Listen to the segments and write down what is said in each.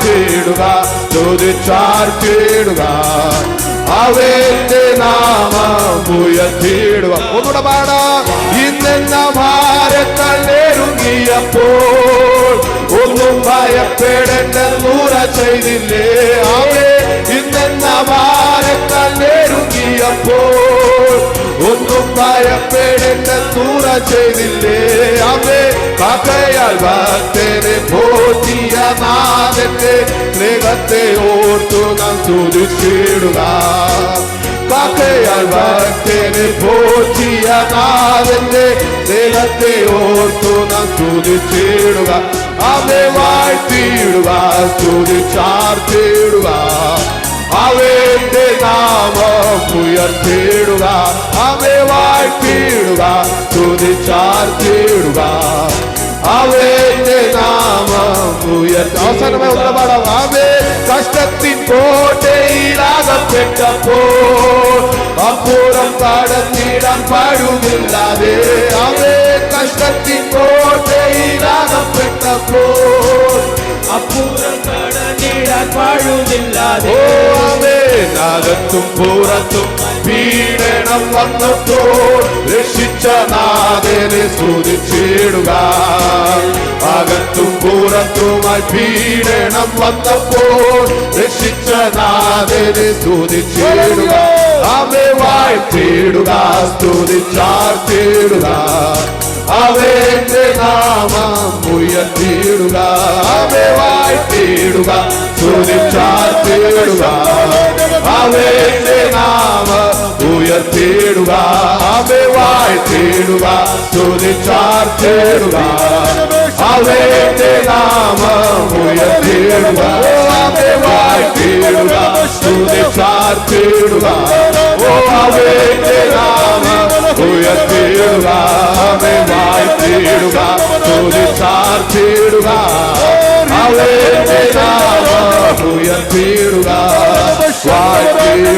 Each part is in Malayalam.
വാഴ്ത്തിയിടുക, സ്തുതിച്ചാർത്തിയിടുക, അവന്റെ നാമം ഉയർത്തിയിടുക. ഒന്നുകൂടെ പാടാം. ഇന്നെന്ന ഭാരത്താൽ നെരുങ്ങിയപ്പോൾ ഒന്നും ഭയപ്പെടേണ്ടെന്നൂറ ചെയ്തില്ലേ അവേ. ഇന്നെന്ന ഭാരത്താൽ നെരുങ്ങിയപ്പോൾ ഒന്നും ഭയപ്പെടേണ്ടെന്നൂറ ചെയ്തില്ലേ അവേ. കാക്കയാൽ ഭക്തനെ പോറ്റിയ നാഥന്റെ സ്നേഹത്തെ ഓർത്തു നാം സ്തുതിച്ചിടുക. കാക്കയാൽ ഭക്തനെ പോറ്റിയ നാഥന്റെ സ്നേഹത്തെ ഓർത്തു നാം സ്തുതിച്ചിടുക. അവനെ വാഴ്ത്തിയിടുക, സ്തുതിച്ചാർത്തിയിടുക, അവന്റെ നാമം ഉയർത്തിയിടുക. അവനെ വാഴ്ത്തിയിടുക, സ്തുതിച്ചാർത്തിയിടുക, അവന്റെ നാമം ഉയർത്തി. അവസാനമായി ഒന്ന് പാടാം. അവൻ കഷ്ടത്തിൻ കോട്ടയിലാകപ്പെട്ടപ്പോൾ അപ്പുറം കടന്നിടാൻ പാടുമില്ലാതെ. അവൻ കഷ്ടത്തിൻ കോട്ടയിലാകപ്പെട്ടപ്പോൾ അപ്പുറം കടന്നിടാൻ പാടുമില്ലാതെ. അവൻ അകത്തും പുറത്തും പീഡനം വന്നപ്പോൾ രക്ഷിച്ച നാഥനെ സ്തുതിച്ചിടുക. അകത്തും പുറത്തുമായി പീഡനം വന്നപ്പോൾ രക്ഷിച്ച നാഥനെ സ്തുതിച്ചിടുക. അവനെ വാഴ്ത്തിയിടുക, സ്തുതിച്ചാർത്തിയിടുക, അവന്റെ നാമം ഉയർത്തിയിടുക. അവനെ വാഴ്ത്തിയിടുക, സ്തുതിച്ചാർത്തിയിടുക, അവന്റെ നാമം ഉയർത്തിയിടുക. അവനെ വാഴ്ത്തിയിടുക, സ്തുതിച്ചാർത്തിയിടുക, അവന്റെ നാമം ഉയർത്തിയിടുക. അവനെ വാഴ്ത്തിയിടുക, സ്തുതിച്ചാർത്തിയിടുക, അവന്റെ നാമം ഉയർത്തിയിടുക. അവനെ വാഴ്ത്തിയിടുക, സ്തുതിച്ചാർത്തിയിടുക, അവന്റെ നാമം ഉയർത്തിയിടുക.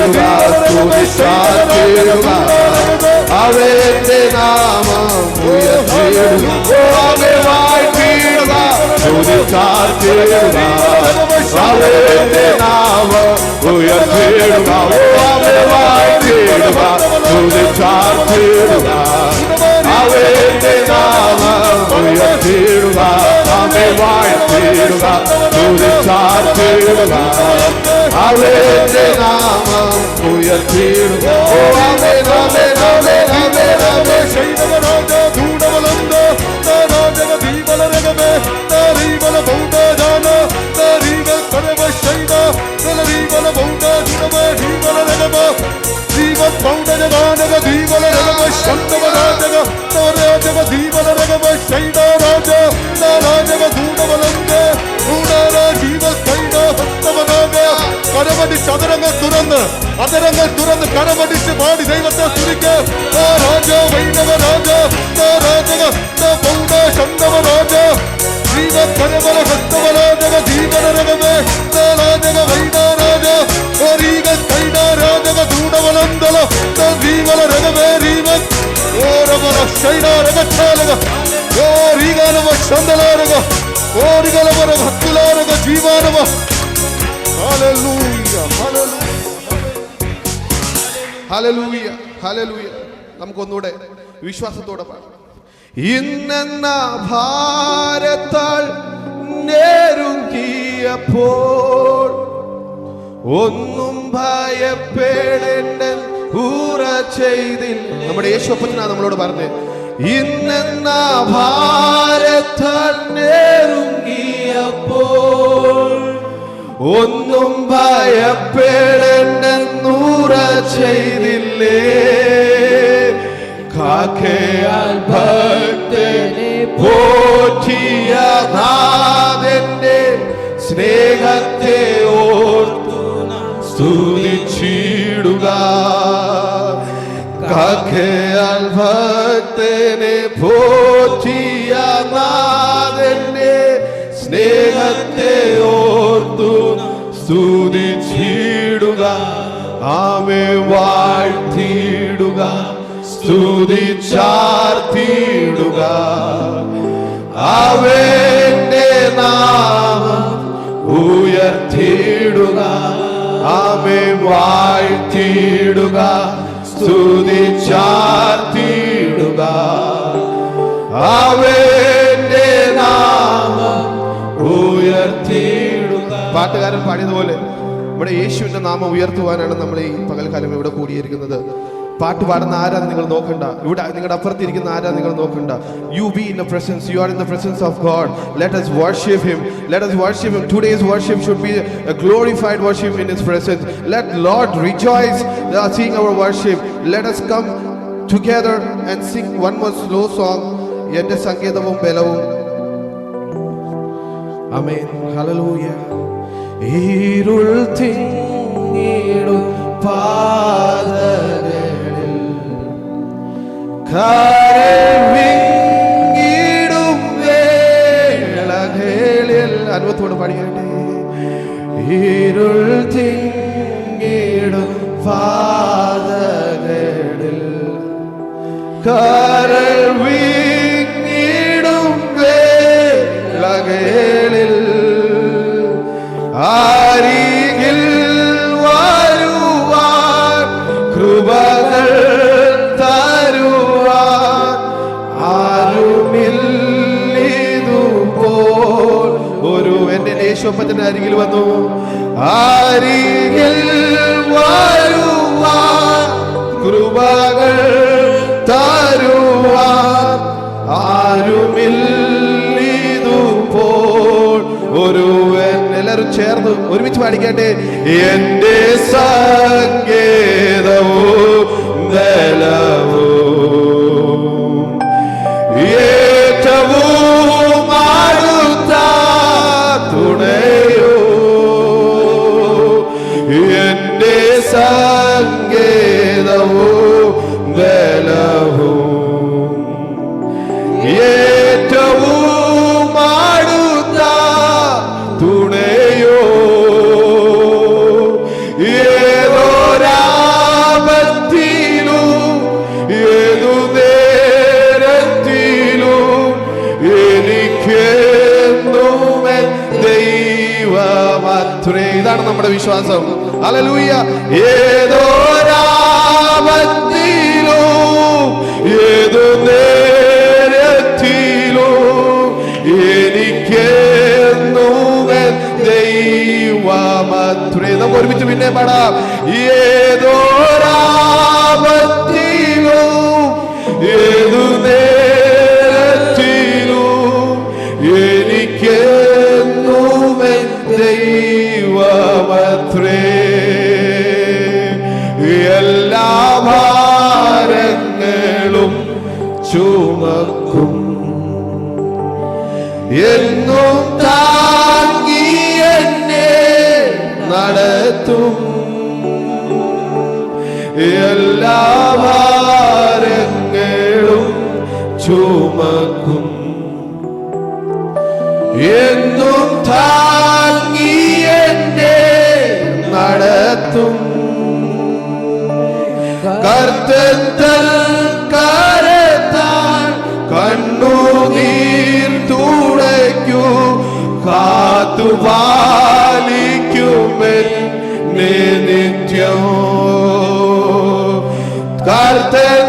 വാഴ്ത്തിയിടുക, സ്തുതിച്ചാർത്തിയിടുക, അവന്റെ നാമം ഉയർത്തിയിടുക. അവനെ വാഴ്ത്തിയിടുക, സ്തുതിച്ചാർത്തിയിടുക, അവന്റെ നാമം ഉയർത്തിയിടുക. അവനെ വാഴ്ത്തിയിടുക, സ്തുതിച്ചാർത്തിയിടുക, അവന്റെ നാമം ഉയർത്തിയിടുക. അവനെ വാഴ്ത്തിയിടുക, സ്തുതിച്ചാർത്തിയിടുക, അവന്റെ നാമം ഉയർത്തിയിടുക. ചതുരങ്ങൾ തുറന്ന് അതരങ്ങൾ തുറന്ന് കരമടിച്ച് പാടി ദൈവത്തെ സ്തുതിക്ക്. രാജ വൈണവ രാജ രാജക പൗഡ ശന്തവ രാജ ജീവ കരവല ഭക്തവ രാജക ജീവന രകമേ രാജക വൈണ രാജ ഓരീക കൈഡ രാജക ദൂടവലന്തല ജീവന രകമേ രീവ ഓരവന ശൈഡ രഗച്ഛാലക ഓരീഗാനവ ശന്തലാരക ഓരിഗലവന ഭക്തിലാരക ജീവാനവ. Hallelujah, hallelujah. നമുക്കൊന്നുകൂടെ വിശ്വാസത്തോടെ പാടാം. ഇന്നെന്ന ഭാരത്താൽ നെരുങ്ങിയപ്പോൾ ഒന്നും ഭയപ്പെടേണ്ട ഊറ ചെയ്തിൽ. നമ്മുടെ യേശുപ്പനാ നമ്മളോട് പറഞ്ഞത്. ഇന്നെന്ന ഭാരത്താൽ നെരുങ്ങിയപ്പോൾ ഒന്നും ഭയപ്പെടേണ്ടെന്നൂറ ചെയ്തില്ലേ. കാക്കയാൽ ഭക്തനെ പോറ്റിയ നാഥന്റെ സ്നേഹത്തെ ഓർത്തു സ്തുതിച്ചിടുക. കാക്കയാൽ ഭക്തനെ പോറ്റിയ നാഥന്റെ സ്നേഹത്തെ ഓർത്തു സ്തുതിച്ചിടുക. ആമേ വാഴ്ത്തിയിടുക, സ്തുതിച്ചാർത്തിയിടുക, അവന്റെ നാമം ഉയർത്തിയിടുക. ഉയർത്തിയിടുക. ആമേൻ വാഴ്ത്തിയിടുക, സ്തുതിച്ചാർത്തിയിടുക. അവന്റെ നാമം ഉയർത്തിയിടുക. പാട്ടുകാരൻ പാടിയതുപോലെ നമ്മുടെ യേശുവിന്റെ നാമം ഉയർത്തുവാനാണ് നമ്മൾ ഈ പകൽക്കാലം ഇവിടെ കൂടിയിരിക്കുന്നത്. പാട്ട് പാടുന്ന ആരാന്ന് നിങ്ങൾ നോക്കണ്ട, ഇവിടെ നിങ്ങളുടെ അപ്പുറത്തിരിക്കുന്ന ആരാന്ന് നിങ്ങൾ നോക്കണ്ട. You be in the presence, you are in the presence of God. Let us worship Him. Let us worship Him. Today's worship should be a glorified worship in His presence. Let Lord rejoice seeing our worship. Let us come together and sing one more slow song. Yente sangeetavum belavum. Amen. Hallelujah. ഇരുൾ തിങ്ങിടും പാതകളിൽ കരവിങ്ങിടും വേളകളിൽ അനുഭവത്തോട് പാടിയാട്ടെ. ഇരുൾ തിങ്ങിടും പാതകളിൽ കരവിങ്ങിടും വേളകളിൽ അരികിൽ വരുവാൻ കൃപകൾ തരുവാൻ ആരുമില്ലിതുപോൽ ഒരു എന്റെ യേശുപ്പത്തിന്റെ അരികിൽ വന്നു. അരികിൽ വരുവാൻ കൃപകൾ തരുവാൻ ആരുമില്ലിതുപോൽ ഒരുവൻ. എല്ലാവരും ചേർന്ന് ഒരുമിച്ച് പാടിക്കട്ടെ. എന്റെ സങ്കേതവും ബലവും ഏറ്റവും അടുത്ത തുണയോ. എന്റെ സങ്കേതവും ബലവും ഏറ്റവും അടുത്ത തുണയോ. ഏതൊരാപത്തിലും ഏതു നേരത്തിലും എനിക്കെന്നും ദൈവമത്രേ. ഇതാണ് നമ്മുടെ വിശ്വാസം. ഹല്ലേലൂയ. ഏതൊരാപത്തിലും ഏതു നേരത്തിലും എനിക്കെന്നും ദൈവമത്രേ. നമുക്ക് ഒരുമിച്ച് പിന്നെ പാടാം. ഏതൊരാപത്തിലും ഏതു നേരത്തിലും എനിക്കെന്നും ദൈവമത്രേ. എല്ലാ ഭാരങ്ങളും ചുമക്കും എന്നും താങ്ങി എന്നെ നടത്തും. എല്ലാ ഭാരങ്ങളും ചുമക്കും എന്നും താങ്ങി എന്നെ നടത്തും. കർത്തൻ കരത്താൽ കണ്ണുനീർ തുടയ്ക്കൂ, കാത്തുപാലിക്കുമെന്നെ നിത്യം. കർത്തൻ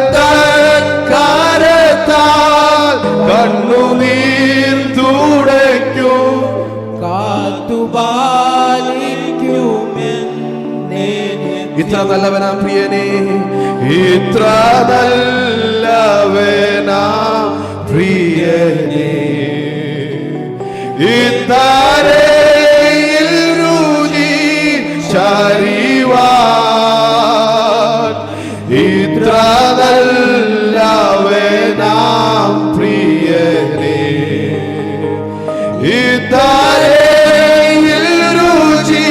കരത്താൽ കണ്ണുനീർ തുടയ്ക്കും, കാത്തുപാലിക്കുമെന്നെ. ഇത്ര നല്ലവനാം പ്രിയനേ, ഇത്ര നല്ലവനാം പ്രിയനേ, ഇത്തരയിൽ രുചി ചരിവാൻ. ഇത്ര നല്ലവനാം പ്രിയനേ, ഇത്തരയിൽ രുചി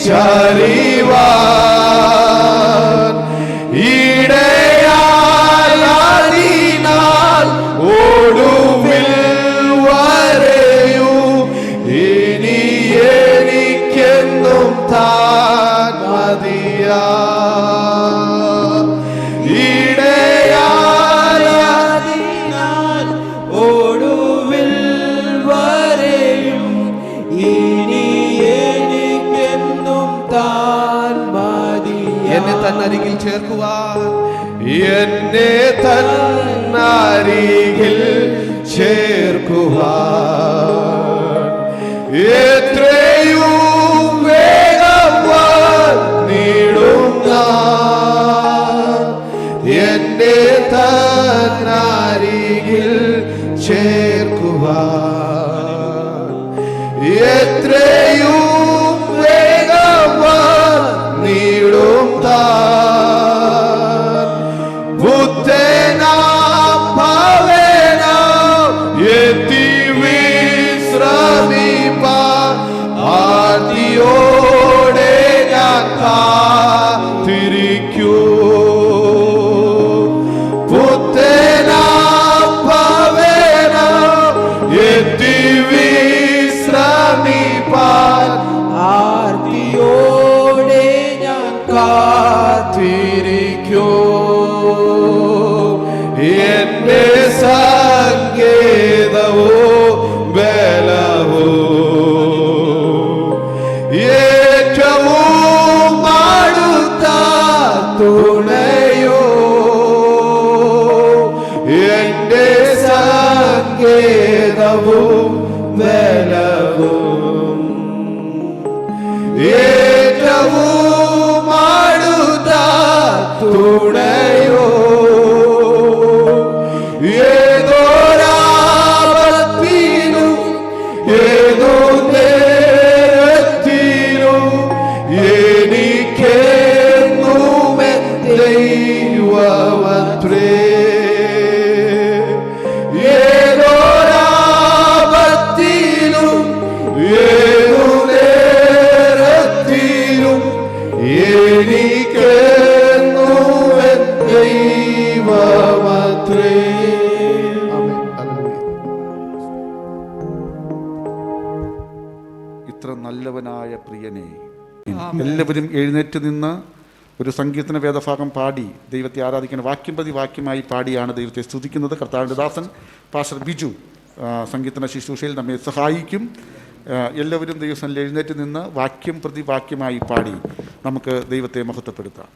ചരിവാൻ. ഇടയായതിനാൽ ഒടുവിൽ വരെയും തന്നരികിൽ ചേർക്കുവാൻ, എന്നെ തന്നരികിൽ ചേർക്കുവാൻ എത്രയും വേഗം വന്നിടുന്ന എന്നെ തന്നരികിൽ ചേർക്കുവാൻ എത്രയും വേഗം വന്നിടും താൻ പുത്തനാം ഭവനം എത്തി വിശ്രമിപ്പാൻ ആർത്തിയോടെ ഞാൻ കാത്തിരിക്കൂ. പുത്തനാം ഭവനം എത്തി വിശ്രമിപ്പാൻ ആർത്തിയോടെ ഞാൻ കാത്തിരിക്കൂ. എന്റെ സങ്കേതവോ ബലവോ ഏറ്റവും അടുത്ത തുണയോ എന്റെ സങ്കേതവും ബലവും ഏറ്റവും അടുത്ത തുണയോ ഏതോരാപത്തിലും ഏതോ നേരത്തിലും എനിക്കെന്നുമെൻ ദൈവമത്രേ. ഏതോരാപത്തിലും ഏതോ നേരത്തിലും എനിക്കെന്നുമെൻ ദൈവമത്രേ. ഇത്ര നല്ലവനായ പ്രിയനെ. എല്ലാവരും എഴുന്നേറ്റ് നിന്ന് ഒരു സങ്കീർത്തന വേദഭാഗം പാടി ദൈവത്തെ ആരാധിക്കണം. വാക്യം പ്രതി വാക്യമായി പാടിയാണ് ദൈവത്തെ സ്തുതിക്കുന്നത്. കർത്താവിൻ്റെ ദാസൻ പാസ്റ്റർ ബിജു സങ്കീർത്തന ശുശ്രൂഷയിൽ നമ്മെ സഹായിക്കും. എല്ലാവരും ദൈവസനിൽ എഴുന്നേറ്റ് നിന്ന് വാക്യം പ്രതി വാക്യമായി പാടി നമുക്ക് ദൈവത്തെ മഹത്വപ്പെടുത്താം.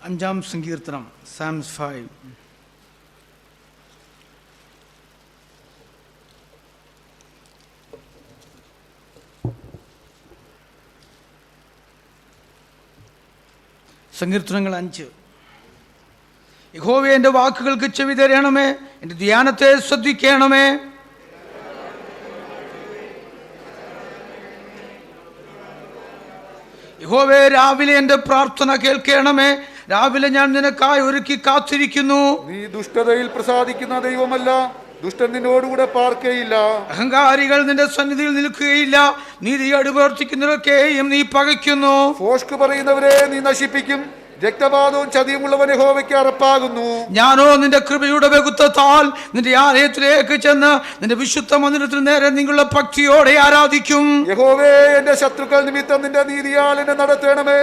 അഞ്ചാം സങ്കീർത്തനം, സാംസ് 5. സങ്കീർത്തനങ്ങൾ 5. യഹോവേ, എൻ്റെ വാക്കുകൾക്ക് ചെവി തരണമേ, എൻ്റെ ധ്യാനത്തെ ശ്രദ്ധിക്കണമേ. യഹോവേ, രാവിലെ എൻ്റെ പ്രാർത്ഥന കേൾക്കണമേ. രാവിലെ ഞാൻ നിനക്കായി ഒരുക്കി കാത്തിരിക്കുന്നു. നീ ദുഷ്ടതയിൽ പ്രസാദിക്കുന്ന ദൈവമല്ല, ദുഷ്ടൻ നിന്നോടുകൂടെ പാർക്കയില്ല. അഹങ്കാരികൾ നിന്റെ സന്നിധിയിൽ നിൽക്കുകയില്ല. നീതിയോട് പ്രവർത്തിക്കുന്നവരൊക്കെയും നീ പകയ്ക്കുന്നു. ഫോഷ്ക് പറയുന്നവരെ നീ നശിപ്പിക്കും. രക്തപാതവും ചതിയുമുള്ളവൻ യഹോവയ്ക്ക് അറപ്പാകുന്നു. ഞാനോ നിന്റെ കൃപയുടെ ബഹുത്വത്താൽ നിന്റെ ആലയത്തിലേക്ക് ചെന്ന് നിന്റെ വിശുദ്ധ മന്ദിരത്തിൽ നേരെ നിങ്ങളുടെ ഭക്തിയോടെ ആരാധിക്കും. യഹോവേ, എന്റെ ശത്രുക്കൾ നിമിത്തം നിന്റെ നീതിയാൽ എന്നെ നടത്തണമേ.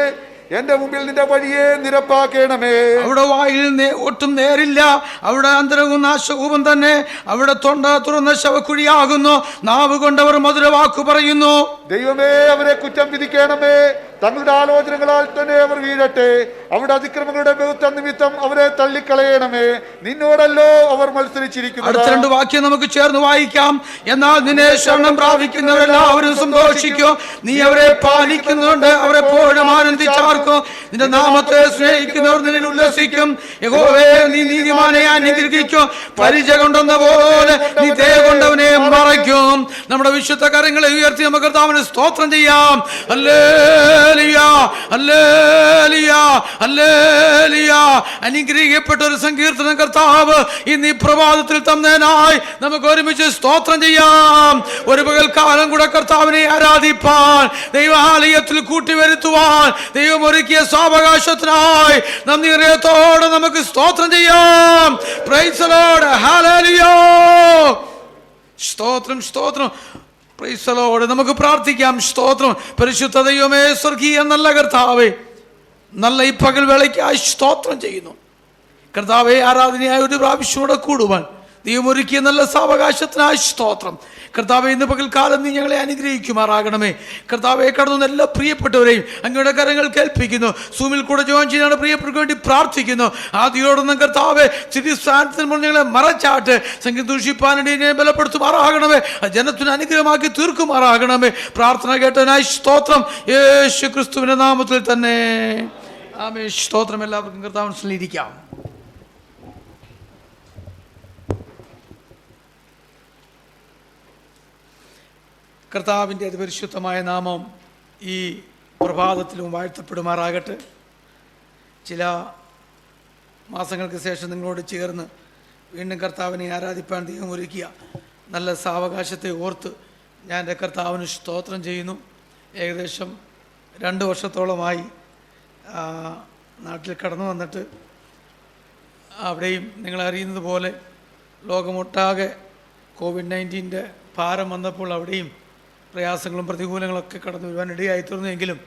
എന്റെ മുമ്പിൽ നിന്റെ വഴിയെ നിരപ്പാക്കണമേ. അവിടെ വായിൽ ഒട്ടും നേരില്ല, അവിടെ അന്തരവും നാശവും തന്നെ. അവിടെ തൊണ്ട തുറന്ന ശവക്കുഴിയാകുന്നു. നാവ് കൊണ്ടവർ മധുരവാക്കു പറയുന്നു. ദൈവമേ, അവരെ കുറ്റം വിധിക്കണമേ. തങ്ങളുടെ ആലോചനകളാൽ തന്നെ അവർ വീഴട്ടെ. അവരുടെ അതിക്രമങ്ങളുടെ ബഹുത്വം നിമിത്തം അവരെ തള്ളിക്കളയണമേ. നിന്നോടല്ലോ അവർ മത്സരിച്ചിരിക്കുന്നു. അടുത്ത 2 വാക്യം നമുക്ക് ചേർന്ന് വായിക്കാം. എന്നാൽ നിന്നെ ശരണം പ്രാപിക്കുന്നവരെല്ലാവരും സന്തോഷിക്കും. നീ അവരെ പാലിക്കുന്നുണ്ട്, അവരെപ്പോഴും ആനന്ദിച്ചാർക്കും. നിന്റെ നാമത്തെ സ്നേഹിക്കുന്നവർ നിന്നിൽ ഉല്ലസിക്കും. യഹോവേ, നീ നീതിമാനെ അനുഗ്രഹിക്കും. പരിച കൊണ്ടെന്ന പോലെ നീ ദയ കൊണ്ടവനെ മറയ്ക്കും. നമ്മുടെ വിശുദ്ധ കരങ്ങളെ ഉയർത്തി നമുക്ക് കർത്താവിന് സ്തോത്രം ചെയ്യാം. Hallelujah, hallelujah, hallelujah. അനുഗ്രഹിക്കപ്പെട്ട ഒരു സങ്കീർത്തനം കർത്താവ് ഇന്ന് ഈ പ്രഭാതത്തിൽ തന്നേനായി നമുക്ക് ഒരുമിച്ച് സ്തോത്രം ചെയ്യാം. ഒരു പകൽക്കാലം കൂടെ കർത്താവിനെ ആരാധിപ്പാൻ, ദൈവാലയത്തിൽ കൂട്ടിവരുത്തുവാൻ ദൈവം ഒരുക്കിയ സാവകാശത്തിനായി നന്ദി ഹൃദയത്തോടെ നമുക്ക് സ്തോത്രം ചെയ്യാം. Price the Lord, hallelujah. സ്തോത്രം, സ്തോത്രം. Price the Lord. നമുക്ക് പ്രാർത്ഥിക്കാം. സ്തോത്രം. പരിശുദ്ധ ദൈവമേ, സ്വർഗീയ നല്ല കർത്താവേ, നല്ല ഈ പകൽ വേളയ്ക്കായി സ്തോത്രം ചെയ്യുന്നു. കർത്താവെ, ആരാധനയായി ഒരു പ്രാവശ്യം കൂടെ കൂടുവാൻ ദൈവം ഒരുക്കിയ നല്ല സാവകാശത്തിനായി സ്തോത്രം. കർത്താവെ, ഇന്ന് പകൽക്കാലം നീ ഞങ്ങളെ അനുഗ്രഹിക്കുമാറാകണമേ. കർത്താവെ, കടന്നു എല്ലാ പ്രിയപ്പെട്ടവരെയും അങ്ങയുടെ കരങ്ങൾ കേൾപ്പിക്കുന്നു. സൂമിൽ കൂടെ ജോയിൻ ചെയ്യാൻ പ്രിയപ്പെട്ടവർക്ക് വേണ്ടി പ്രാർത്ഥിക്കുന്നു. ആദ്യോടൊന്നും കർത്താവെ സ്ഥാനത്തിന് ഞങ്ങളെ മറച്ചാട്ട് സംഗീത ദൂഷിപ്പാനെ ബലപ്പെടുത്തുമാറാകണമേ. ജനത്തിന് അനുഗ്രഹമാക്കി തീർക്കുമാറാകണമേ. പ്രാർത്ഥന കേട്ടതിനായി സ്തോത്രം. യേശു ക്രിസ്തുവിന്റെ നാമത്തിൽ തന്നെ ആമേൻ. സ്തോത്രം. എല്ലാവർക്കും കർത്താവിൽ ഇരിക്കാം. കർത്താവിൻ്റെ അതിപരിശുദ്ധമായ നാമം ഈ പ്രഭാതത്തിലും വാഴ്ത്തപ്പെടുമാറാകട്ടെ. ചില മാസങ്ങൾക്ക് ശേഷം നിങ്ങളോട് ചേർന്ന് വീണ്ടും കർത്താവിനെ ആരാധിപ്പാൻ ദൈവം ഒരുക്കിയ നല്ല സാവകാശത്തെ ഓർത്ത് ഞാൻ എൻ്റെ കർത്താവിന് സ്തോത്രം ചെയ്യുന്നു. ഏകദേശം 2 വർഷത്തോളമായി നാട്ടിൽ കടന്നു വന്നിട്ട് അവിടെയും നിങ്ങളറിയുന്നത് പോലെ ലോകമൊട്ടാകെ COVID-19 ഭാരം വന്നപ്പോൾ അവിടെയും പ്രയാസങ്ങളും പ്രതികൂലങ്ങളൊക്കെ കടന്നു വരുവാൻ ഇടയായിത്തീർന്നുവെങ്കിലും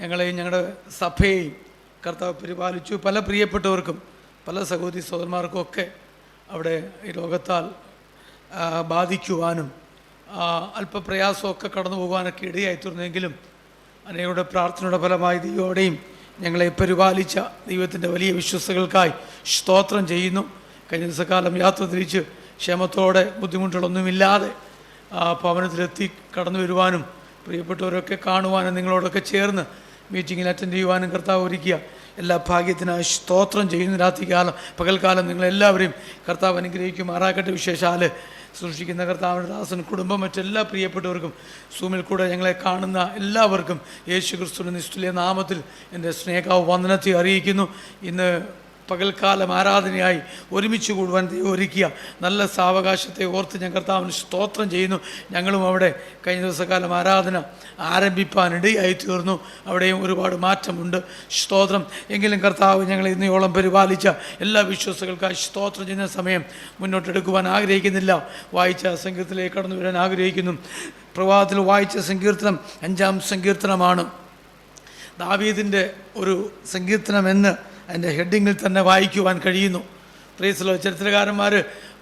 ഞങ്ങളെയും ഞങ്ങളുടെ സഭയെയും കർത്താവ് പരിപാലിച്ചു. പല പ്രിയപ്പെട്ടവർക്കും പല സഹോദരി സഹോദരന്മാർക്കും ഒക്കെ അവിടെ ഈ രോഗത്താൽ ബാധിക്കുവാനും അല്പപ്രയാസമൊക്കെ കടന്നു പോകാനൊക്കെ ഇടയായിത്തീർന്നുവെങ്കിലും അനേകരുടെ പ്രാർത്ഥനയുടെ ഫലമായി ദൈവയോടെയും ഞങ്ങളെ പരിപാലിച്ച ദൈവത്തിൻ്റെ വലിയ വിശ്വസ്തകൾക്കായി സ്തോത്രം ചെയ്യുന്നു. കഴിഞ്ഞ ദിവസക്കാലം യാത്ര തിരിച്ച് ക്ഷേമത്തോടെ ബുദ്ധിമുട്ടുകളൊന്നുമില്ലാതെ ഭവനത്തിലെത്തി കടന്നു വരുവാനും പ്രിയപ്പെട്ടവരൊക്കെ കാണുവാനും നിങ്ങളോടൊക്കെ ചേർന്ന് മീറ്റിങ്ങിൽ അറ്റൻഡ് ചെയ്യുവാനും കർത്താവ് ഒരുക്കിയ എല്ലാ ഭാഗ്യത്തിനായി സ്തോത്രം ചെയ്യുന്ന രാത്രികാലം പകൽക്കാലം നിങ്ങളെല്ലാവരെയും കർത്താവ് അനുഗ്രഹിക്കുമാറാകട്ടെ. വിശേഷാൽ സൂക്ഷിക്കുന്ന കർത്താവിൻ്റെ ദാസൻ കുടുംബം മറ്റെല്ലാ പ്രിയപ്പെട്ടവർക്കും സൂമിൽ കൂടെ ഞങ്ങളെ കാണുന്ന എല്ലാവർക്കും യേശു ക്രിസ്തുവിന്റെ നിസ്തുല്യ നാമത്തിൽ എൻ്റെ സ്നേഹവന്ദനത്തെ അറിയിക്കുന്നു. ഇന്ന് പകൽക്കാലം ആരാധനയായി ഒരുമിച്ച് കൂടുവാൻ ഒരുക്കിയ നല്ല സാവകാശത്തെ ഓർത്ത് ഞാൻ കർത്താവിന് സ്തോത്രം ചെയ്യുന്നു. ഞങ്ങളും അവിടെ കഴിഞ്ഞ ദിവസക്കാലം ആരാധന ആരംഭിപ്പാനിടയായി തീർന്നു. അവിടെയും ഒരുപാട് മാറ്റമുണ്ട്. സ്തോത്രം. എങ്കിലും കർത്താവ് ഞങ്ങളെ ഇന്നയോളം പരിപാലിച്ച എല്ലാ വിശ്വാസികൾക്കായി സ്തോത്രം ചെയ്യുന്ന സമയം മുന്നോട്ടെടുക്കുവാൻ ആഗ്രഹിക്കുന്നില്ല. വായിച്ച സങ്കീർത്തനത്തിലേക്ക് കടന്നു വരാൻ ആഗ്രഹിക്കുന്നു. പ്രഭാതത്തിൽ വായിച്ച സങ്കീർത്തനം 5-ാം സങ്കീർത്തനമാണ്. ദാവീദിൻ്റെ ഒരു സങ്കീർത്തനമെന്ന് അതിൻ്റെ ഹെഡിങ്ങിൽ തന്നെ വായിക്കുവാൻ കഴിയുന്നു. പ്രൈസ്. ചരിത്രകാരന്മാർ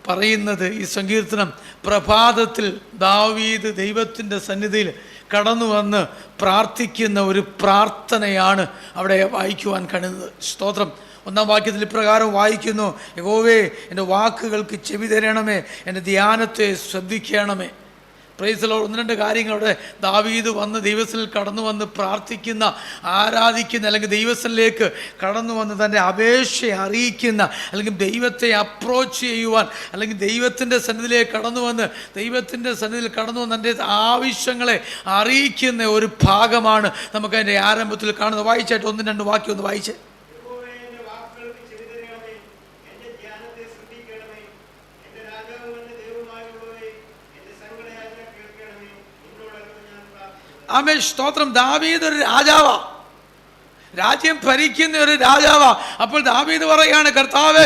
പറയുന്നത് ഈ സങ്കീർത്തനം പ്രഭാതത്തിൽ ദാവീദ് ദൈവത്തിൻ്റെ സന്നിധിയിൽ കടന്നു വന്ന് പ്രാർത്ഥിക്കുന്ന ഒരു പ്രാർത്ഥനയാണ് അവിടെ വായിക്കുവാൻ കഴിയുന്നത്. സ്തോത്രം. 1-ാം വാക്യത്തിൽ ഇപ്രകാരം വായിക്കുന്നു: യഹോവേ, എൻ്റെ വാക്കുകൾക്ക് ചെവി തരണമേ, എൻ്റെ ധ്യാനത്തെ ശ്രദ്ധിക്കണമേ. പ്രൈസിലോ 1-2 കാര്യങ്ങളുടെ ദാവീദ് വന്ന് ദൈവത്തിൽ കടന്നു വന്ന് പ്രാർത്ഥിക്കുന്ന, ആരാധിക്കുന്ന, അല്ലെങ്കിൽ ദൈവത്തിലേക്ക് കടന്നു വന്ന് തൻ്റെ അപേക്ഷ അറിയിക്കുന്ന, അല്ലെങ്കിൽ ദൈവത്തെ അപ്രോച്ച് ചെയ്യുവാൻ, അല്ലെങ്കിൽ ദൈവത്തിൻ്റെ സന്നിധിയിലേക്ക് കടന്നു വന്ന് ദൈവത്തിൻ്റെ സന്നിധിയിൽ കടന്നു വന്ന് എൻ്റെ ആവശ്യങ്ങളെ അറിയിക്കുന്ന ഒരു ഭാഗമാണ് നമുക്ക് അതിൻ്റെ ആരംഭത്തിൽ കാണുന്നത്. വായിച്ചായിട്ട് 1-2 വാക്യം ഒന്ന് വായിച്ചേ. ആമേൻ. സ്തോത്രം. ദാവീദ് ഒരു രാജാവാ, രാജ്യം ഭരിക്കുന്ന ഒരു രാജാവാ. അപ്പോൾ ദാവീദ് പറയാണ്, കർത്താവേ,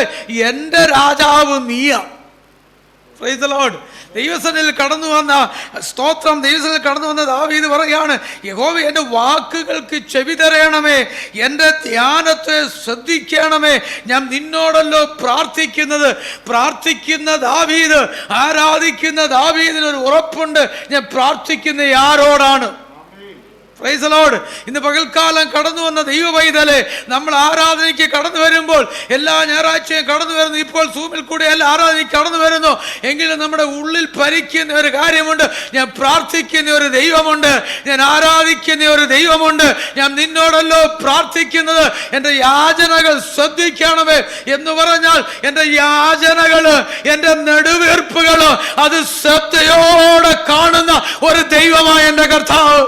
എൻ്റെ രാജാവ് നീയാ. Price the Lord. ദൈവസന്നിധിയിൽ കടന്നു വന്ന സ്തോത്രം. ദൈവസന്നിധിയിൽ കടന്നു വന്ന ദാവീദ് പറയാണ്, യഹോവേ, എൻ്റെ വാക്കുകൾക്ക് ചെവി തരണമേ, എൻ്റെ ധ്യാനത്തെ ശ്രദ്ധിക്കണമേ. ഞാൻ നിന്നോടല്ലോ പ്രാർത്ഥിക്കുന്നത്. പ്രാർത്ഥിക്കുന്ന ദാവീദ്, ആരാധിക്കുന്ന ദാവീദിനൊരു ഉറപ്പുണ്ട്, ഞാൻ പ്രാർത്ഥിക്കുന്ന ആരോടാണ്. Price the Lord. ഇന്ന് പകൽക്കാലം കടന്നു വന്ന ദൈവ പൈതലേ, നമ്മൾ ആരാധനയ്ക്ക് കടന്നു വരുമ്പോൾ എല്ലാ ഞായറാഴ്ചയും കടന്നു വരുന്നു. ഇപ്പോൾ സൂമിൽ കൂടെ എല്ലാ ആരാധനയ്ക്ക് കടന്നു വരുന്നു. എങ്കിലും നമ്മുടെ ഉള്ളിൽ ഭരിക്കുന്ന ഒരു കാര്യമുണ്ട്. ഞാൻ പ്രാർത്ഥിക്കുന്ന ഒരു ദൈവമുണ്ട്, ഞാൻ ആരാധിക്കുന്ന ഒരു ദൈവമുണ്ട്. ഞാൻ നിന്നോടല്ലോ പ്രാർത്ഥിക്കുന്നത്, എൻ്റെ യാചനകൾ ശ്രദ്ധിക്കണമേ എന്ന് പറഞ്ഞാൽ എൻ്റെ യാചനകൾ, എൻ്റെ നെടുവീർപ്പുകൾ അത് ശ്രദ്ധയോടെ കാണുന്ന ഒരു ദൈവമായ എൻ്റെ കർത്താവ്.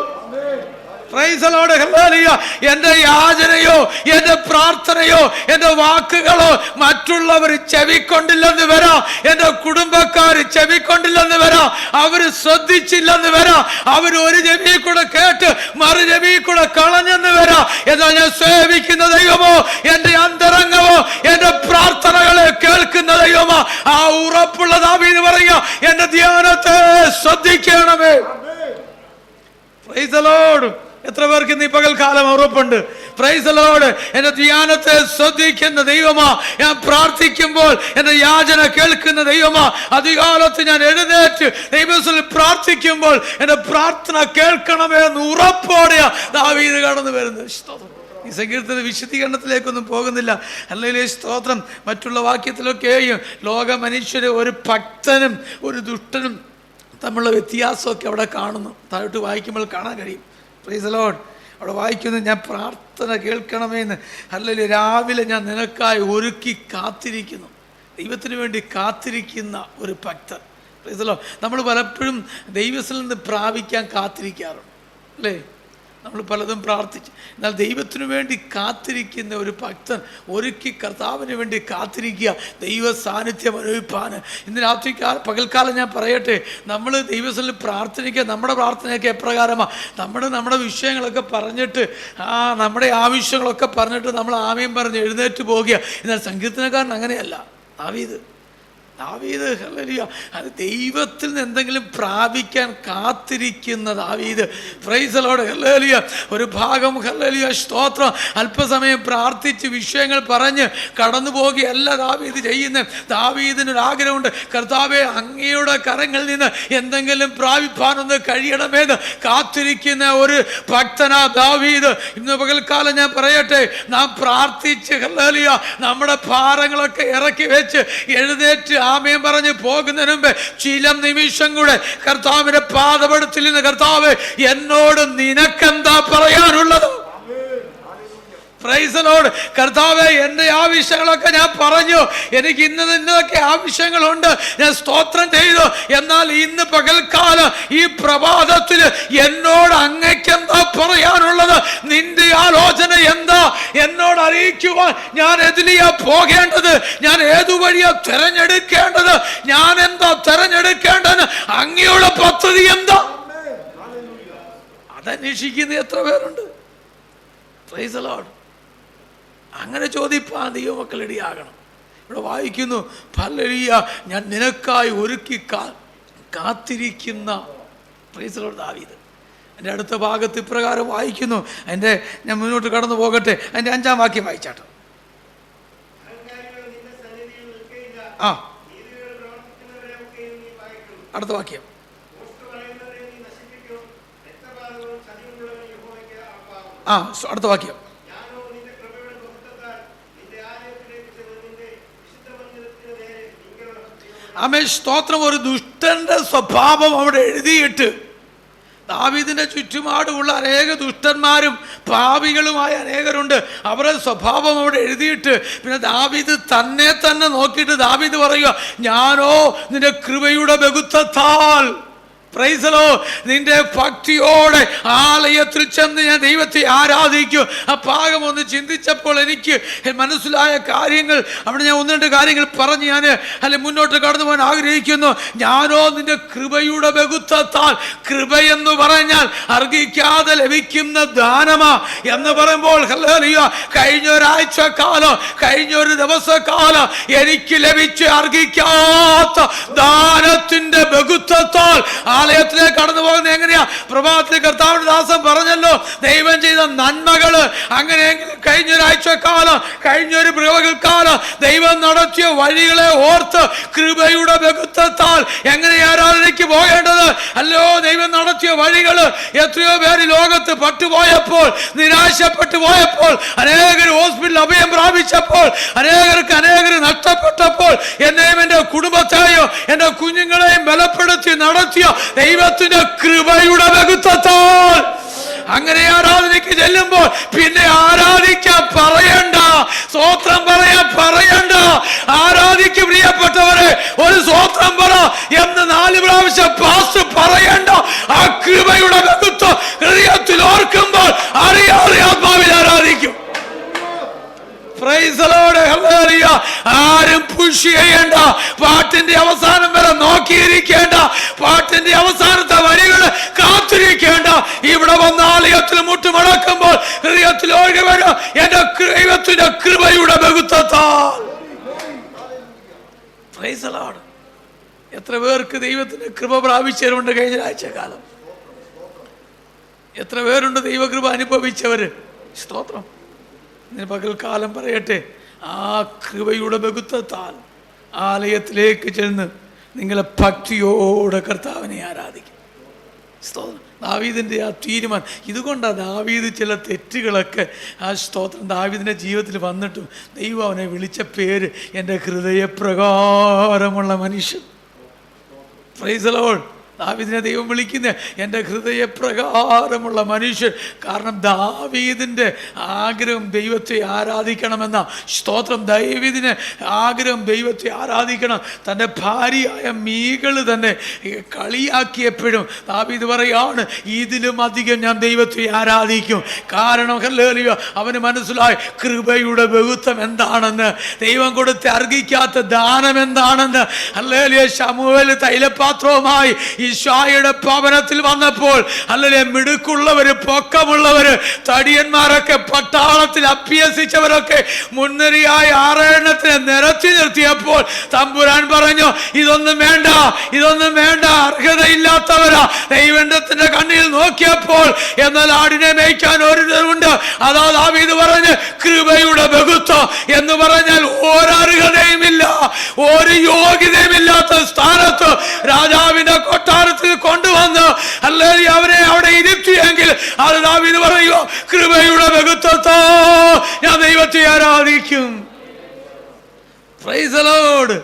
Price the Lord. ഹല്ലേലൂയ. എൻ്റെ യാചനയോ, എൻ്റെ പ്രാർത്ഥനയോ, എൻ്റെ വാക്കുകളോ മറ്റുള്ളവർ ചെവിക്കൊണ്ടില്ലെന്ന് വരാം, എൻ്റെ കുടുംബക്കാർ ചെവിക്കൊണ്ടില്ലെന്ന് വരാം, അവർ ശ്രദ്ധിച്ചില്ലെന്ന് വരാം, അവർ ഒരു ചെവി കൂടെ കേട്ട് മറു ചെവി കൂടെ കളഞ്ഞെന്ന് വരാം. എന്നാൽ ഞാൻ സേവിക്കുന്ന ദൈവമോ, എൻ്റെ അന്തരംഗമോ, എൻ്റെ പ്രാർത്ഥനകളെ കേൾക്കുന്ന ദൈവമോ, ആ ഉറപ്പുള്ള ദാവീദ് പറയുക, എൻ്റെ ധ്യാനത്തെ ശ്രദ്ധിക്കണമേ. Praise the Lord. എത്ര പേർക്ക് ഇന്ന് ഈ പകൽക്കാലം ഉറപ്പുണ്ട്? Praise the Lord. എന്റെ ധ്യാനത്തെ ശ്രദ്ധിക്കുന്ന ദൈവമാ. ഞാൻ പ്രാർത്ഥിക്കുമ്പോൾ എന്റെ യാചന കേൾക്കുന്ന ദൈവമാ. അധികാലത്ത് ഞാൻ എഴുന്നേറ്റ് ദൈവത്തിൽ പ്രാർത്ഥിക്കുമ്പോൾ എന്റെ പ്രാർത്ഥന കേൾക്കണമേ എന്ന് ഉറപ്പോടെയാ ദാവീദ് കടന്നു വരുന്നത്. ഈ സങ്കീർത്തന വിശദീകരണത്തിലേക്കൊന്നും പോകുന്നില്ല. അല്ലെങ്കിൽ സ്തോത്രം. മറ്റുള്ള വാക്യത്തിലൊക്കെയും ലോക മനുഷ്യരെ ഒരു ഭക്തനും ഒരു ദുഷ്ടനും തമ്മിലുള്ള വ്യത്യാസമൊക്കെ അവിടെ കാണുന്നു. താഴോട്ട് വായിക്കുമ്പോൾ കാണാൻ കഴിയും. Price the Lord. അവിടെ വായിക്കുന്നു, ഞാൻ പ്രാർത്ഥന കേൾക്കണമേന്ന്. അല്ലെങ്കിൽ രാവിലെ ഞാൻ നിനക്കായി ഒരുക്കി കാത്തിരിക്കുന്നു. ദൈവത്തിന് വേണ്ടി കാത്തിരിക്കുന്ന ഒരു ഭക്തൻ. Price the Lord. നമ്മൾ പലപ്പോഴും ദൈവത്തിൽ നിന്ന് പ്രാപിക്കാൻ കാത്തിരിക്കാറുണ്ട് അല്ലേ? നമ്മൾ പലതും പ്രാർത്ഥിച്ചു. എന്നാൽ ദൈവത്തിനു വേണ്ടി കാത്തിരിക്കുന്ന ഒരു ഭക്തൻ ഒരുക്കി കർത്താവിന് വേണ്ടി കാത്തിരിക്കുക, ദൈവ സാന്നിധ്യം അനുഭവിപ്പാൻ. ഇന്ന് രാത്രി പകൽക്കാലം ഞാൻ പറയട്ടെ, നമ്മൾ ദൈവത്തിൽ പ്രാർത്ഥനയ്ക്കുക. നമ്മുടെ പ്രാർത്ഥനയൊക്കെ എപ്രകാരമാണ്? നമ്മുടെ വിഷയങ്ങളൊക്കെ പറഞ്ഞിട്ട് നമ്മുടെ ആവശ്യങ്ങളൊക്കെ പറഞ്ഞിട്ട് നമ്മൾ ആമേൻ പറഞ്ഞ് എഴുന്നേറ്റ് പോകുക. എന്നാൽ സങ്കീർത്തനക്കാരൻ അങ്ങനെയല്ല. ദാവീദ് ഹല്ലേലൂയ, അത് ദൈവത്തിൽ നിന്ന് എന്തെങ്കിലും പ്രാപിക്കാൻ കാത്തിരിക്കുന്ന ദാവീദ്. Price the Lord. ഹല്ലേലൂയ. ഒരു ഭാഗം ഹല്ലേലൂയ സ്തോത്രം അല്പസമയം പ്രാർത്ഥിച്ച് വിഷയങ്ങൾ പറഞ്ഞ് കടന്നു പോകുകയല്ല ദാവീദ് ചെയ്യുന്നത്. ദാവീദിനൊരു ആഗ്രഹമുണ്ട്, കർത്താവേ അങ്ങയുടെ കരങ്ങളിൽ നിന്ന് എന്തെങ്കിലും പ്രാപിപ്പാനൊന്ന് കഴിയണമെന്ന് കാത്തിരിക്കുന്ന ഒരു ഭക്തനാ ദാവീദ്. ഇന്ന് പകൽക്കാലം ഞാൻ പറയട്ടെ, നാം പ്രാർത്ഥിച്ച് ഹല്ലേലൂയ നമ്മുടെ ഭാരങ്ങളൊക്കെ ഇറക്കി വെച്ച് എഴുന്നേറ്റ് ആമേൻ പറഞ്ഞ് പോകുന്നതിന് മുമ്പ് ചില നിമിഷം കൂടെ കർത്താവിന്റെ പാദപീഠത്തിൽ നിന്ന്, കർത്താവ് എന്നോട് നിനക്കെന്താ പറയാനുള്ളത്? Price the Lord. കർത്താവേ, എൻ്റെ ആവശ്യങ്ങളൊക്കെ ഞാൻ പറഞ്ഞു, എനിക്ക് ഇന്നതൊക്കെ ആവശ്യങ്ങളുണ്ട്, ഞാൻ സ്തോത്രം ചെയ്തു. എന്നാൽ ഇന്ന് പകൽക്കാലം ഈ പ്രഭാതത്തിൽ എന്നോട് അങ്ങയ്ക്ക് എന്താ പറയാനുള്ളത്? നിന്റെ ആലോചന എന്താ? എന്നോട് അറിയിക്കുവാൻ ഞാൻ എതിലെയാ പോകേണ്ടത്? ഞാൻ ഏതു വഴിയാ തെരഞ്ഞെടുക്കേണ്ടത്? ഞാൻ എന്താ തെരഞ്ഞെടുക്കേണ്ടത്? അങ്ങയുടെ പദ്ധതി എന്താ? അതന്വേഷിക്കുന്ന എത്ര പേരുണ്ട്? Price the Lord. അങ്ങനെ ചോദിപ്പാൻ ദൈവമക്കൾ ഇടയാകണം. ഇവിടെ വായിക്കുന്നു, ഹല്ലേലൂയ, ഞാൻ നിനക്കായി ഒരുക്കി കാത്തിരിക്കുന്ന. പ്രൈസ് ദി ലോർഡ് ദാവീദ്. എൻ്റെ അടുത്ത ഭാഗത്ത് ഇപ്രകാരം വായിക്കുന്നു. ഞാൻ മുന്നോട്ട് കടന്നു പോകട്ടെ. അതിൻ്റെ 5-ാം വാക്യം വായിച്ചാട്ടോ. അടുത്ത വാക്യം. അടുത്ത വാക്യം. ആമേൻ. സ്തോത്രം. ഒരു ദുഷ്ടന്റെ സ്വഭാവം അവിടെ എഴുതിയിട്ട്, ദാവീദിന്റെ ചുറ്റുപാടുമുള്ള അനേക ദുഷ്ടന്മാരും പാപികളുമായ അനേകരുണ്ട്. അവരുടെ സ്വഭാവം അവിടെ എഴുതിയിട്ട് പിന്നെ ദാവീദ് തന്നെ നോക്കിയിട്ട് ദാവീദ് പറയുക, ഞാനോ നിന്റെ കൃപയുടെ ബഹുത്വത്താൽ. Price the Lord. നിന്റെ ഭക്തിയോടെ ആലയത്തിൽ ചെന്ന് ഞാൻ ദൈവത്തെ ആരാധിക്കും. ആ ഭാഗം ഒന്ന് ചിന്തിച്ചപ്പോൾ എനിക്ക് മനസ്സിലായ കാര്യങ്ങൾ അവിടെ ഞാൻ 1-2 കാര്യങ്ങൾ പറഞ്ഞ് ഞാൻ മുന്നോട്ട് കടന്നു പോകാൻ ആഗ്രഹിക്കുന്നു. ഞാനോ നിന്റെ കൃപയുടെ ബഹുത്വത്താൽ. കൃപയെന്ന് പറഞ്ഞാൽ അർഹിക്കാതെ ലഭിക്കുന്ന ദാനമാ എന്ന് പറയുമ്പോൾ ഹല്ലേലൂയ, കഴിഞ്ഞ ഒരാഴ്ച കാലം, കഴിഞ്ഞ ഒരു ദിവസക്കാലം എനിക്ക് ലഭിച്ച് അർഹിക്കാത്ത ദാനത്തിന്റെ ബഹുത്വത്താൽ ആലയത്തിലേക്ക് കടന്നു പോകുന്നത് എങ്ങനെയാ? പ്രഭാതത്തിൽ കർത്താവിന്റെ ദാസൻ പറഞ്ഞല്ലോ, ദൈവം ചെയ്ത നന്മകള്. അങ്ങനെയെങ്കിൽ കഴിഞ്ഞൊരാഴ്ച കാലം, കഴിഞ്ഞൊരു പ്രയോഗക്കാലം ദൈവം നടത്തിയ വഴികളെ ഓർത്ത് കൃപയുടെ ബഹുത്വത്താൽ എങ്ങനെ ആരാധനയ്ക്ക് പോകേണ്ടത്? അല്ലോ, ദൈവം നടത്തിയ വഴികള്. എത്രയോ പേര് ലോകത്ത് പട്ടുപോയപ്പോൾ, നിരാശപ്പെട്ടു പോയപ്പോൾ, അനേകർ ഹോസ്പിറ്റലിൽ അഭയം പ്രാപിച്ചപ്പോൾ, അനേകർ നഷ്ടപ്പെട്ടപ്പോൾ, എന്നെയും എൻ്റെ കുടുംബത്തെയോ എൻ്റെ കുഞ്ഞുങ്ങളെയും ബലപ്പെടുത്തി നടത്തിയ ദൈവത്തിന്റെ കൃപയുടെ ബഹുത്വത്താൽ അങ്ങനെ ആരാധനയ്ക്ക് ചെല്ലുമ്പോൾ പിന്നെ ആരാധിക്കാൻ പറയണ്ട, സ്തോത്രം പറയാൻ പറയണ്ട. ആരാധിക്ക് പ്രിയപ്പെട്ടവരെ, ഒരു സ്തോത്രം പറ എന്ന് 4 പ്രാവശ്യം പാസ്റ്റർ പറയണ്ട. ആ കൃപയുടെ ബഹുത്വം ഹൃദയത്തിൽ ഓർക്കുമ്പോൾ അറിയാതെ ആത്മാവിൽ ആരാധിക്കും. Price the Lord. ഹല്ലേലൂയ. ആരും പുഷ് ചെയ്യേണ്ട, പാട്ടിന്റെ അവസാനം വരെ നോക്കിയിരിക്കേണ്ട, പാട്ടിന്റെ അവസാനത്തെ വരികൾ കാത്തിരിക്കേണ്ട. ഇവിടെ വന്ന ആലയത്തിൽ മുട്ടുമടക്കുമ്പോൾ ഹൃദയത്തിൽ ഒഴുകി വരും എന്റെ ദൈവത്തിന്റെ കൃപയുടെ ബഹുത്വത്താൽ. Price the Lord. എത്ര പേർക്ക് ദൈവത്തിന്റെ കൃപ പ്രാപിച്ചവരുണ്ട് കഴിഞ്ഞ ആഴ്ച കാലം? എത്ര പേരുണ്ട് ദൈവകൃപ അനുഭവിച്ചവര്? സ്തോത്രം. ഇന്ന് പകൽക്കാലം പറയട്ടെ, ആ കൃപയുടെ ബഹുത്വത്താൽ ആലയത്തിലേക്ക് ചെന്ന് നിങ്ങളെ ഭക്തിയോടെ കർത്താവിനെ ആരാധിക്കും. സ്തോത്രം. ദാവീദിൻ്റെ ആ തീരുമാനം ഇതുകൊണ്ടാണ്. ദാവീദ് ചില തെറ്റുകളൊക്കെ ആ സ്തോത്രം ദാവീദിൻ്റെ ജീവിതത്തിൽ വന്നിട്ടും ദൈവം അവനെ വിളിച്ച പേര് എൻ്റെ ഹൃദയപ്രകാരമുള്ള മനുഷ്യൻ. Price the Lord. ദാവീദിനെ ദൈവം വിളിക്കുന്ന എൻ്റെ ഹൃദയപ്രകാരമുള്ള മനുഷ്യൻ. കാരണം ദാവീദിൻ്റെ ആഗ്രഹം ദൈവത്തെ ആരാധിക്കണമെന്ന സ്തോത്രം. ദാവീദിന് ആഗ്രഹം ദൈവത്തെ ആരാധിക്കണം. തൻ്റെ ഭാര്യയായ മീകൾ തന്നെ കളിയാക്കിയപ്പോഴും ദാവീദ് പറയാണ്, ഇതിലും അധികം ഞാൻ ദൈവത്തെ ആരാധിക്കും. കാരണം ഹല്ലേലൂയ, അവന് മനസ്സിലായി കൃപയുടെ ബഹുത്വം എന്താണെന്ന്, ദൈവം കൊടുത്ത് അർഹിക്കാത്ത ദാനം എന്താണെന്ന്. ഹല്ലേലൂയ. ശമൂവേൽ തൈലപാത്രവുമായി ഈശോയുടെ ഭവനത്തിൽ വന്നപ്പോൾ അല്ലേ, മിടുക്കുള്ളവര്, പൊക്കമുള്ളവര്, തടിയന്മാരൊക്കെ, പട്ടാളത്തിൽ അഭ്യസിച്ചവരൊക്കെ മുൻനിരയായി 6 എണ്ണത്തിനെ നിരത്തി നിർത്തിയപ്പോൾ തമ്പുരാൻ പറഞ്ഞു, ഇതൊന്നും വേണ്ട, ഇതൊന്നും വേണ്ട, അർഹതയില്ലാത്തവരാ. ദൈവത്തിന്റെ കണ്ണിൽ നോക്കിയപ്പോൾ എന്നാൽ ആടിനെ മേയ്ക്കാൻ ഒരുതരുണ്ട്. അതാ ദാവീദ് പറഞ്ഞ് കൃപയുടെ ബഹുത്വം എന്ന് പറഞ്ഞാൽ ഒരർഹതയുമില്ല, ഒരു യോഗ്യതയുമില്ലാത്ത സ്ഥാനത്ത് രാജാവിന്റെ കൊട്ടാരത്തിൽ കൊണ്ടുവന്ന് അല്ലെങ്കിൽ അവരെ അവിടെ ഇരുത്തിയെങ്കിൽ അത് ദാവീദ് പറയുക, കൃപയുടെ ബഹുത്വത്തോ ഞാൻ ദൈവത്തെ ആരാധിക്കും. Price the Lord.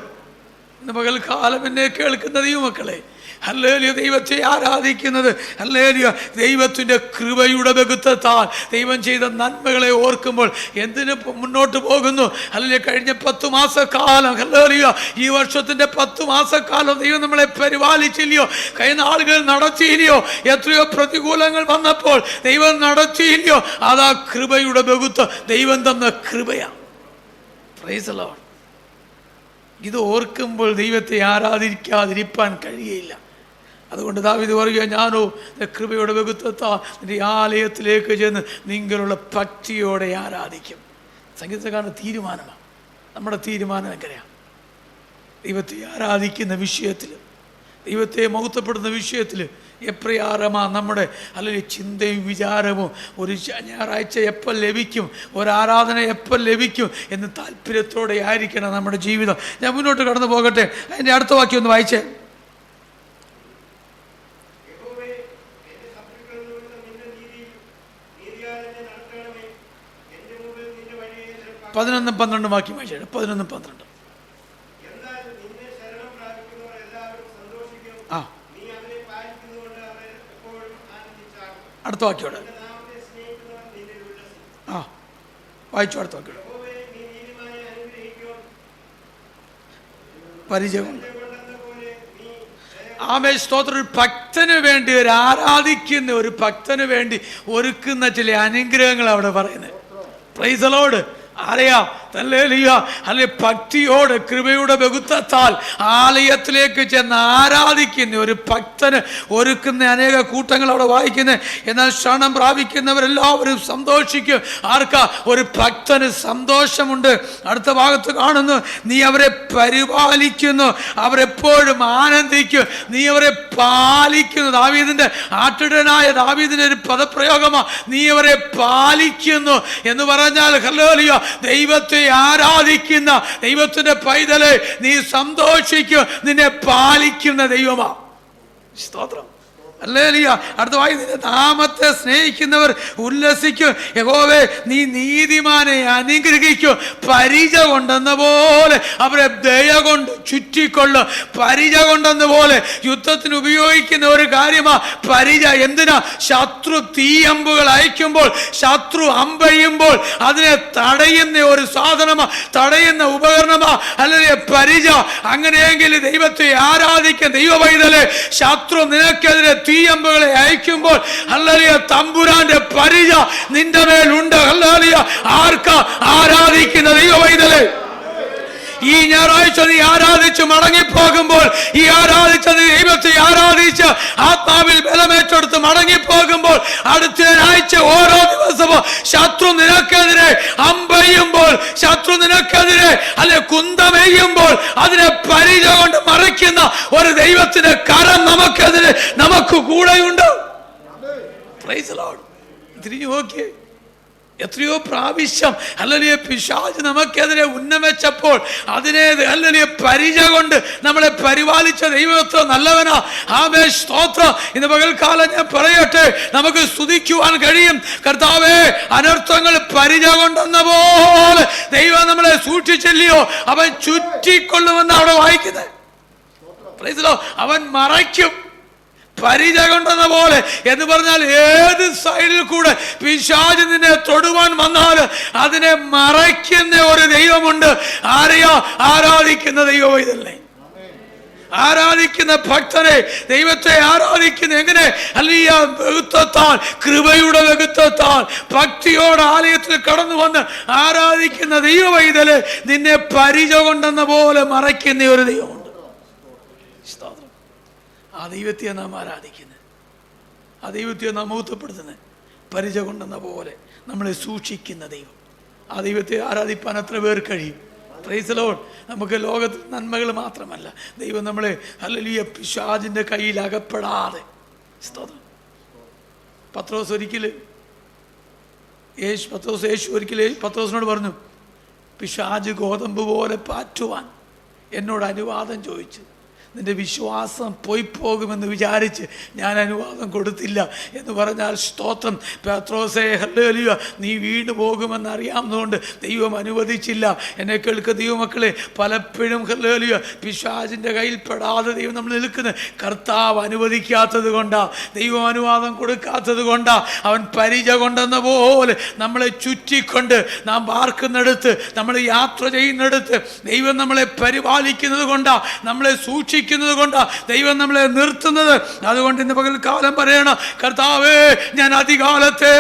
ഇന്ന് പകൽക്കാലം എന്നെ കേൾക്കുന്ന ദൈവമക്കളെ, ഹല്ലേലൂയ, ദൈവത്തെ ആരാധിക്കുന്നത് ഹല്ലേലൂയ ദൈവത്തിൻ്റെ കൃപയുടെ ബഹുത്വത്താൽ ദൈവം ചെയ്ത നന്മകളെ ഓർക്കുമ്പോൾ എന്തിന് മുന്നോട്ട് പോകുന്നു. ഹല്ലേലൂയ, കഴിഞ്ഞ 10 മാസക്കാലം ഹല്ലേലൂയ, ഈ വർഷത്തിൻ്റെ 10 മാസക്കാലം ദൈവം നമ്മളെ പരിപാലിച്ചില്ലയോ, കഴിഞ്ഞ ആളുകൾ നടത്തിയില്ലയോ, എത്രയോ പ്രതികൂലങ്ങൾ വന്നപ്പോൾ ദൈവം നടത്തിയില്ലയോ, അതാ കൃപയുടെ ബഹുത്വം, ദൈവം തന്ന കൃപയാണ്. Price the Lord. ഇത് ഓർക്കുമ്പോൾ ദൈവത്തെ ആരാധിക്കാതിരിക്കാൻ കഴിയില്ല. അതുകൊണ്ട് ദാവീദ് പറയുക, ഞാനോ കൃപയുടെ ബഹുത്വത്താ നിന്റെ ആലയത്തിലേക്ക് ചെന്ന് നിങ്ങളുള്ള ഭക്തിയോടെ ആരാധിക്കും. സംഗീതക്കാരുടെ തീരുമാനമാണ്. നമ്മുടെ തീരുമാനം എങ്ങനെയാണ്? ദൈവത്തെ ആരാധിക്കുന്ന വിഷയത്തിൽ, ദൈവത്തെ മഹത്വപ്പെടുന്ന വിഷയത്തിൽ എപ്രകാരമാണ് നമ്മുടെ അല്ലെങ്കിൽ ചിന്തയും വിചാരവും, ഒരു ഞായറാഴ്ച എപ്പോൾ ലഭിക്കും, ഒരാരാധന എപ്പോൾ ലഭിക്കും എന്ന് താല്പര്യത്തോടെ ആയിരിക്കണം നമ്മുടെ ജീവിതം. ഞാൻ മുന്നോട്ട് കടന്നു പോകട്ടെ. അതിൻ്റെ അടുത്ത വാക്യം ഒന്ന് വായിച്ചേ. 11-12 വാക്യം വായിച്ചേ. 11-12. ആ, അടുത്ത വാക്യോടെ. ആ, വായിച്ചു അടുത്ത വാക്യോടെ. പരിചയം. ആമേ, സ്തോത്രം. ഒരു ഭക്തന് വേണ്ടി, ഒരു ആരാധിക്കുന്ന ഒരു ഭക്തന് വേണ്ടി ഒരുക്കുന്ന ചില അനുഗ്രഹങ്ങൾ അവിടെ പറയുന്നത്. Price the Lord. അറിയാം അല്ലെ, ഭക്തിയോട് കൃപയുടെ ബഹുത്വത്താൽ ആലയത്തിലേക്ക് ചെന്ന് ആരാധിക്കുന്ന ഒരു ഭക്തന് ഒരുക്കുന്ന അനേക കൂട്ടങ്ങൾ അവിടെ വായിക്കുന്നത്. എന്നാൽ ശരണം പ്രാപിക്കുന്നവരെല്ലാവരും സന്തോഷിക്കും. ആർക്കാ? ഒരു ഭക്തന് സന്തോഷമുണ്ട്. അടുത്ത ഭാഗത്ത് കാണുന്നു, നീ അവരെ പരിപാലിക്കുന്നു, അവരെപ്പോഴും ആനന്ദിക്കും, നീ അവരെ പാലിക്കുന്നു. ദാവീദിന്റെ ആട്ടിടനായ ദാവീദിന്റെ ഒരു പദപ്രയോഗമാണ്, നീ അവരെ പാലിക്കുന്നു എന്ന് പറഞ്ഞാൽ ഹല്ലേലൂയ, ദൈവത്തെ ആരാധിക്കുന്ന ദൈവത്തിന്റെ പൈതലെ നീ സന്തോഷിക്കും, നിന്നെ പാലിക്കുന്ന ദൈവമാ. സ്തോത്രം. ഹല്ലേലൂയ. അടുത്തതായി, നിന്റെ നാമത്തെ സ്നേഹിക്കുന്നവർ ഉല്ലസിക്കും. യഹോവേ, നീ നീതിമാനെ അനുഗ്രഹിക്കും. പരിച കൊണ്ടെന്ന പോലെ അവരെ ദയ കൊണ്ട് ചുറ്റിക്കൊള്ളും. പരിച കൊണ്ടെന്ന പോലെ യുദ്ധത്തിന് ഉപയോഗിക്കുന്ന ഒരു കാര്യമാ പരിച. എന്തിനാ? ശത്രു തീയമ്പുകൾ അയക്കുമ്പോൾ, ശത്രു അമ്പെയ്യുമ്പോൾ അതിനെ തടയുന്ന ഒരു സാധനമാ, തടയുന്ന ഉപകരണമാ അല്ലെങ്കിൽ പരിച. അങ്ങനെയെങ്കിൽ ദൈവത്തെ ആരാധിക്കുന്ന ദൈവ പൈതലെ, ശത്രു നിനക്കെതിരെ തീയമ്പുകളെ അയക്കുമ്പോൾ ഹല്ലേലൂയ, തമ്പുരാന്റെ പരിച നിന്റെ മേലുണ്ട്. ഹല്ലേലൂയ. ആർക്കാ? ആരാധിക്കുന്ന ദൈവ പൈതലെ. ഈ ഞായറാഴ്ച നീ ആരാധിച്ച് മടങ്ങിപ്പോകുമ്പോൾ, ഈ ആരാധിച്ച ദൈവത്തെ ആരാധിച്ച് ആത്മാവിൽ ബലമേറ്റെടുത്ത് മടങ്ങിപ്പോകുമ്പോൾ, അടുത്ത ആഴ്ച ഓരോ ദിവസവും ശത്രു നിനക്കെതിരെ അമ്പെയ്യുമ്പോൾ, ശത്രു നിനക്കെതിരെ അല്ലെ കുന്തമെയ്യുമ്പോൾ അതിനെ പരിച കൊണ്ട് മറയ്ക്കുന്ന ഒരു ദൈവത്തിന്റെ കരം നമുക്കെതിരെ, നമുക്ക് കൂടെയുണ്ട്. Price the Lord. തിരിഞ്ഞു നോക്കിയേ. എത്രയോ പ്രാവശ്യം ഹല്ലേലൂയ പിശാച് നമുക്കെതിരെ ഉന്നമിച്ചപ്പോൾ അതിനെ ഹല്ലേലൂയ പരിച കൊണ്ട് നമ്മളെ പരിപാലിച്ച ദൈവം എത്ര നല്ലവനാ. ആമേൻ, സ്തോത്രം. ഇന്ന് പകൽക്കാലം ഞാൻ പറയട്ടെ, നമുക്ക് സ്തുതിക്കുവാൻ കഴിയും. കർത്താവേ, അനർത്ഥങ്ങൾ പരിച കൊണ്ടെന്ന പോലെ ദൈവം നമ്മളെ സൂക്ഷിച്ചില്ലയോ? അവൻ ചുറ്റിക്കൊള്ളുമെന്ന് അവിടെ വായിക്കുന്നത്. അവൻ മറയ്ക്കും പരിച കൊണ്ടെന്ന പോലെ എന്ന് പറഞ്ഞാൽ ഏത് സൈഡിൽ കൂടെ പിശാച് നിന്നെ തൊടുവാൻ വന്നാൽ അതിനെ മറയ്ക്കുന്ന ഒരു ദൈവമുണ്ട്. ആരെയോ ആരാധിക്കുന്ന ദൈവം ഇതല്ലേ? ആരാധിക്കുന്ന ഭക്തനെ, ദൈവത്തെ ആരാധിക്കുന്ന എങ്ങനെ? അല്ലെങ്കിൽ വ്യക്തത്താൽ, കൃപയുടെ വ്യക്തത്താൽ, ഭക്തിയോടെ ആലയത്തിൽ കടന്നു വന്ന് ആരാധിക്കുന്ന ദൈവവൈതല് നിന്നെ പരിച കൊണ്ടെന്ന പോലെ മറയ്ക്കുന്ന ഒരു ദൈവമുണ്ട്. ആ ദൈവത്തെ നാം ആരാധിക്കുന്നത്, ആ ദൈവത്തെ നാം മഹത്വപ്പെടുത്തുന്നത്, പരിച കൊണ്ടെന്ന പോലെ നമ്മളെ സൂക്ഷിക്കുന്ന ദൈവം. ആ ദൈവത്തെ ആരാധിപ്പാൻ എത്ര പേർ കഴിയും? Price the Lord. നമുക്ക് ലോകത്തിൽ നന്മകൾ മാത്രമല്ല, ദൈവം നമ്മളെ ഹല്ലേലൂയ പിശാചിൻ്റെ കയ്യിൽ അകപ്പെടാതെ. സ്തോത്രം. പത്രോസ് ഒരിക്കൽ പത്രോസിനോട് പറഞ്ഞു, പിശാച് ഗോതമ്പ് പോലെ പാറ്റുവാൻ എന്നോട് അനുവാദം ചോദിച്ചു. നിന്റെ വിശ്വാസം പോയിപ്പോകുമെന്ന് വിചാരിച്ച് ഞാൻ അനുവാദം കൊടുത്തില്ല എന്ന് പറഞ്ഞാൽ, സ്തോത്രം, പത്രോസേ ഹല്ലേലൂയ, നീ വീണു പോകുമെന്ന് അറിയാവുന്നതുകൊണ്ട് ദൈവം അനുവദിച്ചില്ല. എന്നെ കേൾക്കുന്ന ദൈവമക്കളെ, പലപ്പോഴും ഹല്ലേലൂയ പിശാചിൻ്റെ കയ്യിൽ പെടാതെ ദൈവം നമ്മൾ നിൽക്കുന്നത് കർത്താവ് അനുവദിക്കാത്തത് കൊണ്ടാ, ദൈവം അനുവാദം കൊടുക്കാത്തത് കൊണ്ടാ. അവൻ പരിച കൊണ്ടെന്ന പോലെ നമ്മളെ ചുറ്റിക്കൊണ്ട്, നാം പാർക്കുന്നിടത്ത്, നമ്മൾ യാത്ര ചെയ്യുന്നിടത്ത് ദൈവം നമ്മളെ പരിപാലിക്കുന്നത് കൊണ്ടാ, നമ്മളെ സൂക്ഷിക്കുന്നത് കൊണ്ടാ ദൈവം നമ്മളെ നിർത്തുന്നത്. അതുകൊണ്ട് ഇന്ന് പകൽക്കാലം പറയണം, കർത്താവേ, ഞാൻ അതികാലത്തെ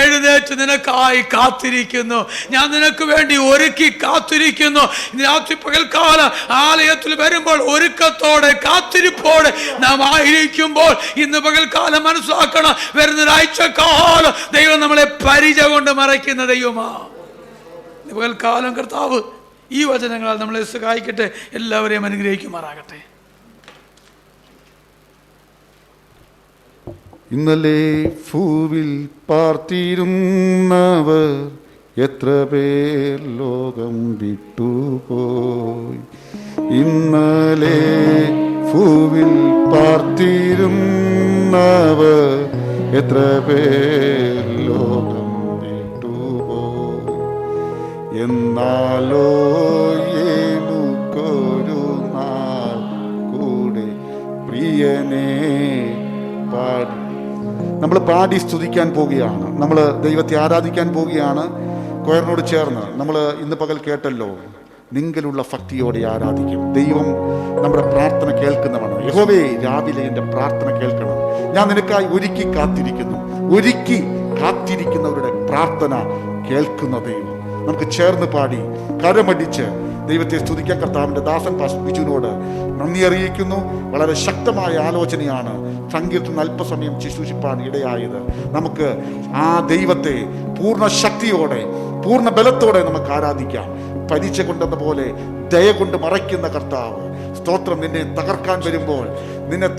എഴുന്നേറ്റ് നിനക്കായി കാത്തിരിക്കുന്നു, ഞാൻ നിനക്ക് വേണ്ടി ഒരുക്കി കാത്തിരിക്കുന്നു. രാത്രി പകൽക്കാലം ആലയത്തിൽ വരുമ്പോൾ ഒരുക്കത്തോടെ കാത്തിരിപ്പോടെ നാം ആയിരിക്കുമ്പോൾ ഇന്ന് പകൽക്കാലം മനസ്സിലാക്കണം, വരുന്നൊരാഴ്ച കാലം ദൈവം നമ്മളെ പരിച കൊണ്ട് മറയ്ക്കുന്ന ദൈവമാ. ഇന്ന് പകൽക്കാലം കർത്താവ് ഈ വചനങ്ങളാൽ നമ്മളെ സഹായിക്കട്ടെ. എല്ലാവരെയും അനുഗ്രഹിക്കുമാറാകട്ടെ. ഇന്നലെ ഭൂവിൽ പാർത്തിരുന്നവർ എത്ര പേർ ലോകം വിട്ടുപോയി. ഇന്നലെ ഭൂവിൽ പാർത്തിരുന്നവർ എത്ര പേർ ലോകം വിട്ടുപോയി. എന്നാലോ എനിക്കൊരു നാൾ കൂടെ പ്രിയനെ പാടി. നമ്മൾ പാടി സ്തുതിക്കാൻ പോവുകയാണ്, നമ്മൾ ദൈവത്തെ ആരാധിക്കാൻ പോവുകയാണ്. കൊയറിനോട് ചേർന്ന് നമ്മൾ ഇന്ന് പകൽ കേട്ടല്ലോ, നിങ്കലുള്ള ഭക്തിയോടെ ആരാധിക്കും. ദൈവം നമ്മുടെ പ്രാർത്ഥന കേൾക്കുന്നവണ്. യഹോവേ, രാവിലെ എൻ്റെ പ്രാർത്ഥന കേൾക്കണം, ഞാൻ നിനക്കായി ഒരുക്കി കാത്തിരിക്കുന്നവരുടെ പ്രാർത്ഥന കേൾക്കുന്ന ദൈവം. നമുക്ക് ചേർന്ന് പാടി കരമടിച്ച് ദൈവത്തെ സ്തുതിക്കാൻ കർത്താവിൻ്റെ ദാസൻ പാസ്റ്റർ ബിജുവിനോട് നന്ദി അറിയിക്കുന്നു. വളരെ ശക്തമായ ആലോചനയാണ് സങ്കീർത്തനം അല്പസമയം ശുശ്രൂഷിപ്പാൻ ഇടയായത്. നമുക്ക് ആ ദൈവത്തെ പൂർണ്ണ ശക്തിയോടെ, പൂർണ്ണ ബലത്തോടെ നമുക്ക് ആരാധിക്കാം. പരിച കൊണ്ടെന്ന പോലെ ദയ കൊണ്ട് മറയ്ക്കുന്ന കർത്താവ്. സ്തോത്രം. നിന്നെ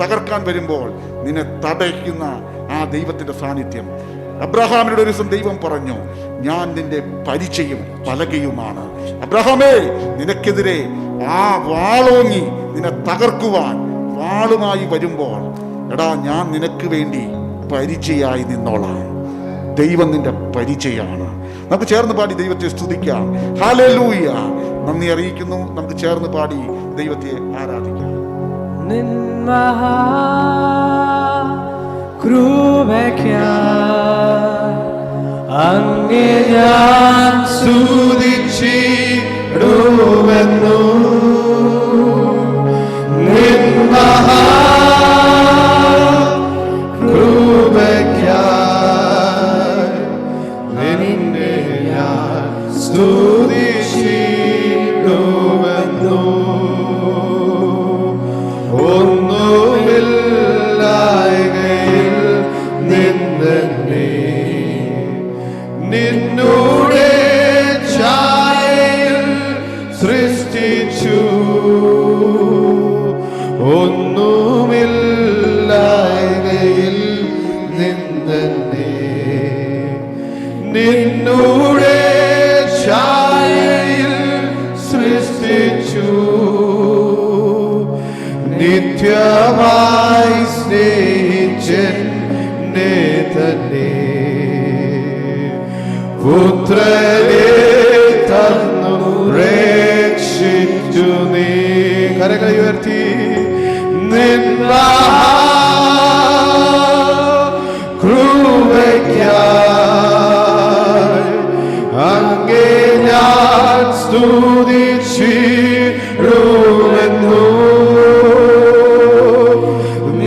തകർക്കാൻ വരുമ്പോൾ നിന്നെ തടയ്ക്കുന്ന ആ ദൈവത്തിൻ്റെ സാന്നിധ്യം. അബ്രഹാമിനോട് ഒരു ദിവസം ദൈവം പറഞ്ഞു, ഞാൻ നിന്റെ പരിചയും പലകയുമാണ്. അബ്രഹാമേ, നിനക്കെതിരെ ആ വാളോങ്ങി നിന്നെ തകർക്കുവാൻ വാളുമായി വരുമ്പോൾ, എടാ, ഞാൻ നിനക്ക് വേണ്ടി പരിചയായി നിന്നോളാം. ദൈവം നിന്റെ പരിചയാണ്. നമുക്ക് ചേർന്ന് പാടി ദൈവത്തെ സ്തുതിക്കാം. ഹല്ലേലൂയ. നന്ദി അറിയിക്കുന്നു. നമുക്ക് ചേർന്ന് പാടി ദൈവത്തെ ആരാധിക്കാം. അങ്ങേ ഞാൻ സ്തുതിച്ചിടുമെന്നു നിൻ മഹാകൃപയ്ക്കായി നിന്നെ ഞാൻ സ്തുതിച്ചിടുമെന്നു. ഒന്നുമില്ലായ്കയിൽ നിന്നെ നിന്നോടെ ഛായയിൽ സൃഷ്ടി നിത്യമായി സ്നേഹിച്ചെന്നെ തന്നെ പുത്രനെ തന്നു രക്ഷിച്ചു നീ. കരങ്ങൾ ഉയർത്തി നിന്ന കൃപയ്ക്കായി അങ്ങേ ഞാൻ സ്തുതിച്ചിടുമെന്നു.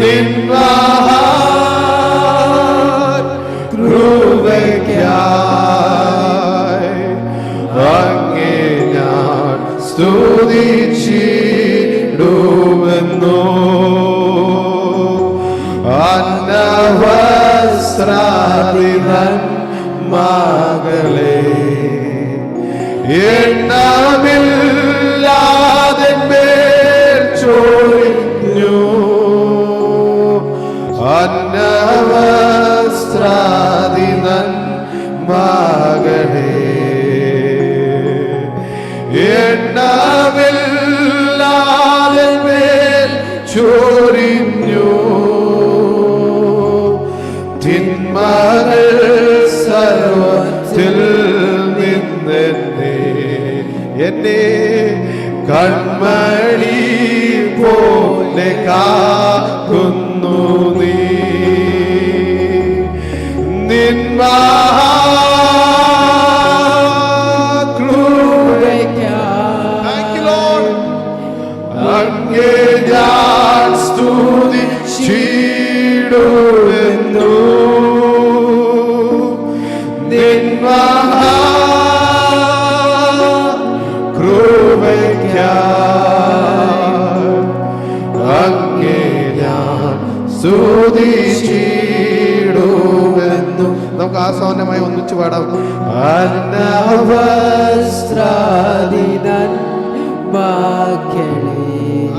നിന്ന കൃപയ്ക്കായി അങ്ങേ ഞാൻ സ്തുതിച്ചിടുമെന്നു. അന്നവസ്ത്രാദിതൻ മകളെ എണ്ണമില്ലാതെ മേൽ ചൊരിഞ്ഞു. അന്നവസ്ത്രാദിതൻ മകളെ എണ്ണമില്ലാതെ മേൽ ചൊരിഞ്ഞു. തിന്മകൾ സർവത്തിൽ നിന്നെന്നെ എന്നെ കൺമണി പോലെ കാക്കുന്നു നീ. നിന്മ അങ്ങേ ഞാൻ സ്തുതിച്ചിടുമെന്നു. നിന്മ കൃപയ്ക്കായി അങ്ങേ ഞാൻ സ്തുതിച്ചിടുമെന്നു. നമുക്ക് ആസ്വാദനമായി ഒന്നിച്ചു പാടാം. അന്നവസ്ത്രാദിതൻ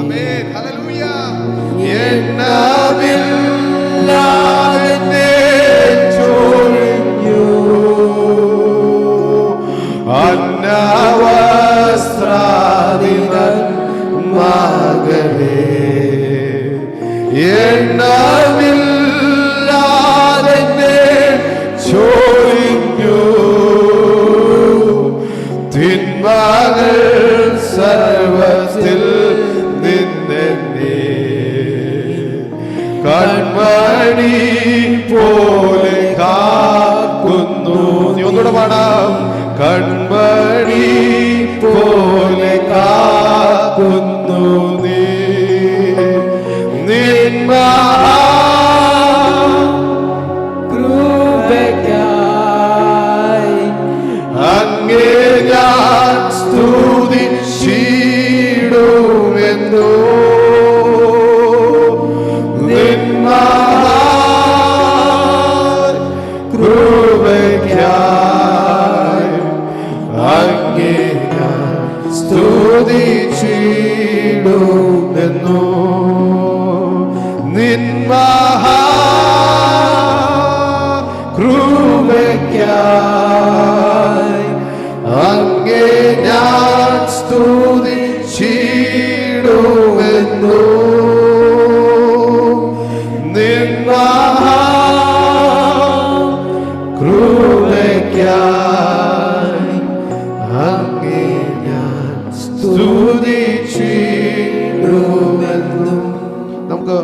ആമേൻ. ഹല്ലേലൂയ. എണ്ണമില്ലാതെ മേൽ ചൊരിഞ്ഞു. അന്നവസ്ത്രാദിതൻ മകളെ എണ്ണമില്ലാതെ മേൽ ചൊരിഞ്ഞു. തിന്മകൾ സർവത്തിൽ നിന്നെന്നെ കൺമണി പോലെ കാക്കുന്നു. നീ ഒന്നുകൂടെ പാടാം. കൺമണി പോലെ കാക്കുന്നു നീ. നിന്മ കൃപയ്ക്കായി അങ്ങേ ഞാൻ സ്തുതിച്ചിടുമെന്നു. നിന്മ കൃപയ്ക്കായി അങ്ങേ ഞാൻ സ്തുതിച്ചിടുമെന്നു. നിന്മ കൃപയ്ക്കായി അങ്ങേ ഞാൻ സ്തുതിച്ചിടുമെന്നു. നിന്മ കൃപയ്ക്കായി അങ്ങേ ഞാൻ സ്തുതിച്ചിടുമെന്നു. നമുക്ക്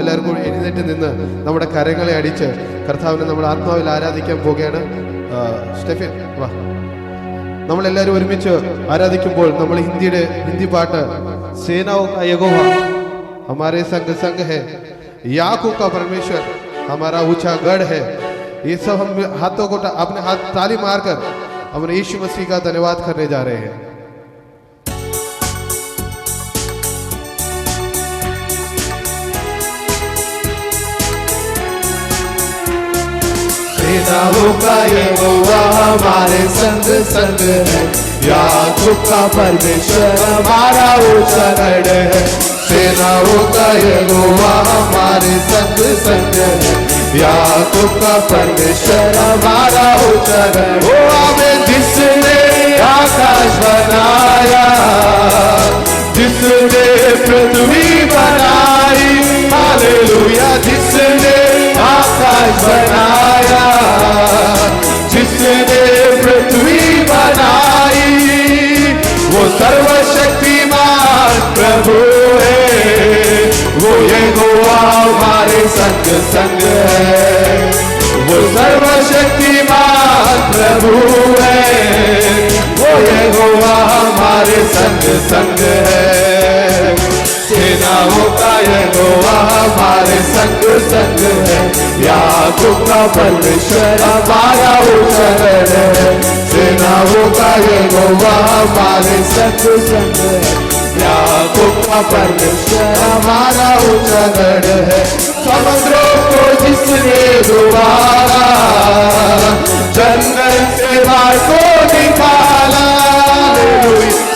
എല്ലാവർക്കും എഴുന്നേറ്റ് നിന്ന് നമ്മുടെ കരങ്ങളെ അടിച്ച് കർത്താവിനെ നമ്മൾ ആത്മാവിൽ ആരാധിക്കാൻ പോവുകയാണ്. സ്റ്റെഫിൻ വാ. നമ്മളെല്ലാവരും ഒരുമിച്ച് ആരാധിക്കുമ്പോൾ നമ്മൾ ഹിന്ദി പാട്ട് സേനാओं का यहोवा हमारे संग संग है, याकूब का परमेश्वर हमारा ऊंचा गढ़ है, ये सब हम हाथों को अपने हाथ ताली मारकर हम यीशु मसीह का धन्यवाद करने जा रहे हैं. सेनाओं का यहोवा हमारे संग संग है, याकूब का परमेश्वर हमारा ऊंचा गढ़ है. सेनाओं का यहोवा हमारे संग संग है, याकूब का परमेश्वर हमारा ऊंचा गढ़. ओ आमीन. जिसने आकाश बनाया, जिसने पृथ्वी बनाया, बनाया, जिसने पृथ्वी बनाई, वो सर्वशक्तिमान प्रभु है, वो यहोवा हमारे संग संग है, वो सर्वशक्तिमान प्रभु है, वो यहोवा हमारे संग संग है। सेनाओं का यहोवा हमारे संग संग है, याकूब का परमेश्वर हमारा उजागर है। सेनाओं का यहोवा हमारे संग संग है, याकूब का परमेश्वर हमारा उजागर है। समुद्रों को जिसने डुबाया, जंगल से मार को निकाला,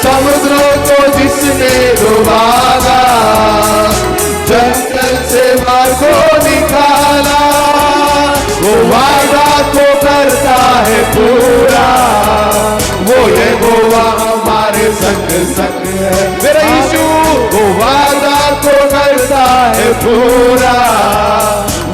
समुद्रों को जिसने डुबाया, जंगल से मार को निकाला, वो वादा को करता है पूरा, वो यहोवा हमारे संग संग है। मेरा यीशु वो वादा को करता है पूरा,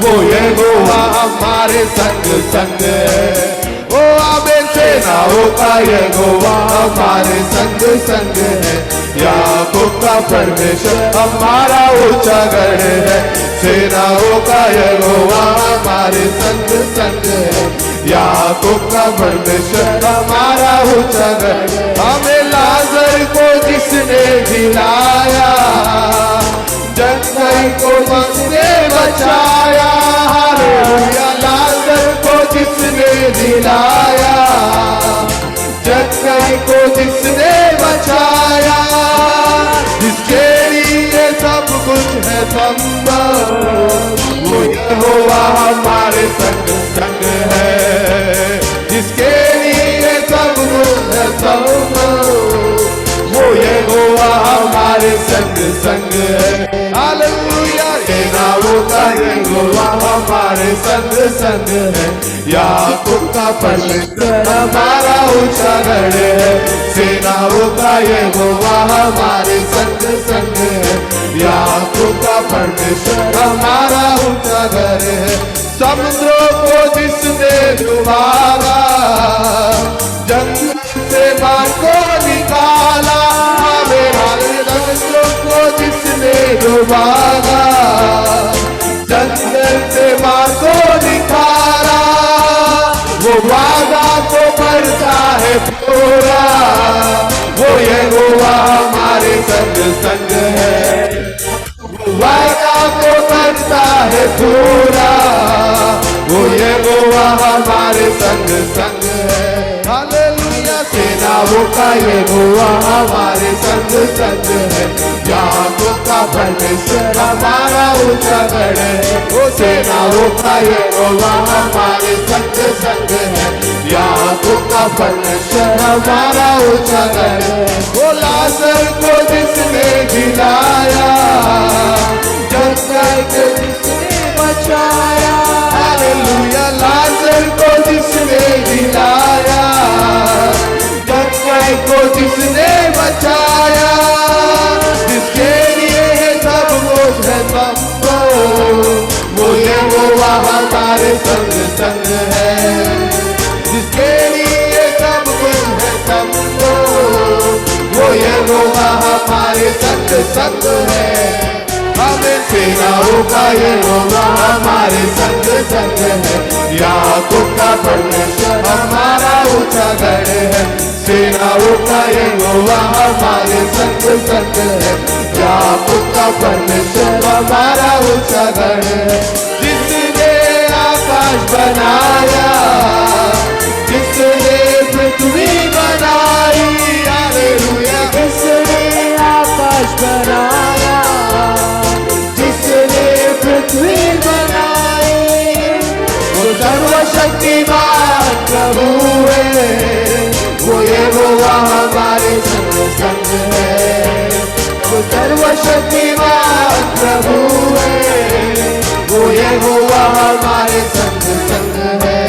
वो यहोवा हमारे संग संग है। ओ आबे सेनाओं का यहोवा हमारे संग संग है, याकूब का परमेश्वर हमारा ऊंचा गढ़ है। सेनाओं का यहोवा हमारे संग संग है, याकूब का परमेश्वर हमारा ऊंचा गढ़। हमें लाजर को जिसने जिलाया, जंगल को जिसने बचाया, हालेलुया। लाजर को जिसने जिलाया, जंगल को जिसने बचाया, जिसके लिए सब कुछ है संभव, वो यहोवा हमारे संग संग है, जिसके लिए सब कुछ है संभव, वो यहोवा हमारे संग संग है। हालेलुया। सेनाओं का यहोवा हमारे संग संग है, याकूब का परमेश्वर हमारा ऊंचा गढ़ है। सेनाओं का यहोवा हमारे संग संग है, याकूब का परमेश्वर हमारा ऊंचा गढ़ है। समुद्रों को जिसने डुबाया, जंगल से मार को निकाला, समुद्रों को जिसने डुबाया, जंगल से मार को निकाला, वो वादा को करता है पूरा, वो यहोवा हमारे संग संग है, वो वादा को करता है पूरा, वो यहोवा हमारे संग संग है। हालेलुया। सेनाओं का यहोवा हमारे संग संग है, याकूब का परमेश्वर हमारा ऊंचा गढ़ है। वो सेनाओं का यहोवा हमारे संग संग है, याकूब का परमेश्वर हमारा ऊंचा गढ़ है। वो लाजर को जिसने जिलाया, जंगल को जिसने बचाया, हालेलुया। लाजर को जिसने जिलाया, जंगल को जिसने बचाया, जिसके लिए सब कुछ है संभव, वो यहोवा हमारे संग संग है, जिसके लिए सब कुछ है संभव, वो यहोवा हमारे संग संग है। हमें सेनाओं का यहोवा हमारे संग संग है, याकूब का परमेश्वर हमारा ऊंचा गढ़ है। सेनाओं का यहोवा हमारे संग संग है, याकूब का परमेश्वर हमारा ऊंचा गढ़ है। जिसने आकाश बनाया, जिसने पृथ्वी बनाई, हालेलुया। जिसने आकाश बनाया, जिसने पृथ्वी बनाई, वो सर्वशक्तिमान प्रभु है, वो यहोवा हमारे संग संग है, वो सर्वशक्तिमान प्रभु है, वो यहोवा हमारे संग संग है।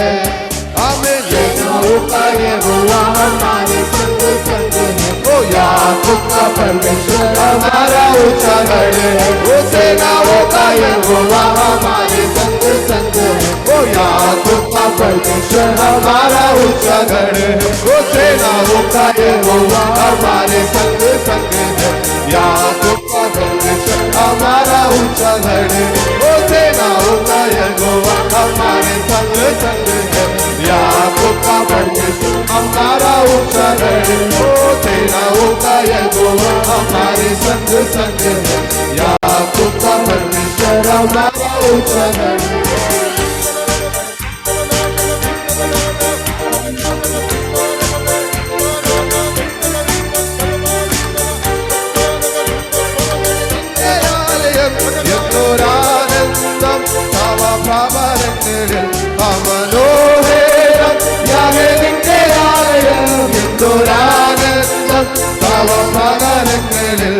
हमें सेनाओं का यहोवा हमारे संग संग है, वो याकूब का परमेश्वर हमारा ऊंचा गढ़ है। वो सेनाओं का यहोवा हमारे संग संग है, वो याकूब का परमेश्वर हमारा ऊंचा गढ़ है, वो सेनाओं का यहोवा हमारे संग संग है। याकूब का परमेश्वर हमारा ऊंचा गढ़ है, वो सेनाओं का यहोवा हमारे संग संग है। याकूब का परमेश्वर हमारा ऊंचा गढ़ है, वो सेनाओं का यहोवा हमारे संग संग है। याकूब का परमेश्वर हमारा ऊंचा गढ़ है। ോരാനന്ദം തവ പ്രവരങ്ങളിൽ മനോഹരം യാഹേ നിന്റെ ആലയം. എന്തൊരാനന്ദം തവ പ്രവരങ്ങളിൽ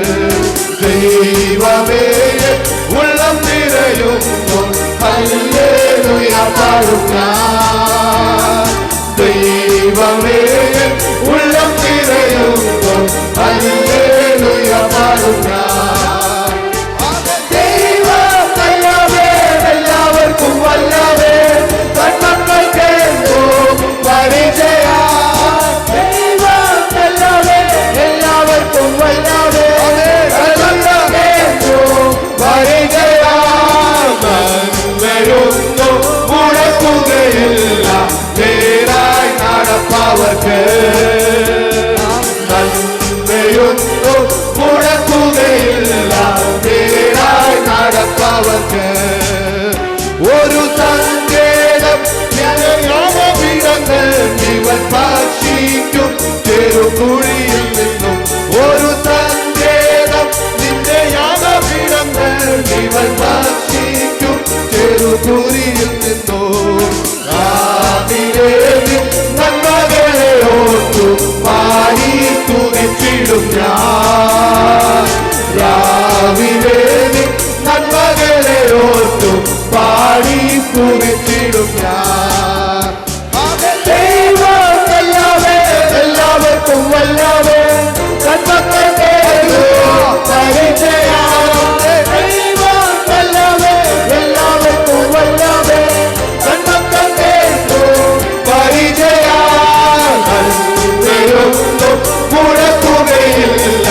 ദൈവമേ ഉള്ളം നിറയുന്നു ഹല്ലേലൂയ പാടും ഞാൻ. ദൈവമേ ഉള്ളം നിറയുന്നു ഹല്ലേലൂയ പാടും ഞാൻ. എല്ലാവർക്കും വല്ലവേ തന്മക്കൾ കേൾക്കൂ പരിചയ. ദൈവമല്ലവേ എല്ലാവർക്കും വല്ലവേ തന്മക്കൾ കേൾക്കൂ പരിചയ. നന്മയൊന്നു മുടക്കുകയില്ല നേരായി നടപ്പവർക്ക്. നന്മയൊന്നു മുടക്കുകയില്ല നേരായി നടപ്പവർക്ക്. ഒരു സങ്കേതം യാഗപീഠങ്ങൾ ഇവൻ ഭക്ഷിക്കും ചെറുകുഴിയിൽ നിന്നും. ഒരു സങ്കേതം നിന്റെ യാഗപീഠങ്ങൾ ഇവൻ ഭക്ഷിക്കും ചെറുകുഴിയിൽ നിന്നും. നന്മകളെ ഓർത്തു പാടി തുതിച്ചിടും ഞാൻ. രാവിലെ നന്മകളെ ഓർത്തു പാടി തുതിച്ചിടും ഞാൻ. ദൈവമല്ലവേ എല്ലാവർക്കും വല്ലവേ തന്മക്കൾ കേൾക്കൂ പരിചയ. ദൈവമല്ലവേ എല്ലാവർക്കും വല്ലവേ തന്മക്കൾ കേൾക്കൂ പരിചയ. നന്മയൊന്നും മുടക്കുകയില്ല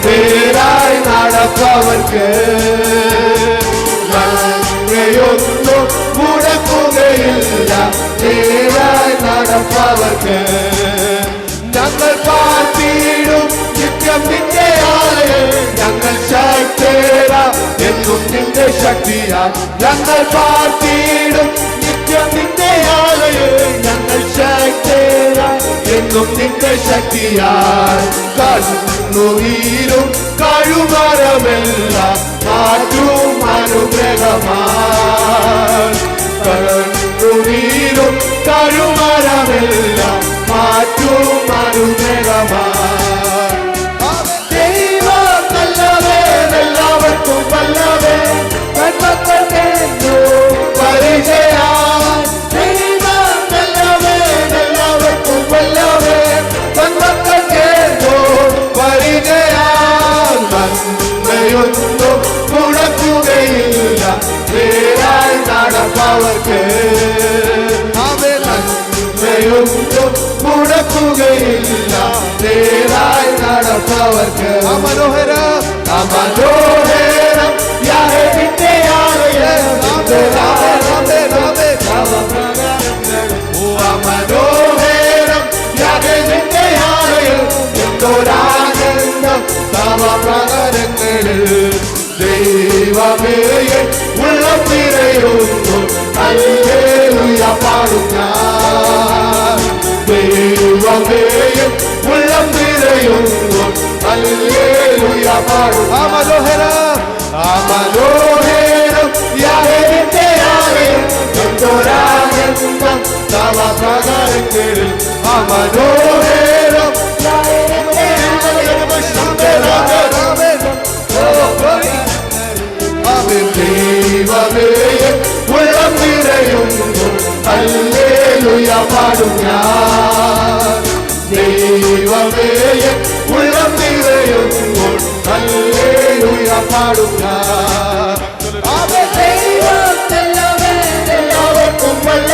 നേരായി നടപ്പവർക്ക്. നന്മയൊന്നും മുടക്കുകയില്ല നേരായി നടപ്പവർക്ക്. ഞങ്ങൾ പാർത്തിയിടും നിത്യം നിന്റെ ആലയം. ഞങ്ങൾ ശക്തേര എന്നും നിന്റെ ശക്തിയാൽ. ഞങ്ങൾ പാർത്തിയിടും നിത്യം നിന്റെ ആലയം. ഞങ്ങൾ ശക്തേര എന്നും നിന്റെ ശക്തിയാൽ. കണ്ണുനീരും കഴുമരമെല്ലാം മാറ്റും അനുഗ്രഹമായി. കണ്ണുനീരും കഴുമരമെല്ലാം മാറ്റും അനുഗ്രഹമായി. ദൈവമല്ലവേ എല്ലാവർക്കും വല്ലവേ തന്മക്കൾ കേൾക്കൂ പരിചയ. ദൈവമല്ലവേ എല്ലാവർക്കും വല്ലവേ തന്മക്കൾ കേൾക്കൂ പരിചയ. നന്മയൊന്നും മുടക്കുകയില്ല നേരായി നടപ്പവർക്ക്. നന്മയൊന്നും മുടക്കുകയില്ല നേരായി നടപ്പവർക്ക്. അമനോഹരം അമനോഹരം യാഹേ നിന്റെ ആലയം. അമനോഹരം യാഹേ നിന്റെ ആലയം. എന്തൊരാനന്ദം തവ പ്രകരങ്ങളിൽ. ദൈവമേ ഉള്ളം നിറയുന്നു ഹല്ലേലൂയ പാടും ഞാൻ. ദൈവമേ ഉള്ളം നിറയുന്നു ഹല്ലേലൂയ പാടും. മനോഹരം മനോഹരം യാഹേ നിന്റെ ആലയം. എന്തൊരാനന്ദം തവ പ്രകരങ്ങളിൽ. മനോഹരം ദൈവമേ ഉള്ളം നിറയുന്നു ഹല്ലേലൂയ പാടും ഞാൻ. ദൈവമേ ഉള്ളം നിറയുന്നു ഹല്ലേലൂയ പാടും ഞാൻ. എല്ലാവർക്കും വല്ല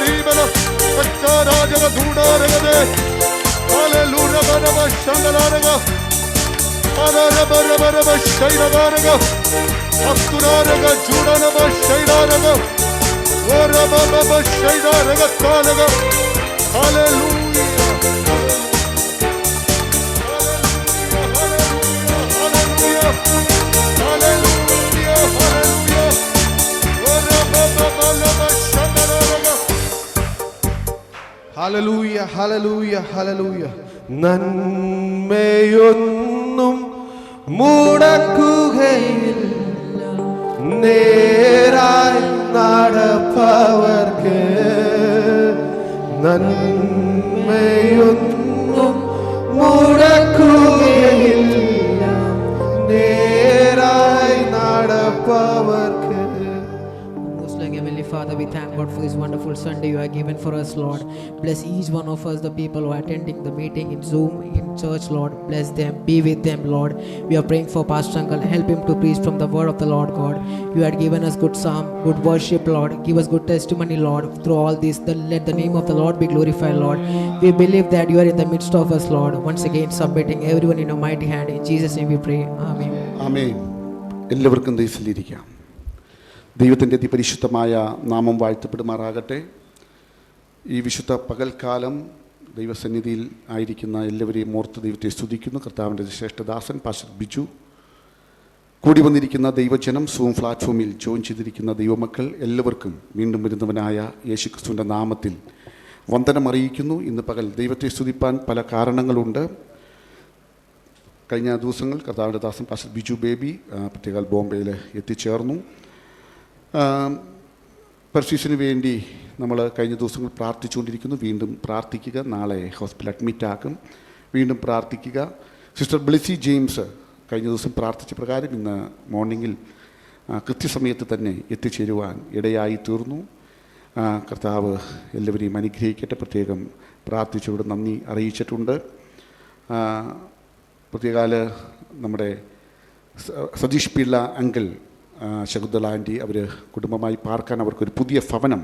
ദൈവന കച്ചാരാജക ധൂടാരകതേ ഹല്ലേലൂയ ബരബ ശങ്കലാരക ബരബ ശൈലകാരക അസ്തുരാരക ചൂടനബ ശൈലാരക ഓരബബ ശൈലാരക കാലക ഹല്ലേലൂയ ഹല്ലേലൂയ ഹല്ലേലൂയ ഹല്ലേലൂയ. നന്മയൊന്നും മുടക്കുകയില്ല, നേരായി നടപ്പവർക്ക്. നന്മയൊന്നും മുടക്കുകയില്ല, നേരായി നടപ്പവർക്ക്. Most loving Heavenly Father, we thank God for this wonderful Sunday you have given for us, Lord. Bless each one of us, the people who are attending the meeting in Zoom, in church, Lord. Bless them, be with them, Lord. We are praying for Pastor Uncle. Help him to preach from the word of the Lord, God. You had given us good psalm, good worship, Lord. Give us good testimony, Lord. Through all this, let the name of the Lord be glorified, Lord. We believe that you are in the midst of us, Lord. Once again, submitting everyone in your mighty hand. In Jesus' name we pray. Amen. ആമേൻ. എല്ലാവർക്കും ദൈവത്തിലിരിക്കാം. ദൈവത്തിൻ്റെ അതിപരിശുദ്ധമായ നാമം വാഴ്ത്തപ്പെടുമാറാകട്ടെ. ഈ വിശുദ്ധ പകൽക്കാലം ദൈവസന്നിധിയിൽ ആയിരിക്കുന്ന എല്ലാവരെയും ഓർത്ത് ദൈവത്തെ സ്തുതിക്കുന്നു. കർത്താവിൻ്റെ ശ്രേഷ്ഠദാസൻ പാസ്റ്റർ ബിജു, കൂടി വന്നിരിക്കുന്ന ദൈവജനം, സൂം പ്ലാറ്റ്ഫോമിൽ ജോയിൻ ചെയ്തിരിക്കുന്ന ദൈവമക്കൾ എല്ലാവർക്കും വീണ്ടും വരുന്നവനായ യേശുക്രിസ്തുവിൻ്റെ നാമത്തിൽ വന്ദനം അറിയിക്കുന്നു. ഇന്ന് പകൽ ദൈവത്തെ സ്തുതിപ്പാൻ പല കാരണങ്ങളുണ്ട്. കഴിഞ്ഞ ദിവസങ്ങൾ കർത്താവിൻ്റെ ദാസൻ പാസ്റ്റർ ബിജു ബേബി പ്രത്യേക ബോംബെയിൽ എത്തിച്ചേർന്നു. പെർസീസിന് വേണ്ടി നമ്മൾ കഴിഞ്ഞ ദിവസങ്ങൾ പ്രാർത്ഥിച്ചുകൊണ്ടിരിക്കുന്നു. വീണ്ടും പ്രാർത്ഥിക്കുക. നാളെ ഹോസ്പിറ്റൽ അഡ്മിറ്റാക്കും. വീണ്ടും പ്രാർത്ഥിക്കുക. സിസ്റ്റർ ബ്ലിസി ജെയിംസ് കഴിഞ്ഞ ദിവസം പ്രാർത്ഥിച്ച പ്രകാരം ഇന്ന് മോർണിംഗിൽ കൃത്യസമയത്ത് തന്നെ എത്തിച്ചേരുവാൻ ഇടയായി തീർന്നു. കർത്താവ് എല്ലാവരെയും അനുഗ്രഹിക്കട്ടെ. പ്രത്യേകം പ്രാർത്ഥിച്ചവരോട് നന്ദി അറിയിച്ചിട്ടുണ്ട്. പ്രത്യേകാല നമ്മുടെ സതീഷ് പിള്ള അങ്കിൾ, ശകുന്തള ആൻറ്റി, അവർ കുടുംബമായി പാർക്കാൻ അവർക്കൊരു പുതിയ ഭവനം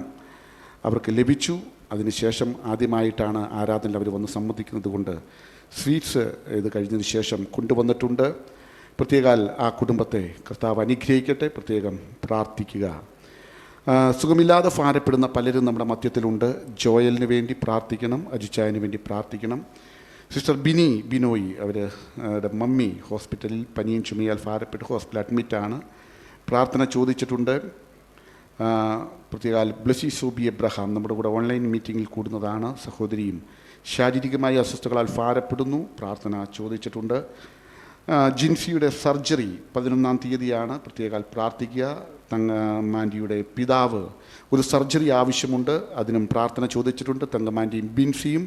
അവർക്ക് ലഭിച്ചു. അതിനുശേഷം ആദ്യമായിട്ടാണ് ആരാധനയിൽ അവർ വന്ന് സംബന്ധിക്കുന്നത് കൊണ്ട് സ്വീറ്റ്സ് ഇത് കഴിഞ്ഞതിന് ശേഷം കൊണ്ടുവന്നിട്ടുണ്ട്. പ്രത്യേകാൽ ആ കുടുംബത്തെ കർത്താവ് അനുഗ്രഹിക്കട്ടെ. പ്രത്യേകം പ്രാർത്ഥിക്കുക. സുഖമില്ലാതെ ഭാരപ്പെടുന്ന പലരും നമ്മുടെ മധ്യത്തിലുണ്ട്. ജോയലിന് വേണ്ടി പ്രാർത്ഥിക്കണം. അജിച്ചായന് വേണ്ടി പ്രാർത്ഥിക്കണം. സിസ്റ്റർ ബിനോയ്, അവരുടെ മമ്മി ഹോസ്പിറ്റലിൽ പനിയും ചുമയാൽ ഭാരപ്പെട്ട് ഹോസ്പിറ്റൽ അഡ്മിറ്റാണ്. പ്രാർത്ഥന ചോദിച്ചിട്ടുണ്ട്. പ്രത്യേക ബ്ലസി സോബി എബ്രഹാം നമ്മുടെ കൂടെ ഓൺലൈൻ മീറ്റിങ്ങിൽ കൂടുന്നതാണ്. സഹോദരിയും ശാരീരികമായ അസ്വസ്ഥതകളാൽ ഭാരപ്പെടുന്നു. പ്രാർത്ഥന ചോദിച്ചിട്ടുണ്ട്. ജിൻസിയുടെ സർജറി 11-ാം തീയതിയാണ്. പ്രത്യേക പ്രാർത്ഥിക്കുക. തങ്കമാൻറ്റിയുടെ പിതാവ് ഒരു സർജറി ആവശ്യമുണ്ട്. അതിനും പ്രാർത്ഥന ചോദിച്ചിട്ടുണ്ട്. തങ്കമാൻറ്റിയും ബിൻസിയും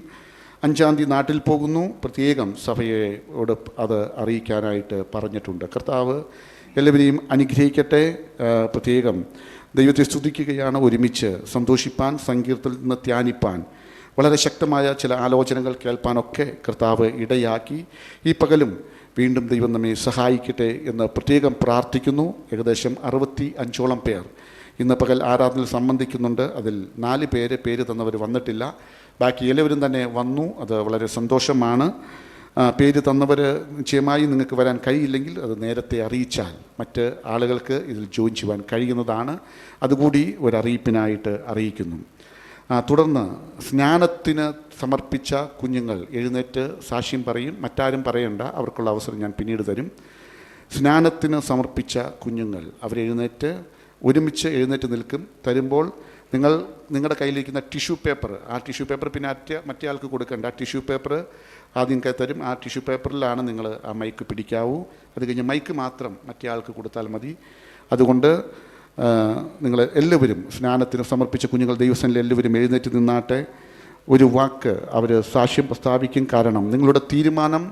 5-ാം തീയതി നാട്ടിൽ പോകുന്നു. പ്രത്യേകം സഭയോട് അത് അറിയിക്കാനായിട്ട് പറഞ്ഞിട്ടുണ്ട്. കർത്താവ് എല്ലാവരെയും അനുഗ്രഹിക്കട്ടെ. പ്രത്യേകം ദൈവത്തെ സ്തുതിക്കുകയാണ്. ഒരുമിച്ച് സന്തോഷിപ്പാൻ, സങ്കീർത്തനത്തിൽ നിന്ന് ധ്യാനിപ്പാൻ, വളരെ ശക്തമായ ചില ആലോചനകൾ കേൾപ്പാനൊക്കെ കർത്താവ് ഇടയാക്കി. ഈ പകലും വീണ്ടും ദൈവം നമ്മെ സഹായിക്കട്ടെ എന്ന് പ്രത്യേകം പ്രാർത്ഥിക്കുന്നു. ഏകദേശം 65ഓളം പേർ ഇന്ന് പകൽ ആരാധനയിൽ സംബന്ധിക്കുന്നുണ്ട്. അതിൽ 4 പേര് തന്നവർ വന്നിട്ടില്ല. ബാക്കി എല്ലാവരും തന്നെ വന്നു. അത് വളരെ സന്തോഷമാണ്. പേര് തന്നവർ നിശ്ചയമായി നിങ്ങൾക്ക് വരാൻ കഴിയില്ലെങ്കിൽ അത് നേരത്തെ അറിയിച്ചാൽ മറ്റ് ആളുകൾക്ക് ഇതിൽ ജോയിൻ ചെയ്യുവാൻ കഴിയുന്നതാണ്. അതുകൂടി ഒരറിയിപ്പിനായിട്ട് അറിയിക്കുന്നു. തുടർന്ന് സ്നാനത്തിന് സമർപ്പിച്ച കുഞ്ഞുങ്ങൾ എഴുന്നേറ്റ് സാക്ഷ്യം പറയും. മറ്റാരും പറയണ്ട, അവർക്കുള്ള അവസരം ഞാൻ പിന്നീട് തരും. സ്നാനത്തിന് സമർപ്പിച്ച കുഞ്ഞുങ്ങൾ അവരെഴുന്നേറ്റ് ഒരുമിച്ച് എഴുന്നേറ്റ് നിൽക്കും. തരുമ്പോൾ നിങ്ങളുടെ കയ്യിലിരിക്കുന്ന ടിഷ്യൂ പേപ്പർ, ആ ടിഷ്യൂ പേപ്പർ പിന്നെ മറ്റേ ആൾക്ക് കൊടുക്കേണ്ട. ആ ടിഷ്യൂ പേപ്പർ ആദ്യം തരും. ആ ടിഷ്യൂ പേപ്പറിലാണ് നിങ്ങൾ ആ മൈക്ക് പിടിക്കാവൂ. അത് കഴിഞ്ഞ് മൈക്ക് മാത്രം മറ്റേ ആൾക്ക് കൊടുത്താൽ മതി. അതുകൊണ്ട് നിങ്ങൾ എല്ലാവരും സ്നാനത്തിന് സമർപ്പിച്ച കുഞ്ഞുങ്ങൾ ദൈവസന്നിധിയിൽ എല്ലാവരും എഴുന്നേറ്റ് നിന്നാട്ടെ. ഒരു വാക്ക് അവർ സാക്ഷ്യം പ്രസ്താവിക്കും. കാരണം നിങ്ങളുടെ തീരുമാനം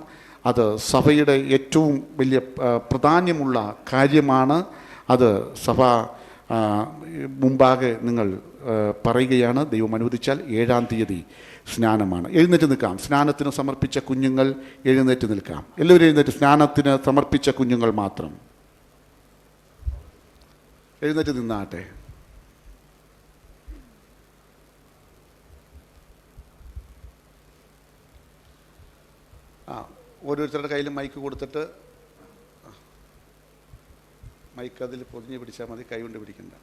അത് സഭയുടെ ഏറ്റവും വലിയ പ്രാധാന്യമുള്ള കാര്യമാണ്. അത് സഭ മുമ്പാകെ നിങ്ങൾ പറയുകയാണ്. ദൈവം അനുവദിച്ചാൽ 7-ാം തീയതി സ്നാനമാണ്. എഴുന്നേറ്റ് നിൽക്കാം. സ്നാനത്തിന് സമർപ്പിച്ച കുഞ്ഞുങ്ങൾ എഴുന്നേറ്റ് നിൽക്കാം. എല്ലാവരും എഴുന്നേറ്റ്. സ്നാനത്തിന് സമർപ്പിച്ച കുഞ്ഞുങ്ങൾ മാത്രം എഴുന്നേറ്റ് നിന്നാട്ടെ. ആ, ഓരോരുത്തരുടെ കയ്യിലും മൈക്ക് കൊടുത്തിട്ട് മൈക്ക് അതിൽ പൊതിഞ്ഞ് പിടിച്ചാൽ മതി, കൈ കൊണ്ട് പിടിക്കണ്ട.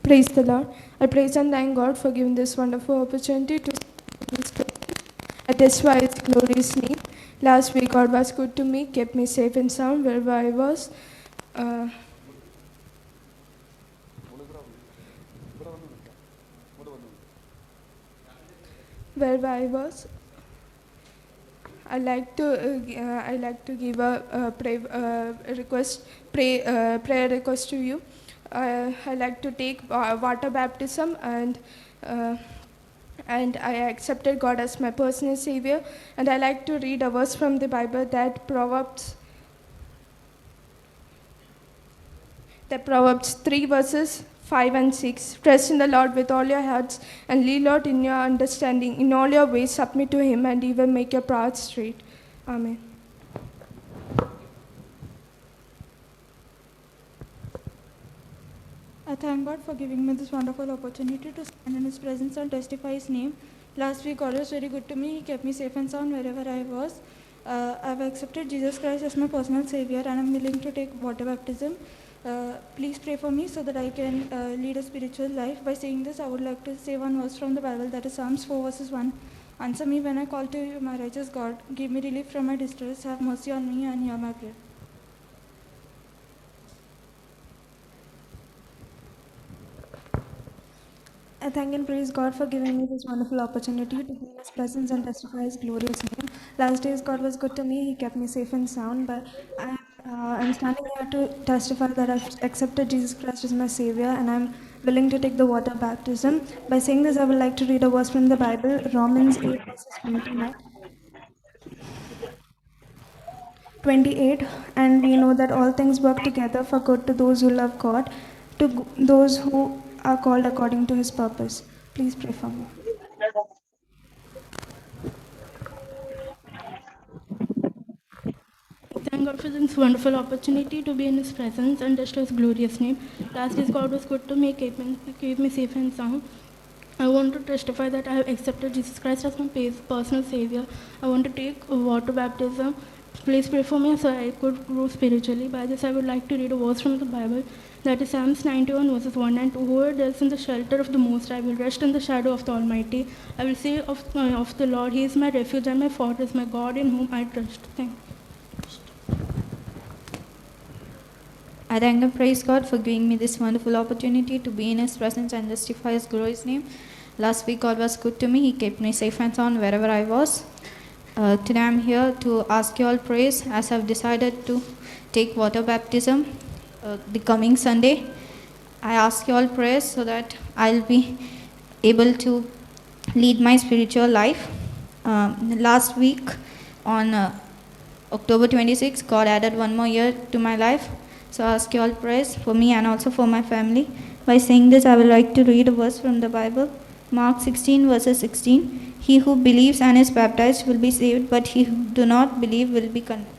Praise the Lord. I praise and thank God for giving this wonderful opportunity to testify His glorious name. Last week, God was good to me, kept me safe and sound wherever I was. Wherever I was. I like to give a prayer request to you. I like to take water baptism, and I accepted God as my personal Savior. And I like to read a verse from the Bible, that Proverbs 3 verses 5 and 6. Trust in the Lord with all your hearts, and lean not in your understanding. In all your ways submit to Him, and He will make your paths straight. Amen. I thank God for giving me this wonderful opportunity to stand in His presence and testify His name. Last week, God was very good to me. He kept me safe and sound wherever I was. I've accepted Jesus Christ as my personal Savior, and I'm willing to take water baptism. Please pray for me so that I can lead a spiritual life. By saying this, I would like to say one verse from the Bible, that is Psalms 4 verses 1. Answer me when I call to you, my righteous God. Give me relief from my distress. Have mercy on me and hear my prayer. I thank and praise God for giving me this wonderful opportunity to be in His presence and testify His glorious name. Last days, God was good to me. He kept me safe and sound. But I'm standing here to testify that I've accepted Jesus Christ as my Savior, and I'm willing to take the water baptism. By saying this, I would like to read a verse from the Bible, Romans 8 verses 28. And we know that all things work together for good to those who love God, to those who are called according to His purpose. Please pray for me. Thank God for this wonderful opportunity to be in His presence and just His glorious name. Last days, God was good to me, keep me safe and sound. I want to testify that I have accepted Jesus Christ as my personal Savior. I want to take water baptism. Please pray for me so I could grow spiritually. By this, I would like to read a verse from the Bible. That is Psalms 91 verses 1 and 2. Whoever dwells in the shelter of the Most High will rest in the shadow of the Almighty. I will say of the Lord, He is my refuge and my fortress, my God in whom I trust. Thank you. I thank and praise God for giving me this wonderful opportunity to be in His presence and justify His glorious name. Last week, God was good to me. He kept me safe and sound wherever I was. Today, I'm here to ask you all praise, as I've decided to take water baptism the coming Sunday. I ask you all prayers so that I'll be able to lead my spiritual life. Last week, on October 26, God added one more year to my life. So I ask you all prayers for me and also for my family. By saying this, I would like to read a verse from the Bible. Mark 16 verses 16. He who believes and is baptized will be saved, but he who do not believe will be condemned.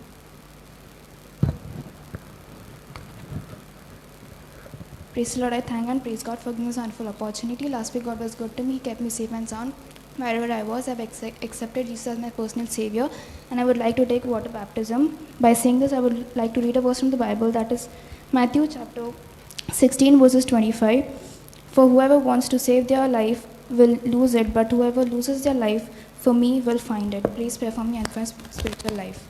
Praise the Lord. I thank and praise God for giving us a wonderful opportunity. Last week, God was good to me. He kept me safe and sound. Wherever I was, I've accepted Jesus as my personal Savior, and I would like to take water baptism. By saying this, I would like to read a verse from the Bible, that is Matthew chapter 16 verses 25. For whoever wants to save their life will lose it, but whoever loses their life for me will find it. Please pray for me and for my spiritual life.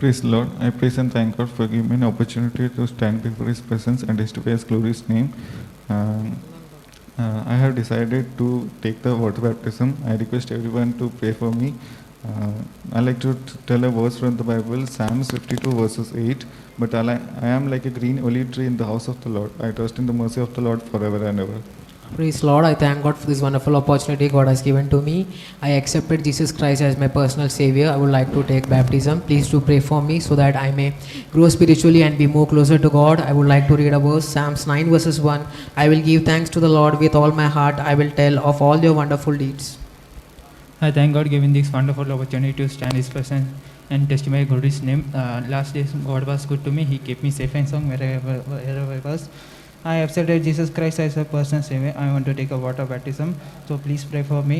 Praise the Lord. I praise and thank God for giving me an opportunity to stand before His presence and testify His glorious name. I have decided to take the water baptism. I request everyone to pray for me. I like to tell a verse from the Bible, Psalms 52 verses 8. But I am like a green olive tree in the house of the Lord. I trust in the mercy of the Lord forever and ever. Praise Lord, I thank God for this wonderful opportunity God has given to me. I accepted Jesus Christ as my personal Savior. I would like to take baptism. Please do pray for me so that I may grow spiritually and be more closer to God. I would like to read a verse, Psalms 9 verses 1. I will give thanks to the Lord with all my heart. I will tell of all your wonderful deeds. I thank God giving this wonderful opportunity to stand His presence and testify God His name. Last days God was good to me. He kept me safe and sound wherever I was. I accepted Jesus Christ as a personal Savior. I want to take a water baptism, so please pray for me.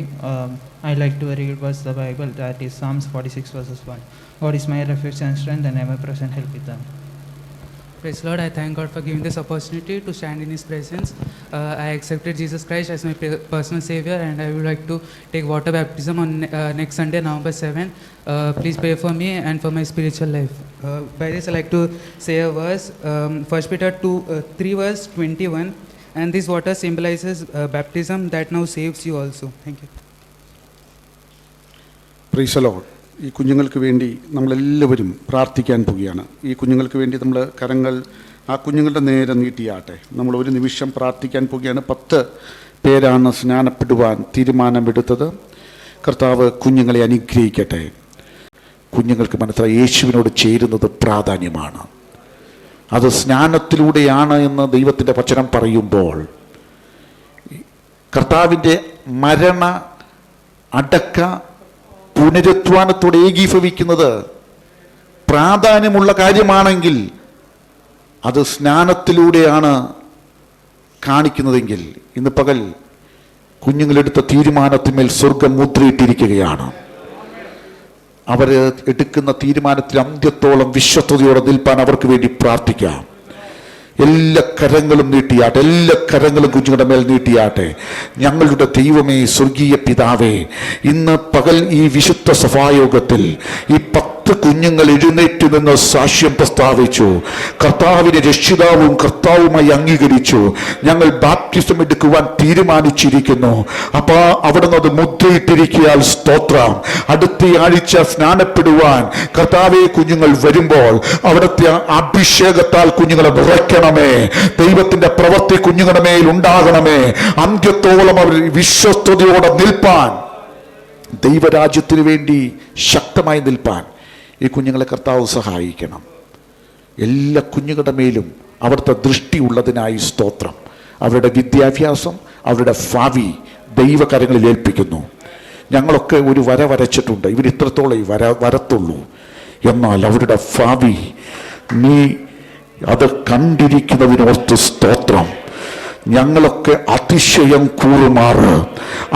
I like to read verse the Bible, that is Psalms 46 verses 1. God is my refuge and strength, and ever-present help with them. Praise Lord, I thank God for giving this opportunity to stand in His presence. I accepted Jesus Christ as my personal Savior, and I would like to take water baptism on next Sunday, November 7. Please pray for me and for my spiritual life. By this I like to say a verse, 1 Peter 3 verse 21, and this water symbolizes baptism that now saves you also. Thank you. Price the Lord. ഈ കുഞ്ഞുങ്ങൾക്ക് വേണ്ടി നമ്മളെല്ലാവരും പ്രാർത്ഥിക്കാൻ പോവുകയാണ്. ഈ കുഞ്ഞുങ്ങൾക്ക് വേണ്ടി നമ്മൾ കരങ്ങൾ ആ കുഞ്ഞുങ്ങളുടെ നേരെ നീട്ടിയാട്ടെ. നമ്മൾ ഒരു നിമിഷം പ്രാർത്ഥിക്കാൻ പോവുകയാണ്. 10 പേരാണ് സ്നാനപ്പെടുവാൻ തീരുമാനമെടുത്തത്. കർത്താവ് കുഞ്ഞുങ്ങളെ അനുഗ്രഹിക്കട്ടെ. കുഞ്ഞുങ്ങൾക്ക് മനസ്സിലായി യേശുവിനോട് ചേരുന്നത് പ്രാധാന്യമാണ്. അത് സ്നാനത്തിലൂടെയാണ് എന്ന് ദൈവത്തിൻ്റെ വചനം പറയുമ്പോൾ കർത്താവിൻ്റെ മരണ അടക്ക പുനരുത്ഥാനത്തോടെ ഏകീഭവിക്കുന്നത് പ്രാധാന്യമുള്ള കാര്യമാണെങ്കിൽ അത് സ്നാനത്തിലൂടെയാണ് കാണിക്കുന്നതെങ്കിൽ ഇന്ന് പകൽ കുഞ്ഞുങ്ങളെടുത്ത തീരുമാനത്തിന്മേൽ സ്വർഗം മുദ്രയിട്ടിരിക്കുകയാണ്. അവർ എടുക്കുന്ന തീരുമാനത്തിൽ അന്ത്യത്തോളം വിശ്വസ്തയോടെ നിൽപ്പാൻ അവർക്ക് വേണ്ടി പ്രാർത്ഥിക്കാം. എല്ലാ കരങ്ങളും നീട്ടിയാട്ടെ, എല്ലാ കരങ്ങളും കുഞ്ഞുങ്ങളുടെ മേൽ നീട്ടിയാട്ടെ. ഞങ്ങളുടെ ദൈവമേ, സ്വർഗീയ പിതാവേ, ഇന്ന് പകൽ ഈ വിശുദ്ധ സഭായോഗത്തിൽ ഈ 10 കുഞ്ഞുങ്ങൾ എഴുന്നേറ്റ് നിന്ന് സാക്ഷ്യം പ്രസ്താവിച്ചു. കർത്താവിനെ രക്ഷിതാവും കർത്താവുമായി അംഗീകരിച്ചു. ഞങ്ങൾ ബാപ്റ്റിസം എടുക്കുവാൻ തീരുമാനിച്ചിരിക്കുന്നു. അപ്പൊ അവിടുന്ന് അത് മുദ്രയിട്ടിരിക്കാൻ സ്തോത്രം. അടുത്ത ആഴ്ച സ്നാനപ്പെടുവാൻ കർത്താവെ കുഞ്ഞുങ്ങൾ വരുമ്പോൾ അവിടുത്തെ അഭിഷേകത്താൽ കുഞ്ഞുങ്ങളെ നിറയ്ക്കണമേ. ദൈവത്തിന്റെ പ്രവൃത്തി കുഞ്ഞുങ്ങളുടെ മേൽ ഉണ്ടാകണമേ. അന്ത്യത്തോളം അവർ വിശ്വസ്തയോടെ നിൽപ്പാൻ, ദൈവരാജ്യത്തിന് വേണ്ടി ശക്തമായി നിൽപ്പാൻ ഈ കുഞ്ഞുങ്ങളെ കർത്താവ് സഹായിക്കണം. എല്ലാ കുഞ്ഞുങ്ങളുടെ മേലും അവിടുത്തെ ദൃഷ്ടിയുള്ളതിനായി സ്തോത്രം. അവരുടെ വിദ്യാഭ്യാസം, അവരുടെ ഭാവി ദൈവകരങ്ങളിൽ ഏൽപ്പിക്കുന്നു. ഞങ്ങളൊക്കെ ഒരു വര വരച്ചിട്ടുണ്ട്, ഇവർ ഇത്രത്തോളം ഈ വരത്തുള്ളൂ. എന്നാൽ അവരുടെ ഭാവി നീ അത് കണ്ടിരിക്കുന്നതിനോർത്ത് സ്തോത്രം. ഞങ്ങളൊക്കെ അതിശയം കൂറുമാറ്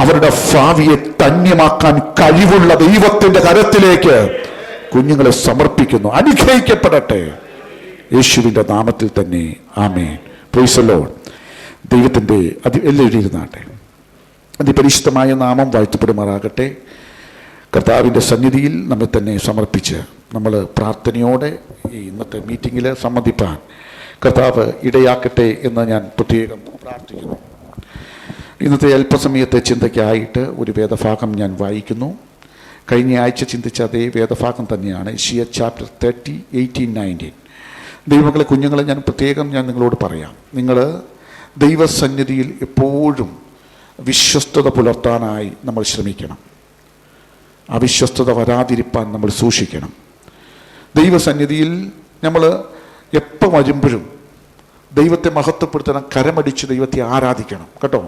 അവരുടെ ഭാവിയെ ധന്യമാക്കാൻ കഴിവുള്ള ദൈവത്തിൻ്റെ കരത്തിലേക്ക് കുഞ്ഞുങ്ങളെ സമർപ്പിക്കുന്നു. അനുഗ്രഹിക്കപ്പെടട്ടെ യേശുവിൻ്റെ നാമത്തിൽ തന്നെ. ആമേൻ. Praise the Lord. ദൈവത്തിൻ്റെ എല്ലാവരും ഇരുന്നാട്ടെ. അതിപരിശുദ്ധമായ നാമം വാഴ്ത്തപ്പെടുമാറാകട്ടെ. കർത്താവിൻ്റെ സന്നിധിയിൽ നമ്മെ തന്നെ സമർപ്പിച്ച് നമ്മൾ പ്രാർത്ഥനയോടെ ഈ ഇന്നത്തെ മീറ്റിങ്ങിൽ സംബന്ധിപ്പാൻ കർത്താവ് ഇടയാക്കട്ടെ എന്ന് ഞാൻ പ്രത്യേകം പ്രാർത്ഥിക്കുന്നു. ഇന്നത്തെ അല്പസമയത്തെ ചിന്തയ്ക്കായിട്ട് ഒരു വേദഭാഗം ഞാൻ വായിക്കുന്നു. കഴിഞ്ഞ ആഴ്ച ചിന്തിച്ച അതേ വേദഭാഗം തന്നെയാണ് യെശയ്യാ ചാപ്റ്റർ 30, 18, 19. ദൈവങ്ങളെ കുഞ്ഞുങ്ങളെ ഞാൻ പ്രത്യേകം നിങ്ങളോട് പറയാം. നിങ്ങൾ ദൈവസന്നിധിയിൽ എപ്പോഴും വിശ്വസ്തത പുലർത്താനായി നമ്മൾ ശ്രമിക്കണം. അവിശ്വസ്തത വരാതിരിപ്പാൻ നമ്മൾ സൂക്ഷിക്കണം. ദൈവസന്നിധിയിൽ നമ്മൾ എപ്പോൾ വരുമ്പോഴും ദൈവത്തെ മഹത്വപ്പെടുത്തണം, കരമടിച്ച് ദൈവത്തെ ആരാധിക്കണം കേട്ടോ.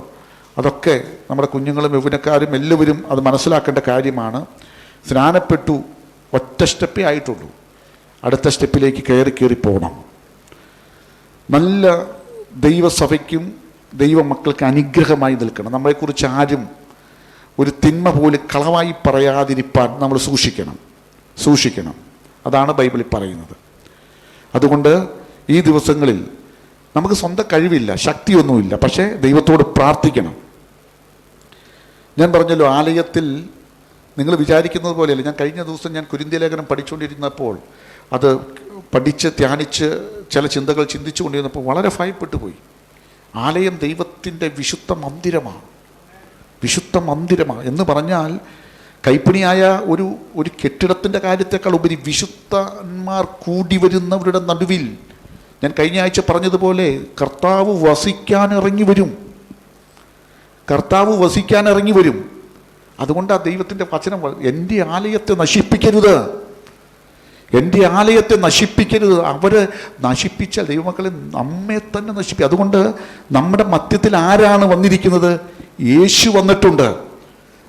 അതൊക്കെ നമ്മുടെ കുഞ്ഞുങ്ങളും യൗവനക്കാരും എല്ലാവരും അത് മനസ്സിലാക്കേണ്ട കാര്യമാണ്. സ്നാനപ്പെട്ടു, ഒറ്റ സ്റ്റെപ്പേ ആയിട്ടുള്ളൂ. അടുത്ത സ്റ്റെപ്പിലേക്ക് കയറി പോകണം. നല്ല ദൈവസഭയ്ക്കും ദൈവമക്കൾക്ക് അനുഗ്രഹമായി നിൽക്കണം. നമ്മളെക്കുറിച്ച് ആരും ഒരു തിന്മ പോലും കളവായി പറയാതിരിപ്പാൻ നമ്മൾ സൂക്ഷിക്കണം. അതാണ് ബൈബിളിൽ പറയുന്നത്. അതുകൊണ്ട് ഈ ദിവസങ്ങളിൽ നമുക്ക് സ്വന്തം കഴിവില്ല, ശക്തിയൊന്നുമില്ല, പക്ഷേ ദൈവത്തോട് പ്രാർത്ഥിക്കണം. ഞാൻ പറഞ്ഞല്ലോ, ആലയത്തിൽ നിങ്ങൾ വിചാരിക്കുന്നത് പോലെയല്ല. ഞാൻ കഴിഞ്ഞ ദിവസം ഞാൻ കൊരിന്ത്യ ലേഖനം പഠിച്ചുകൊണ്ടിരുന്നപ്പോൾ അത് പഠിച്ച് ധ്യാനിച്ച് ചില ചിന്തകൾ ചിന്തിച്ചുകൊണ്ടിരുന്നപ്പോൾ വളരെ ഭയപ്പെട്ടു പോയി. ആലയം ദൈവത്തിൻ്റെ വിശുദ്ധ മന്ദിരമാണ് എന്ന് പറഞ്ഞാൽ കൈപ്പണിയായ ഒരു കെട്ടിടത്തിൻ്റെ കാര്യത്തെക്കാൾ ഉപരി വിശുദ്ധന്മാർ കൂടി വരുന്നവരുടെ നടുവിൽ, ഞാൻ കഴിഞ്ഞ ആഴ്ച പറഞ്ഞതുപോലെ കർത്താവ് വസിക്കാൻ ഇറങ്ങി വരും. കർത്താവ് വസിക്കാൻ ഇറങ്ങി വരും. അതുകൊണ്ട് ആ ദൈവത്തിൻ്റെ വചനം, എൻ്റെ ആലയത്തെ നശിപ്പിക്കരുത്, എൻ്റെ ആലയത്തെ നശിപ്പിക്കരുത്. അവർ നശിപ്പിച്ചാൽ ദൈവമക്കളെ നമ്മെ തന്നെ നശിപ്പിക്കും. അതുകൊണ്ട് നമ്മുടെ മധ്യത്തിൽ ആരാണ് വന്നിരിക്കുന്നത്? യേശു വന്നിട്ടുണ്ട്.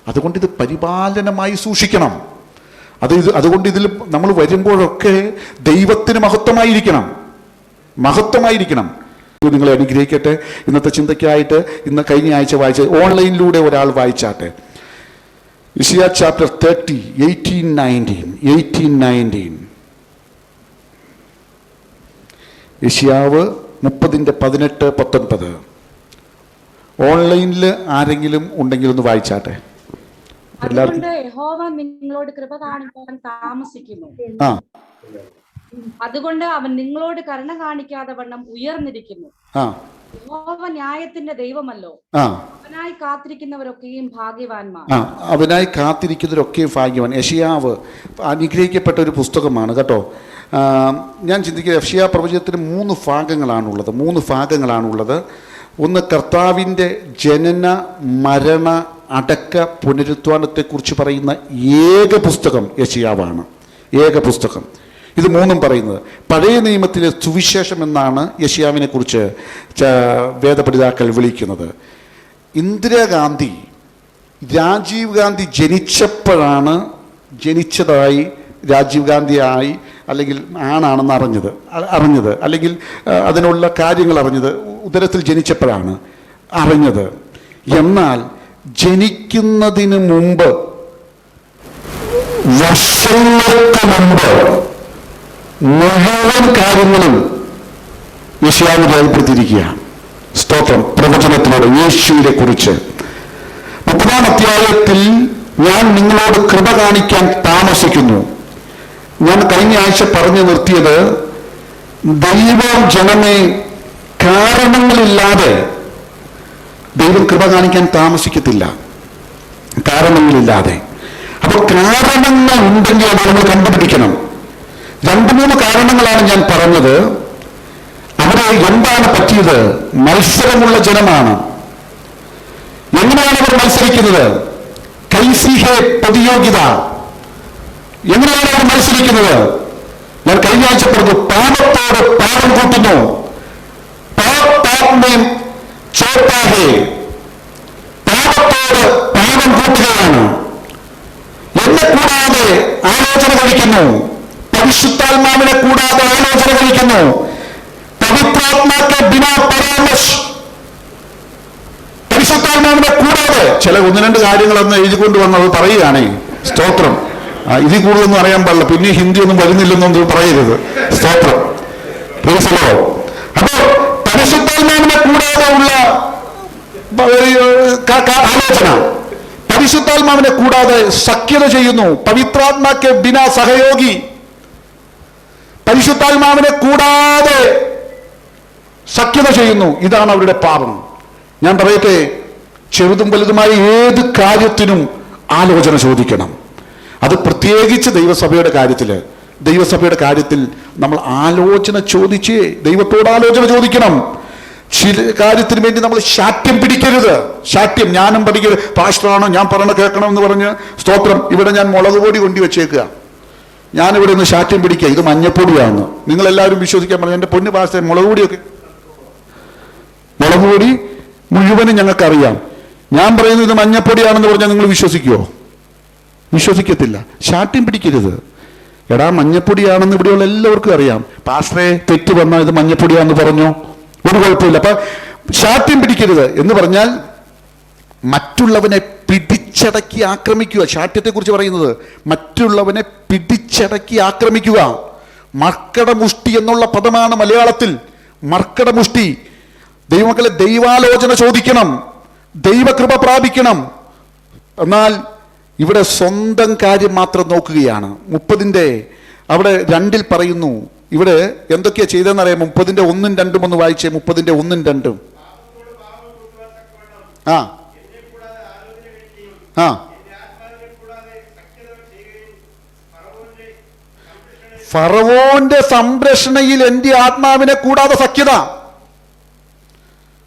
അതുകൊണ്ട് ഇത് പരിപാലനമായി സൂക്ഷിക്കണം. അതുകൊണ്ട് ഇതിൽ നമ്മൾ വരുമ്പോഴൊക്കെ ദൈവത്തിന് മഹത്വമായിരിക്കണം. നിങ്ങളെ അനുഗ്രഹിക്കട്ടെ. ഇന്നത്തെ ചിന്തയ്ക്കായിട്ട് ഇന്ന് കഴിഞ്ഞ ആഴ്ച വായിച്ച ഓൺലൈനിലൂടെ ഒരാൾ വായിച്ചാട്ടെ. യെശയ്യാ ചാപ്റ്റർ 30, 18-19. യെശയ്യാവ് 30:18-19. ഓൺലൈനിൽ ആരെങ്കിലും ഉണ്ടെങ്കിൽ ഒന്ന് വായിച്ചാട്ടെ. അതുകൊണ്ട് യഹോവ നിങ്ങളോട് കൃപ കാണിക്കാൻ താമസിക്കുന്നു. അതുകൊണ്ട് അവൻ നിങ്ങളോട് കരുണ കാണിക്കാതെ വണ്ണം ഉയർന്നിരിക്കുന്നു. യഹോവ ന്യായത്തിന്റെ ദൈവമല്ലോ. അവനായി കാത്തിരിക്കുന്നവരൊക്കെയും ഭാഗ്യവാന്മാർ. യെശയ്യാവ് അനുഗ്രഹിക്കപ്പെട്ട ഒരു പുസ്തകമാണ് കേട്ടോ. ഞാൻ ചിന്തിക്കുക, യെശയ്യാ പ്രവചനത്തിന് 3 ഭാഗങ്ങളാണുള്ളത്. ഒന്ന് കർത്താവിൻ്റെ ജനന, മരണ, അടക്ക, പുനരുത്ഥാനത്തെക്കുറിച്ച് പറയുന്ന ഏക പുസ്തകം യെശയ്യാവാണ്. ഇത് 3 പറയുന്നത്. പഴയ നിയമത്തിലെ സുവിശേഷം എന്നാണ് യെശയ്യാവിനെ കുറിച്ച് വേദപണ്ഡിതാക്കൾ വിളിക്കുന്നത്. ഇന്ദിരാഗാന്ധി, രാജീവ് ഗാന്ധി ജനിച്ചതായി രാജീവ് ഗാന്ധിയായി അല്ലെങ്കിൽ ആണാണെന്ന് അറിഞ്ഞത് അല്ലെങ്കിൽ അതിനുള്ള കാര്യങ്ങൾ അറിഞ്ഞത് ഉദരത്തിൽ ജനിച്ചപ്പോഴാണ് അറിഞ്ഞത്. എന്നാൽ ജനിക്കുന്നതിന് മുമ്പ്, വർഷങ്ങൾക്ക് മുമ്പ് മുഴുവൻ കാര്യങ്ങളും യെശയ്യാവ് രേഖപ്പെടുത്തിയിരിക്കുകയാണ്. സ്തോത്രം. പ്രവചനത്തിലൂടെ യേശുവിനെ കുറിച്ച് 30-ാം അധ്യായത്തിൽ ഞാൻ നിങ്ങളോട് കൃപ കാണിക്കാൻ താമസിക്കുന്നു. ഞാൻ കഴിഞ്ഞ ആഴ്ച പറഞ്ഞു നിർത്തിയത്, ദൈവം ജനമേ കാരണങ്ങളില്ലാതെ ദൈവം കൃപ കാണിക്കാൻ താമസിക്കത്തില്ല. കാരണങ്ങളില്ലാതെ. അപ്പോൾ കാരണങ്ങൾ ഉണ്ടെങ്കിൽ അത് നമ്മൾ കണ്ടുപിടിക്കണം. 2-3 കാരണങ്ങളാണ് ഞാൻ പറഞ്ഞത്. അവിടെ എന്താണ് പറ്റിയത്? മത്സരമുള്ള ജനമാണ്. എങ്ങനെയാണ് അവർ മത്സരിക്കുന്നത്? കൈസിഹെ പ്രതിയോഗിത. എങ്ങനെയാണ് അവർ മത്സരിക്കുന്നത്? ഞാൻ കഴിഞ്ഞ ആഴ്ച പറഞ്ഞു, പാപത്തോട് പാപം കൂട്ടുന്നു. പാപത്തോട് പാപം കൂട്ടുകയാണ്. എന്നെ കൂടാതെ ആലോചന കഴിക്കുന്നു. പരിശുദ്ധാത്മാവിനെ കൂടാതെ ആലോചന കഴിക്കുന്നു. പവിത്രാത്മാക്കെ ബിനാ പരാമർശ്. പരിശുദ്ധാത്മാവിനെ കൂടാതെ ചില 1-2 കാര്യങ്ങളൊന്ന് എഴുതിക്കൊണ്ട് വന്നത് പറയുകയാണേ. സ്തോത്രം. ഇതിൽ കൂടുതലൊന്നും അറിയാൻ പാടില്ല. പിന്നെ ഹിന്ദി ഒന്നും വരുന്നില്ലെന്നൊന്നും പറയരുത്. സ്തോത്രം. അപ്പോ പരിശുദ്ധാത്മാവിനെ കൂടാതെ ഉള്ള ആലോചന, പരിശുദ്ധാത്മാവിനെ കൂടാതെ സഖ്യത ചെയ്യുന്നു. പവിത്രാത്മാക്കെ ബിനാ സഹയോഗി. പരിശുദ്ധാത്മാവിനെ കൂടാതെ സഖ്യത ചെയ്യുന്നു. ഇതാണ് അവരുടെ പാപം. ഞാൻ പറയട്ടെ, ചെറുതും വലുതുമായ ഏത് കാര്യത്തിനും ആലോചന ചോദിക്കണം. അത് പ്രത്യേകിച്ച് ദൈവസഭയുടെ കാര്യത്തിൽ നമ്മൾ ആലോചന ചോദിച്ചേ ദൈവത്തോട് ആലോചന ചോദിക്കണം. ചില കാര്യത്തിന് വേണ്ടി നമ്മൾ ശാഠ്യം പിടിക്കരുത്. ഞാനും പഠിക്കരുത്, പാസ്റ്ററാണോ ഞാൻ പറഞ്ഞ കേൾക്കണം എന്ന് പറഞ്ഞ് സ്തോത്രം. ഇവിടെ ഞാൻ മുളക് പൊടി കൊണ്ടു വെച്ചേക്കുക, ഞാനിവിടെ നിന്ന് ശാഠ്യം പിടിക്കുക, ഇത് മഞ്ഞപ്പൊടിയാണ്. നിങ്ങളെല്ലാവരും വിശ്വസിക്കാൻ പറഞ്ഞു. എൻ്റെ പൊന്നു പാസ്റ്റർ, മുളക് പൊടി മുഴുവനും ഞങ്ങൾക്കറിയാം. ഞാൻ പറയുന്നത് ഇത് മഞ്ഞപ്പൊടിയാണെന്ന് പറഞ്ഞാൽ നിങ്ങൾ വിശ്വസിക്കുമോ? വിശ്വസിക്കത്തില്ല. ശാഠ്യം പിടിക്കരുത്. എടാ, മഞ്ഞപ്പൊടിയാണെന്ന് ഇവിടെയുള്ള എല്ലാവർക്കും അറിയാം. പാസ്റ്ററെ, തെറ്റ് വന്നാൽ ഇത് മഞ്ഞപ്പൊടിയാണെന്ന് പറഞ്ഞോ, ഒരു കുഴപ്പമില്ല. അപ്പൊ ശാഠ്യം പിടിക്കരുത് എന്ന് പറഞ്ഞാൽ മറ്റുള്ളവനെ പിടിച്ചടക്കി ആക്രമിക്കുക. ശാഠ്യത്തെക്കുറിച്ച് പറയുന്നത് മറ്റുള്ളവനെ പിടിച്ചടക്കി ആക്രമിക്കുക. മർക്കടമുഷ്ടി എന്നുള്ള പദമാണ് മലയാളത്തിൽ. മർക്കടമുഷ്ടി. ദൈവമക്കളെ, ദൈവാലോചന ചോദിക്കണം, ദൈവകൃപ പ്രാപിക്കണം. എന്നാൽ ഇവിടെ സ്വന്തം കാര്യം മാത്രം നോക്കുകയാണ്. 30-ന്റെ അവിടെ 2 പറയുന്നു. ഇവിടെ എന്തൊക്കെയാ ചെയ്തതെന്നറിയാം? 30-ന്റെ 1-ഉം 2-ഉം ഒന്ന് വായിച്ചേ. 30-ന്റെ 1-ഉം 2-ഉം. ഫറവോന്റെ സംരക്ഷണയിൽ എൻ്റെ ആത്മാവിനെ കൂടാതെ സഖ്യത.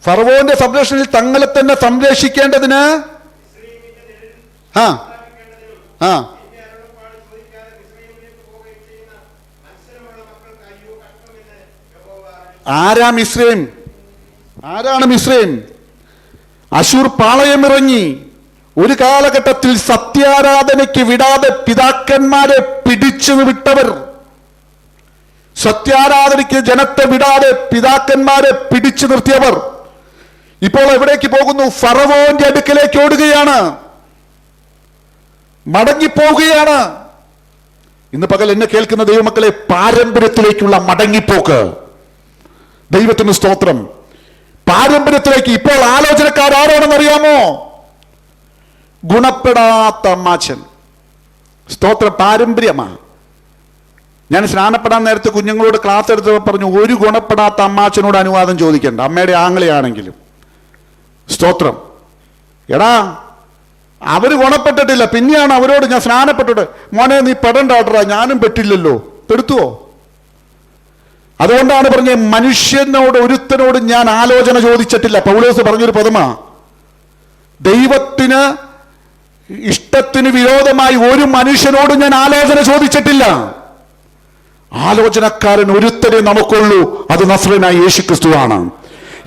ഫറവോന്റെ സംരക്ഷണയിൽ തങ്ങളെ തന്നെ സംരക്ഷിക്കേണ്ടതിന് ആ ആ ആരാണ് മിസ്രൈം? അശൂർ പാളയമിറങ്ങി ഒരു കാലഘട്ടത്തിൽ സത്യാരാധനയ്ക്ക് വിടാതെ പിതാക്കന്മാരെ പിടിച്ചു വിട്ടവർ, സത്യാരാധനയ്ക്ക് ജനത്തെ വിടാതെ പിതാക്കന്മാരെ പിടിച്ചു നിർത്തിയവർ ഇപ്പോൾ എവിടേക്ക് പോകുന്നു? ഫറവോന്റെ അടുക്കലേക്ക് ഓടുകയാണ്, മടങ്ങിപ്പോവുകയാണ്. ഇന്ന് പകൽ എന്നെ കേൾക്കുന്ന ദൈവമക്കളെ, പാരമ്പര്യത്തിലേക്കുള്ള മടങ്ങിപ്പോക്ക്. ദൈവത്തിന് സ്തോത്രം. പാരമ്പര്യത്തിലേക്ക്. ഇപ്പോൾ ആലോചനക്കാരാണെന്നറിയാമോ? ഗുണപ്പെടാത്ത അമ്മാച്ചൻ. സ്തോത്രം. പാരമ്പര്യമാണ്. ഞാൻ സ്നാനപ്പെടാൻ നേരത്തെ കുഞ്ഞുങ്ങളോട് ക്ലാസ് എടുത്തപ്പോൾ പറഞ്ഞു, ഒരു ഗുണപ്പെടാത്ത അമ്മാച്ചനോട് അനുവാദം ചോദിക്കണ്ട, അമ്മയുടെ ആങ്ങളെയാണെങ്കിലും. സ്തോത്രം. എടാ, അവര് ഗുണപ്പെട്ടിട്ടില്ല, പിന്നെയാണ് അവരോട് ഞാൻ സ്നാനപ്പെട്ടിട്ട്, മോനെ നീ പെടണ്ടാട്ടറാ, ഞാനും പെട്ടില്ലല്ലോ, പെടുത്തുവോ? അതുകൊണ്ടാണ് പറഞ്ഞ, മനുഷ്യനോട് ഒരുത്തനോട് ഞാൻ ആലോചന ചോദിച്ചിട്ടില്ല. പൗലോസ് പറഞ്ഞൊരു പദമാ, ദൈവത്തിന് ഇഷ്ടത്തിന് വിരോധമായി ഒരു മനുഷ്യനോട് ഞാൻ ആലോചന ചോദിച്ചിട്ടില്ല. ആലോചനക്കാരൻ ഒരുത്തരെ നമുക്കുള്ളൂ, അത് നസ്രനായ യേശുക്രിസ്തുവാണ്.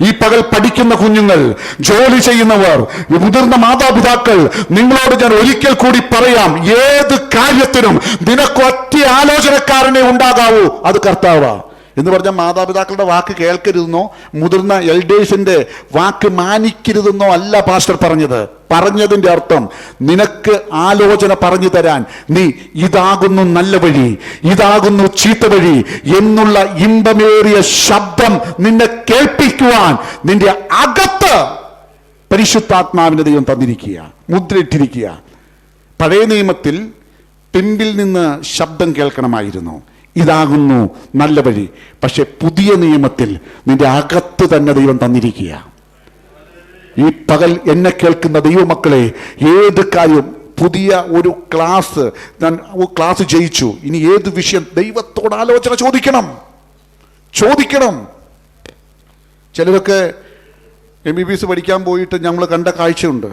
ഈ പകൽ പഠിക്കുന്ന കുഞ്ഞുങ്ങൾ, ജോലി ചെയ്യുന്നവർ, മുതിർന്ന മാതാപിതാക്കൾ, നിങ്ങളോട് ഞാൻ ഒരിക്കൽ കൂടി പറയാം, ഏത് കാര്യത്തിനും നിനക്കൊറ്റ ആലോചനക്കാരനെ ഉണ്ടാകാവൂ, അത് കർത്താവാ. എന്ന് പറഞ്ഞാൽ മാതാപിതാക്കളുടെ വാക്ക് കേൾക്കരുതെന്നോ മുതിർന്ന എൽഡേഴ്സിന്റെ വാക്ക് മാനിക്കരുതെന്നോ അല്ല പാസ്റ്റർ പറഞ്ഞത്. പറഞ്ഞതിന്റെ അർത്ഥം, നിനക്ക് ആലോചന പറഞ്ഞു തരാൻ നീ ഇതാകുന്നു നല്ല വഴി, ഇതാകുന്നു ചീത്ത വഴി എന്നുള്ള ഇമ്പമേറിയ ശബ്ദം നിന്നെ കേൾപ്പിക്കുവാൻ നിന്റെ അകത്ത് പരിശുദ്ധാത്മാവിന്റെ ദൈവം തന്നിരിക്കുക, മുദ്രയിട്ടിരിക്കുക. പഴയ നിയമത്തിൽ പിമ്പിൽ നിന്ന് ശബ്ദം കേൾക്കണമായിരുന്നു, ഇതാകുന്നു നല്ല വഴി. പക്ഷെ പുതിയ നിയമത്തിൽ നിന്റെ അകത്ത് തന്നെ ദൈവം തന്നിരിക്കുക. ഈ പകൽ എന്നെ കേൾക്കുന്ന ദൈവമക്കളെ, ഏത് കാര്യം, പുതിയ ഒരു ക്ലാസ് ജയിച്ചു, ഇനി ഏത് വിഷയം ദൈവത്തോട് ആലോചന ചോദിക്കണം. ചിലരൊക്കെ MBBS പഠിക്കാൻ പോയിട്ട് ഞങ്ങൾ കണ്ട കാഴ്ചയുണ്ട്.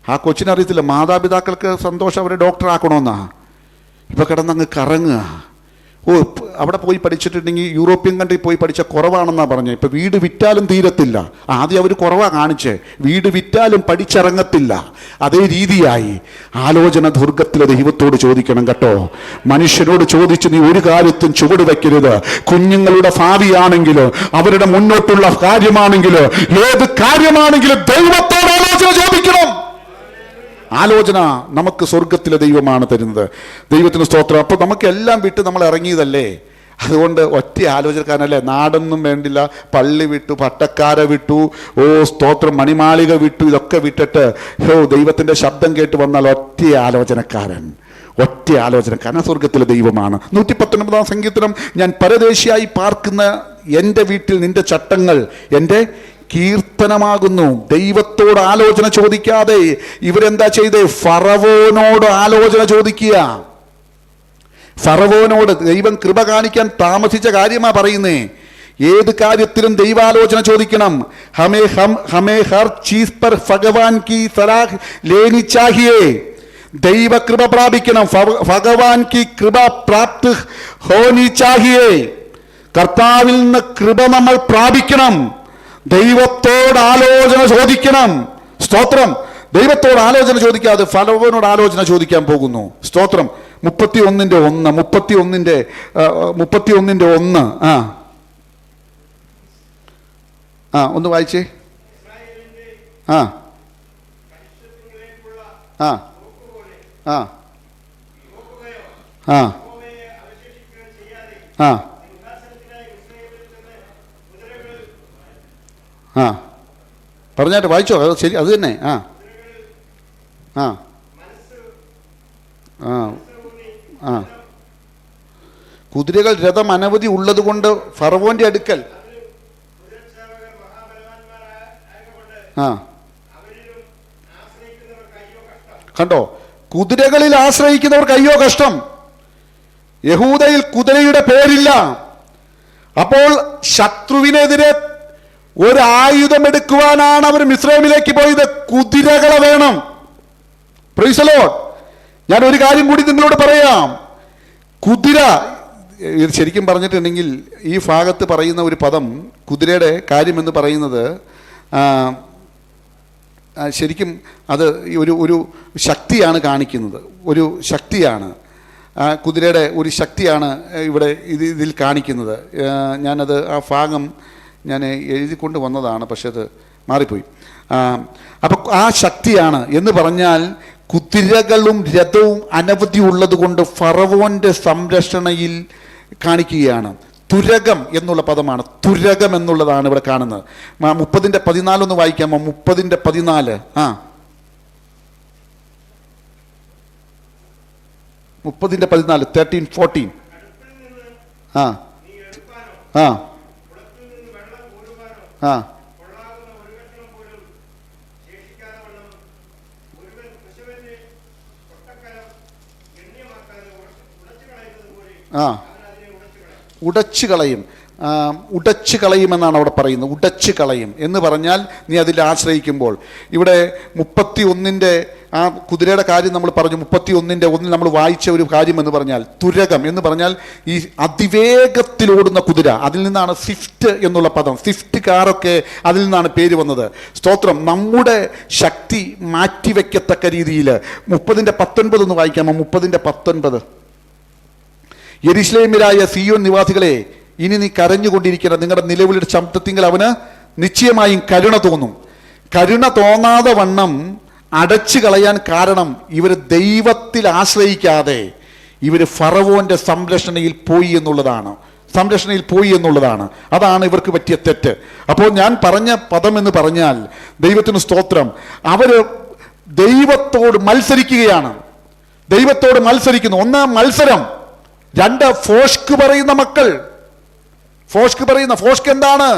ആ കൊച്ചിനറിയത്തില്ല, മാതാപിതാക്കൾക്ക് സന്തോഷം അവരെ ഡോക്ടറാക്കണമെന്നാ. ഇപ്പൊ കിടന്നങ്ങ് കറങ്ങുക. അവിടെ പോയി പഠിച്ചിട്ടുണ്ടെങ്കിൽ യൂറോപ്യൻ കൺട്രി പോയി പഠിച്ച കുറവാണെന്നാണ് പറഞ്ഞത്. ഇപ്പം വീട് വിറ്റാലും തീരത്തില്ല. ആദ്യം അവർ കുറവാണ് കാണിച്ചേ, വീട് വിറ്റാലും പഠിച്ചിറങ്ങത്തില്ല. അതേ രീതിയായി ആലോചന ദുർഗത്തിലെ ദൈവത്തോട് ചോദിക്കണം കേട്ടോ. മനുഷ്യരോട് ചോദിച്ച് നീ ഒരു കാര്യത്തും ചുവട് വയ്ക്കരുത്. കുഞ്ഞുങ്ങളുടെ ഭാവിയാണെങ്കിലോ അവരുടെ മുന്നോട്ടുള്ള കാര്യമാണെങ്കിലോ ഏത് കാര്യമാണെങ്കിലും ദൈവത്തോട് ആലോചന ചോദിക്കണം. ആലോചന നമുക്ക് സ്വർഗത്തിലെ ദൈവമാണ് തരുന്നത്. ദൈവത്തിന് സ്തോത്രം. അപ്പോൾ നമുക്ക് എല്ലാം വിട്ട് നമ്മൾ ഇറങ്ങിയതല്ലേ, അതുകൊണ്ട് ഒറ്റ ആലോചനക്കാരനല്ലേ. നാടൊന്നും വേണ്ടില്ല, പള്ളി വിട്ടു, പട്ടക്കാരെ വിട്ടു, സ്തോത്രം, മണിമാളിക വിട്ടു, ഇതൊക്കെ വിട്ടിട്ട് ദൈവത്തിന്റെ ശബ്ദം കേട്ട് വന്നാൽ ഒറ്റ ആലോചനക്കാരൻ സ്വർഗത്തിലെ ദൈവമാണ്. 119 സങ്കീർത്തനം, ഞാൻ പരദേശിയായി പാർക്കുന്ന എൻ്റെ വീട്ടിൽ നിന്റെ ചട്ടങ്ങൾ എൻ്റെ കീർത്തനമാകുന്നു. ദൈവത്തോട് ആലോചന ചോദിക്കാതെ ഇവരെന്താ ചെയ്തേ? ഫറവോനോട് ആലോചന ചോദിക്കുക. ഫറവോനോട് ദൈവം കൃപ കാണിക്കാൻ താമസിച്ച കാര്യമാ പറയുന്നേ. ഏത് കാര്യത്തിലും ദൈവാലോചന ചോദിക്കണം. ഹമേ ഹർ ചീസ് പർ ഭഗവാൻ കി സലാഹ് ലേനി ചാഹിയേ. ദൈവ കൃപ പ്രാപിക്കണം. ഭഗവാൻ കി കൃപ പ്രാപ്ത് ഹോനി ചാഹിയേ. കർത്താവിൽ നിന്ന് കൃപ നമ്മൾ പ്രാപിക്കണം. ദൈവത്തോട് ആലോചന ചോദിക്കണം. സ്തോത്രം. ദൈവത്തോട് ആലോചന ചോദിക്കാതെ ഫറവോനോട് ആലോചന ചോദിക്കാൻ പോകുന്നു. സ്തോത്രം. 31:1 ഒന്ന് വായിച്ചേ. ആ ആ ആ ആ ആ ആ പറഞ്ഞാട്ട് വായിച്ചോ. അത് ശരി, അത് തന്നെ. ആ ആ ആ ആ കുതിരകൾ, രഥം അനവധി ഉള്ളത് കൊണ്ട് ഫറവോന്റെ അടുക്കൽ കണ്ടോ, കുതിരകളിൽ ആശ്രയിക്കുന്നവർക്ക് അയ്യോ കഷ്ടം. യഹൂദയിൽ കുതിരയുടെ പേരില്ല. അപ്പോൾ ശത്രുവിനെതിരെ ഒരായുധമെടുക്കുവാനാണ് അവർ മിസ്രൈമിലേക്ക് പോയത്. കുതിരകളെ വേണം. Price the Lord. ഞാൻ ഒരു കാര്യം കൂടി നിങ്ങളോട് പറയാം. കുതിര, ശരിക്കും പറഞ്ഞിട്ടുണ്ടെങ്കിൽ ഈ ഭാഗത്ത് പറയുന്ന ഒരു പദം, കുതിരയുടെ കാര്യമെന്ന് പറയുന്നത് ശരിക്കും അത് ഒരു ശക്തിയാണ് കാണിക്കുന്നത്. ഒരു ശക്തിയാണ്, കുതിരയുടെ ഒരു ശക്തിയാണ് ഇവിടെ ഇതിൽ കാണിക്കുന്നത്. ഞാനത് ആ ഭാഗം ഞാൻ എഴുതിക്കൊണ്ട് വന്നതാണ്, പക്ഷെ അത് മാറിപ്പോയി. അപ്പം ആ ശക്തിയാണ് എന്ന് പറഞ്ഞാൽ കുതിരകളും രഥവും അനവധി ഉള്ളത് കൊണ്ട് ഫറവോൻ്റെ സംരക്ഷണയിൽ കാണിക്കുകയാണ്. തുരകം എന്നുള്ള പദമാണ്, തുരകം എന്നുള്ളതാണ് ഇവിടെ കാണുന്നത്. 30:14 ഒന്ന് വായിക്കാമോ? 30:14. 30:14, 13-14. ആ ആ ആ ആ ഉടച്ചു കളയും. ഉടച്ചു കളയുമെന്നാണ് അവിടെ പറയുന്നത്. ഉടച്ചു കളയും എന്ന് പറഞ്ഞാൽ നീ അതിൽ ആശ്രയിക്കുമ്പോൾ. ഇവിടെ 31 ആ കുതിരയുടെ കാര്യം നമ്മൾ പറഞ്ഞു. 31:1 നമ്മൾ വായിച്ച ഒരു കാര്യം എന്ന് പറഞ്ഞാൽ തുരകം എന്ന് പറഞ്ഞാൽ ഈ അതിവേഗത്തിലോടുന്ന കുതിര. അതിൽ നിന്നാണ് സ്വിഫ്റ്റ് എന്നുള്ള പദം, സ്വിഫ്റ്റ് കാറൊക്കെ അതിൽ നിന്നാണ് പേര് വന്നത്. സ്തോത്രം. നമ്മുടെ ശക്തി മാറ്റിവെക്കത്തക്ക രീതിയിൽ 30:19 ഒന്ന് വായിക്കാമോ? 30:19. യെരുശലേമ്യരായ സിയോൻ നിവാസികളെ, ഇനി നീ കരഞ്ഞുകൊണ്ടിരിക്കണം. നിങ്ങളുടെ നിലവിളിയുടെ ശബ്ദത്തിങ്കിൽ അവന് നിശ്ചയമായും കരുണ തോന്നും. കരുണ തോന്നാതെ വണ്ണം അടച്ചു കളയാൻ കാരണം ഇവർ ദൈവത്തിൽ ആശ്രയിക്കാതെ ഇവർ ഫറവോന്റെ സംരക്ഷണയിൽ പോയി എന്നുള്ളതാണ്. അതാണ് ഇവർക്ക് പറ്റിയ തെറ്റ്. അപ്പോൾ ഞാൻ പറഞ്ഞ പദം എന്ന് പറഞ്ഞാൽ, ദൈവത്തിന് സ്തോത്രം, അവർ ദൈവത്തോട് മത്സരിക്കുകയാണ്. ദൈവത്തോട് മത്സരിക്കുന്നു. ഒന്ന് മത്സരം, രണ്ട് ഫോഷ്ക്ക് പറയുന്ന മക്കൾ. ഫോഷ്ക്ക് എന്താണ്?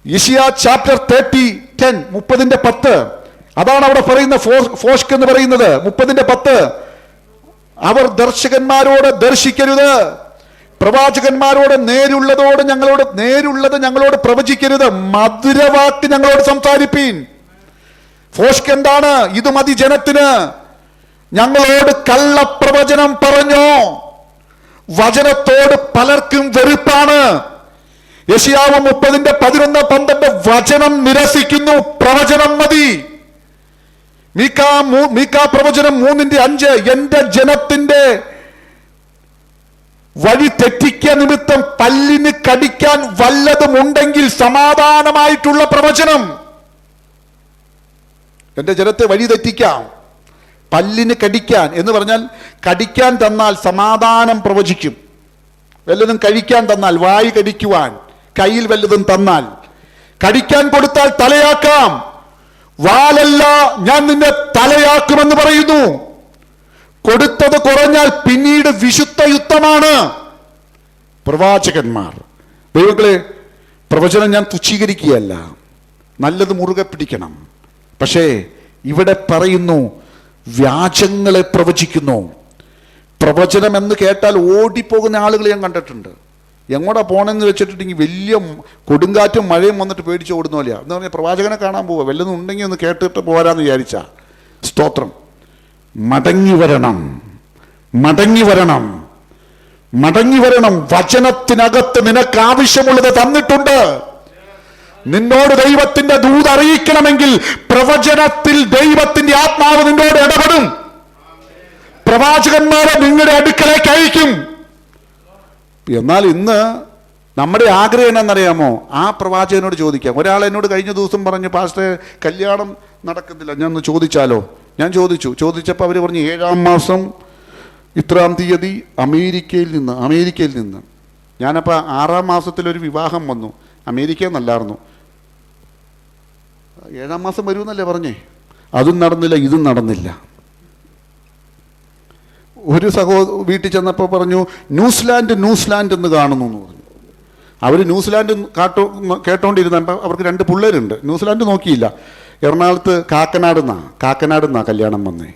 യെശയ്യാ ചാപ്റ്റർ 30:10, 30:10. അതാണ് അവിടെ പറയുന്ന ഫോഷ്ക്ക് എന്ന് പറയുന്നത്. 30:10. അവർ ദർശകന്മാരോട് ദർശിക്കരുത്, പ്രവാചകന്മാരോട് നേരുള്ളത് ഞങ്ങളോട് പ്രവചിക്കരുത്, മധുരവാക്ക് ഞങ്ങളോട് സംസാരിപ്പീൻ. ഫോഷ്ക്ക് എന്താണ്? ഇത് മതി ജനത്തിന്. ഞങ്ങളോട് കള്ളപ്രവചനം പറഞ്ഞോ. വചനത്തോട് പലർക്കും വെറുപ്പാണ്. യെശയ്യാവ് 30:11-12 വചനം നിരസിക്കുന്നു, പ്രവചനം മതി. മീഖാ പ്രവചനം 3:5 എന്റെ ജനത്തിന്റെ വഴി തെറ്റിക്ക നിമിത്തം പല്ലിന് കടിക്കാൻ വല്ലതും ഉണ്ടെങ്കിൽ സമാധാനമായിട്ടുള്ള പ്രവചനം. എന്റെ ജനത്തെ വഴി തെറ്റിക്കാം, പല്ലിന് കടിക്കാൻ എന്ന് പറഞ്ഞാൽ കടിക്കാൻ തന്നാൽ സമാധാനം പ്രവചിക്കും. വല്ലതും കഴിക്കാൻ തന്നാൽ, വായി കടിക്കുവാൻ കയ്യിൽ വല്ലതും തന്നാൽ, കടിക്കാൻ കൊടുത്താൽ തലയാക്കാം. വാലല്ല, ഞാൻ നിന്നെ തലയാക്കുമെന്ന് പറയുന്നു. കൊടുത്തത് കുറഞ്ഞാൽ പിന്നീട് വിശുദ്ധ യുദ്ധമാണ്. പ്രവാചകന്മാർ, ദൈവങ്ങളെ, പ്രവചനം ഞാൻ തുച്ഛീകരിക്കുകയല്ല, നല്ലത് മുറുകെ പിടിക്കണം. പക്ഷേ ഇവിടെ പറയുന്നു വ്യാജങ്ങളെ പ്രവചിക്കുന്നു. പ്രവചനം എന്ന് കേട്ടാൽ ഓടിപ്പോകുന്ന ആളുകൾ ഞാൻ കണ്ടിട്ടുണ്ട്. എങ്ങോട്ടാ പോണെന്ന് വെച്ചിട്ടുണ്ടെങ്കിൽ വലിയ കൊടുങ്കാറ്റും മഴയും വന്നിട്ട് പേടിച്ച് ഓടുന്ന പോലെയാ. എന്ന് പറഞ്ഞാൽ പ്രവാചകനെ കാണാൻ പോവുക, വല്ലതും ഉണ്ടെങ്കിൽ ഒന്ന് കേട്ടിട്ട് പോരാന്ന് വിചാരിച്ച. സ്തോത്രം. മടങ്ങി വരണം. വചനത്തിനകത്ത് നിനക്ക് ആവശ്യമുള്ളത് തന്നിട്ടുണ്ട്. നിന്നോട് ദൈവത്തിന്റെ ദൂത് അറിയിക്കണമെങ്കിൽ പ്രവചനത്തിൽ ദൈവത്തിന്റെ ആത്മാവ് നിന്നോട് ഇടപെടും. പ്രവാചകന്മാരെ നിങ്ങളുടെ അടുക്കലേക്ക് അയക്കും. എന്നാൽ ഇന്ന് നമ്മുടെ ആഗ്രഹം എന്നറിയാമോ? ആ പ്രവാചകനോട് ചോദിക്കാം. ഒരാൾ എന്നോട് കഴിഞ്ഞ ദിവസം പറഞ്ഞു, പാസ്റ്ററെ കല്യാണം നടക്കുന്നില്ല, ഞാൻ ഒന്ന് ചോദിച്ചാലോ? ഞാൻ ചോദിച്ചപ്പോൾ അവർ പറഞ്ഞു 7-ാം മാസം ഇത്രാം തീയതി അമേരിക്കയിൽ നിന്ന്. ഞാനപ്പോൾ 6-ാം മാസത്തിലൊരു വിവാഹം വന്നു. അമേരിക്കയിൽ നിന്നല്ലായിരുന്നു. 7-ാം മാസം വരുമെന്നല്ലേ പറഞ്ഞേ? അതും നടന്നില്ല, ഇതും നടന്നില്ല. ഒരു വീട്ടിൽ ചെന്നപ്പോൾ പറഞ്ഞു ന്യൂസിലാൻഡ് എന്ന് കാണുന്നു എന്ന് പറഞ്ഞു. അവർ ന്യൂസിലാൻഡ് കേട്ടോണ്ടിരുന്നപ്പോൾ അവർക്ക് 2 പിള്ളേരുണ്ട്. ന്യൂസിലാൻഡ് നോക്കിയില്ല. എറണാകുളത്ത് കാക്കനാടുന്നാ കല്യാണം വന്നേ.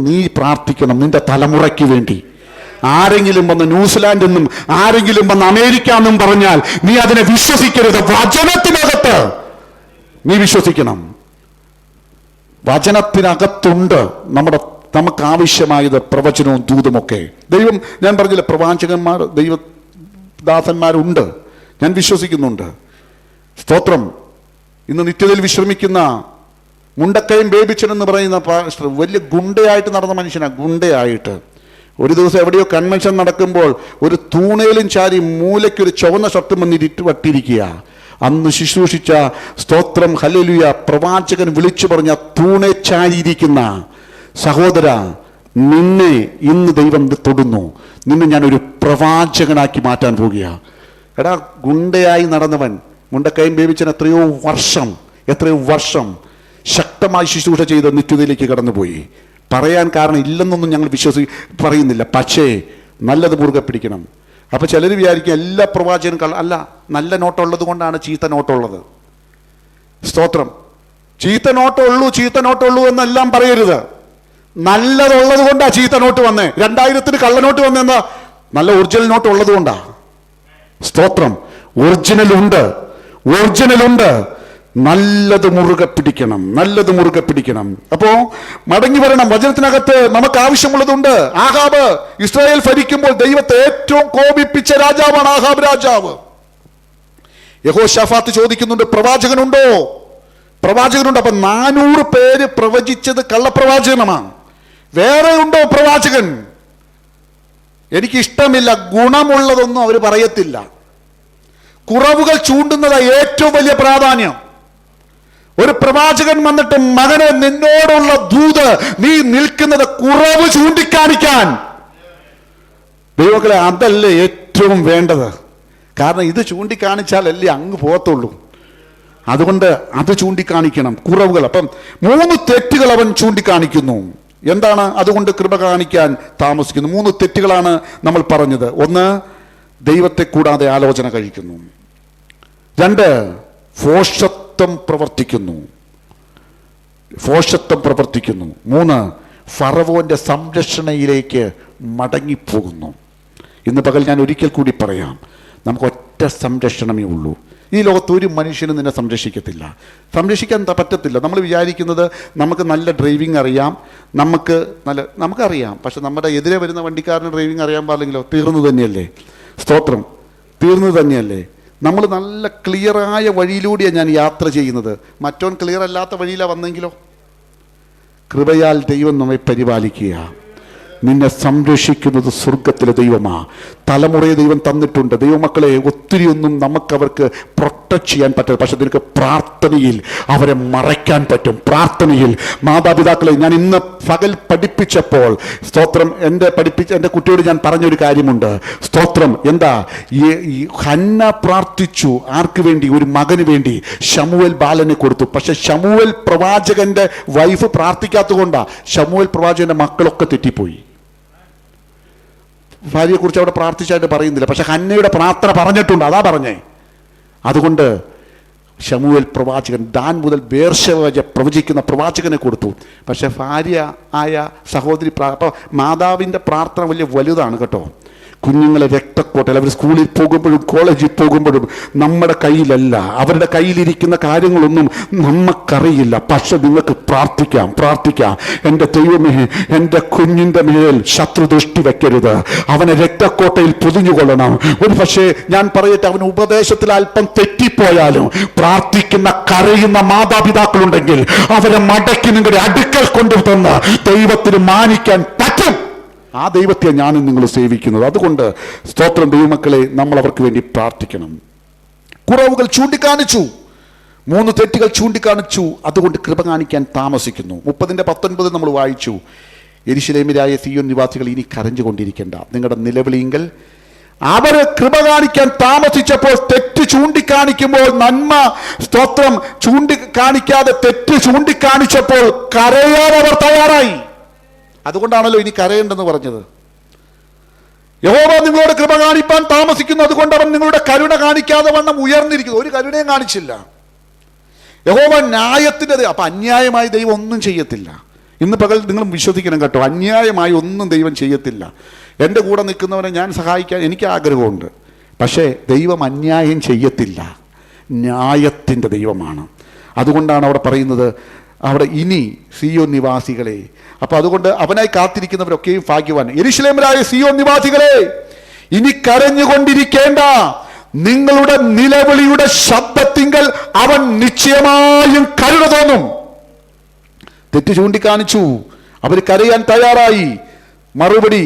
നീ പ്രാർത്ഥിക്കണം നിന്റെ തലമുറയ്ക്ക് വേണ്ടി. ആരെങ്കിലും വന്ന് ന്യൂസിലാൻഡിൽ നിന്നും ആരെങ്കിലും വന്ന് അമേരിക്ക എന്നും പറഞ്ഞാൽ നീ അതിനെ വിശ്വസിക്കരുത്. വചനത്തിനകത്ത് നീ വിശ്വസിക്കണം. വചനത്തിനകത്തുണ്ട് നമുക്ക് ആവശ്യമായത് പ്രവചനവും ദൂതുമൊക്കെ. ദൈവം, ഞാൻ പറഞ്ഞില്ല, പ്രവാചകന്മാർ ദൈവദാസന്മാരുണ്ട്, ഞാൻ വിശ്വസിക്കുന്നുണ്ട്. സ്തോത്രം. ഇന്ന് നിത്യതയിൽ വിശ്രമിക്കുന്ന മുണ്ടക്കയം ബേബിച്ചൻ എന്ന് പറയുന്ന വലിയ ഗുണ്ടയായിട്ട് നടന്ന മനുഷ്യനാണ്. ഗുണ്ടയായിട്ട് ഒരു ദിവസം എവിടെയോ കൺവെൻഷൻ നടക്കുമ്പോൾ ഒരു തൂണയിലും ചാരി മൂലയ്ക്കൊരു ചുവന്ന ഷർട്ടും വന്ന് വട്ടിരിക്കുക. അന്ന് ശുശ്രൂഷിച്ച, സ്തോത്രം, ഹല്ലേലൂയ, പ്രവാചകൻ വിളിച്ചു പറഞ്ഞ തൂണെ ചാരിയിരിക്കുന്ന സഹോദര, നിന്നെ ഇന്ന് ദൈവം തൊടുന്നു. നിന്നെ ഞാനൊരു പ്രവാചകനാക്കി മാറ്റാൻ പോകുക. എടാ, ഗുണ്ടയായി നടന്നവൻ മുണ്ടക്കയം ബേബിച്ചൻ എത്രയോ വർഷം ശക്തമായി ശുശ്രൂഷ ചെയ്ത് നിത്യതയിലേക്ക് കടന്നുപോയി. പറയാൻ കാരണം ഇല്ലെന്നൊന്നും ഞങ്ങൾ പറയുന്നില്ല, പക്ഷേ നല്ലത് മുറുകെ പിടിക്കണം. അപ്പോൾ ചിലർ വിചാരിക്കും എല്ലാ പ്രവാചകനും അല്ല, നല്ല നോട്ടുള്ളത് കൊണ്ടാണ് ചീത്ത നോട്ടുള്ളത്. സ്തോത്രം. ചീത്ത നോട്ടുള്ളൂ എന്നെല്ലാം പറയരുത്. നല്ലതുള്ളത് കൊണ്ടാണ് ചീത്ത നോട്ട് വന്നേ. 2000 കള്ളനോട്ട് വന്നെന്നാ നല്ല ഒറിജിനൽ നോട്ട് ഉള്ളത് കൊണ്ടാ. സ്തോത്രം. ഒറിജിനലുണ്ട്. നല്ലത് മുറുകെ പിടിക്കണം. അപ്പോ മടങ്ങി വരണം. വചനത്തിനകത്ത് നമുക്ക് ആവശ്യമുള്ളതുണ്ട്. ആഹാബ് ഇസ്രായേൽ ഭരിക്കുമ്പോൾ ദൈവത്തെ ഏറ്റവും കോപിപ്പിച്ച രാജാവാണ് ആഹാബ് രാജാവ്. യഹോശാഫാത്ത് ചോദിക്കുന്നുണ്ട്, പ്രവാചകനുണ്ടോ? അപ്പൊ 400 പേര് പ്രവചിച്ചത് കള്ളപ്രവാചകനാണ്. വേറെ ഉണ്ടോ പ്രവാചകൻ? എനിക്കിഷ്ടമില്ല. ഗുണമുള്ളതൊന്നും അവർ പറയത്തില്ല. കുറവുകൾ ചൂണ്ടുന്നത് ഏറ്റവും വലിയ പ്രാധാന്യം. ഒരു പ്രവാചകൻ വന്നിട്ട്, മകനെ, നിന്നോടുള്ള ദൂത്, നീ നിൽക്കുന്നത് കുറവ് ചൂണ്ടിക്കാണിക്കാൻ. ദൈവങ്ങളെ, അതല്ലേ ഏറ്റവും വേണ്ടത്. കാരണം ഇത് ചൂണ്ടിക്കാണിച്ചാലല്ലേ അങ്ങ് പോകത്തുള്ളൂ. അതുകൊണ്ട് അത് ചൂണ്ടിക്കാണിക്കണം, കുറവുകൾ. അപ്പം 3 തെറ്റുകൾ അവൻ ചൂണ്ടിക്കാണിക്കുന്നു. എന്താണ്? അതുകൊണ്ട് കൃപ കാണിക്കാൻ താമസിക്കുന്നു. 3 തെറ്റുകളാണ് നമ്മൾ പറഞ്ഞത്. 1, ദൈവത്തെ കൂടാതെ ആലോചന കഴിക്കുന്നു. 2, ഭോഷത്വം പ്രവർത്തിക്കുന്നു. 3, ഫറവോന്റെ സംരക്ഷണയിലേക്ക് മടങ്ങിപ്പോകുന്നു. ഇന്ന് പകൽ ഞാൻ ഒരിക്കൽ കൂടി പറയാം, നമുക്ക് ഒറ്റ സംരക്ഷണമേ ഉള്ളൂ. ഈ ലോകത്ത് ഒരു മനുഷ്യനും നിന്നെ സംരക്ഷിക്കാൻ പറ്റത്തില്ല. നമ്മൾ വിചാരിക്കുന്നത് നമുക്ക് നല്ല ഡ്രൈവിംഗ് അറിയാം, നമുക്കറിയാം. പക്ഷെ നമ്മുടെ എതിരെ വരുന്ന വണ്ടിക്കാരന് ഡ്രൈവിംഗ് അറിയാൻ പാടില്ലെങ്കിലോ? തീർന്നു തന്നെയല്ലേ? സ്തോത്രം. തീർന്നു തന്നെയല്ലേ? നമ്മൾ നല്ല ക്ലിയറായ വഴിയിലൂടെയാണ് ഞാൻ യാത്ര ചെയ്യുന്നത്. മറ്റോൻ ക്ലിയർ അല്ലാത്ത വഴിയിലാണ് വന്നെങ്കിലോ? കൃപയാൽ ദൈവം നമ്മെ പരിപാലിക്കുക. നിന്നെ സംരക്ഷിക്കുന്നത് സ്വർഗത്തിലെ ദൈവമാ. തലമുറയെ ദൈവം തന്നിട്ടുണ്ട്. ദൈവമക്കളെ, ഒത്തിരിയൊന്നും നമുക്കവർക്ക് പ്രൊട്ടക്ട് ചെയ്യാൻ പറ്റില്ല. പക്ഷെ നിനക്ക് പ്രാർത്ഥനയിൽ അവരെ മറയ്ക്കാൻ പറ്റും. പ്രാർത്ഥനയിൽ മാതാപിതാക്കളെ, ഞാൻ ഇന്ന് പകൽ പഠിപ്പിച്ചപ്പോൾ, സ്തോത്രം, എൻ്റെ കുട്ടിയോട് ഞാൻ പറഞ്ഞൊരു കാര്യമുണ്ട്. സ്തോത്രം. എന്താ? ഈ ഹന്ന പ്രാർത്ഥിച്ചു. ആർക്ക് വേണ്ടി? ഒരു മകന് വേണ്ടി. ശമൂവേൽ ബാലനെ കൊടുത്തു. പക്ഷെ ശമൂവേൽ പ്രവാചകന്റെ വൈഫ് പ്രാർത്ഥിക്കാത്തതുകൊണ്ടാണ് ശമൂവേൽ പ്രവാചകന്റെ മക്കളൊക്കെ തെറ്റിപ്പോയി. ഭാര്യയെക്കുറിച്ച് അവിടെ പ്രാർത്ഥിച്ചായിട്ട് പറയുന്നില്ല, പക്ഷെ ഹന്നയുടെ പ്രാർത്ഥന പറഞ്ഞിട്ടുണ്ട്. അതാ പറഞ്ഞേ. അതുകൊണ്ട് ശമൂവേൽ പ്രവാചകൻ, ദാൻ മുതൽ ബേർശേബ വരെ പ്രവചിക്കുന്ന പ്രവാചകനെ കൊടുത്തു. പക്ഷെ ഭാര്യ ആയ സഹോദരി, അപ്പോൾ മാതാവിൻ്റെ പ്രാർത്ഥന വലിയ വലുതാണ് കേട്ടോ. കുഞ്ഞുങ്ങളെ രക്തക്കോട്ടയിൽ, അവർ സ്കൂളിൽ പോകുമ്പോഴും കോളേജിൽ പോകുമ്പോഴും നമ്മുടെ കയ്യിലല്ല. അവരുടെ കയ്യിലിരിക്കുന്ന കാര്യങ്ങളൊന്നും നമുക്കറിയില്ല. പക്ഷെ നിങ്ങൾക്ക് പ്രാർത്ഥിക്കാം. എൻ്റെ ദൈവമേ, എൻ്റെ കുഞ്ഞിൻ്റെ മേൽ ശത്രുദൃഷ്ടി വെക്കരുത്. അവനെ രക്തക്കോട്ടയിൽ പൊതിഞ്ഞുകൊള്ളണം. ഒരു പക്ഷേ ഞാൻ പറയട്ടെ, അവന് ഉപദേശത്തിൽ അല്പം തെറ്റിപ്പോയാലും പ്രാർത്ഥിക്കുന്ന, കരയുന്ന മാതാപിതാക്കളുണ്ടെങ്കിൽ അവരെ മടക്കി നിങ്ങളുടെ അടുക്കൽ കൊണ്ടുതന്ന് ദൈവത്തിന് മാനിക്കാൻ പറ്റും. ആ ദൈവത്തെ ഞാനും നിങ്ങൾ സേവിക്കുന്നത്. അതുകൊണ്ട് സ്തോത്രം ദൈവമക്കളെ, നമ്മൾ അവർക്ക് വേണ്ടി പ്രാർത്ഥിക്കണം. കുറവുകൾ ചൂണ്ടിക്കാണിച്ചു, 3 തെറ്റുകൾ ചൂണ്ടിക്കാണിച്ചു. അതുകൊണ്ട് കൃപ കാണിക്കാൻ താമസിക്കുന്നു. 30:19 നമ്മൾ വായിച്ചു. യെരൂശലേമിലായ സിയോൻ നിവാസികൾ, ഇനി കരഞ്ഞുകൊണ്ടിരിക്കേണ്ട, നിങ്ങളുടെ നിലവിളിയെങ്കിൽ അവർ കൃപ കാണിക്കാൻ താമസിച്ചപ്പോൾ, തെറ്റ് ചൂണ്ടിക്കാണിക്കുമ്പോൾ നന്മ, സ്തോത്രം, ചൂണ്ടിക്കാണിക്കാതെ തെറ്റ് ചൂണ്ടിക്കാണിച്ചപ്പോൾ കരയാൻ അവർ തയ്യാറായി. അതുകൊണ്ടാണല്ലോ ഇനി കരയേണ്ടെന്ന് പറഞ്ഞത്. യഹോവ നിങ്ങളോട് കൃപ കാണിപ്പാൻ താമസിക്കുന്നു. അതുകൊണ്ട് അവൻ നിങ്ങളുടെ കരുണ കാണിക്കാതെ വണ്ണം ഉയർന്നിരിക്കുന്നു. ഒരു കരുണയും കാണിച്ചില്ല. യഹോവ ന്യായത്തിൻ്റെ, അപ്പൊ അന്യായമായി ദൈവം ഒന്നും ചെയ്യത്തില്ല. ഇന്ന് പകൽ നിങ്ങൾ വിശ്വസിക്കണം കേട്ടോ, അന്യായമായി ഒന്നും ദൈവം ചെയ്യത്തില്ല. എൻ്റെ കൂടെ നിൽക്കുന്നവരെ ഞാൻ സഹായിക്കാൻ എനിക്ക് ആഗ്രഹമുണ്ട്. പക്ഷേ ദൈവം അന്യായം ചെയ്യത്തില്ല, ന്യായത്തിൻ്റെ ദൈവമാണ്. അതുകൊണ്ടാണ് അവിടെ പറയുന്നത്, അവിടെ ഇനി സിയോൻ നിവാസികളെ, അപ്പോൾ അതുകൊണ്ട് അവനായി കാത്തിരിക്കുന്നവരൊക്കെയും ഭാഗ്യവാൻ. യെരൂശലേമിലായ സിയോൻ നിവാസികളെ, ഇനി കരഞ്ഞുകൊണ്ടിരിക്കേണ്ട, നിങ്ങളുടെ നിലവിളിയുടെ ശബ്ദത്തിങ്കൽ അവൻ നിശ്ചയമായും കരുണ തോന്നും. തെറ്റ് ചൂണ്ടിക്കാണിച്ചു, അവർ കരയാൻ തയ്യാറായി. മറുപടി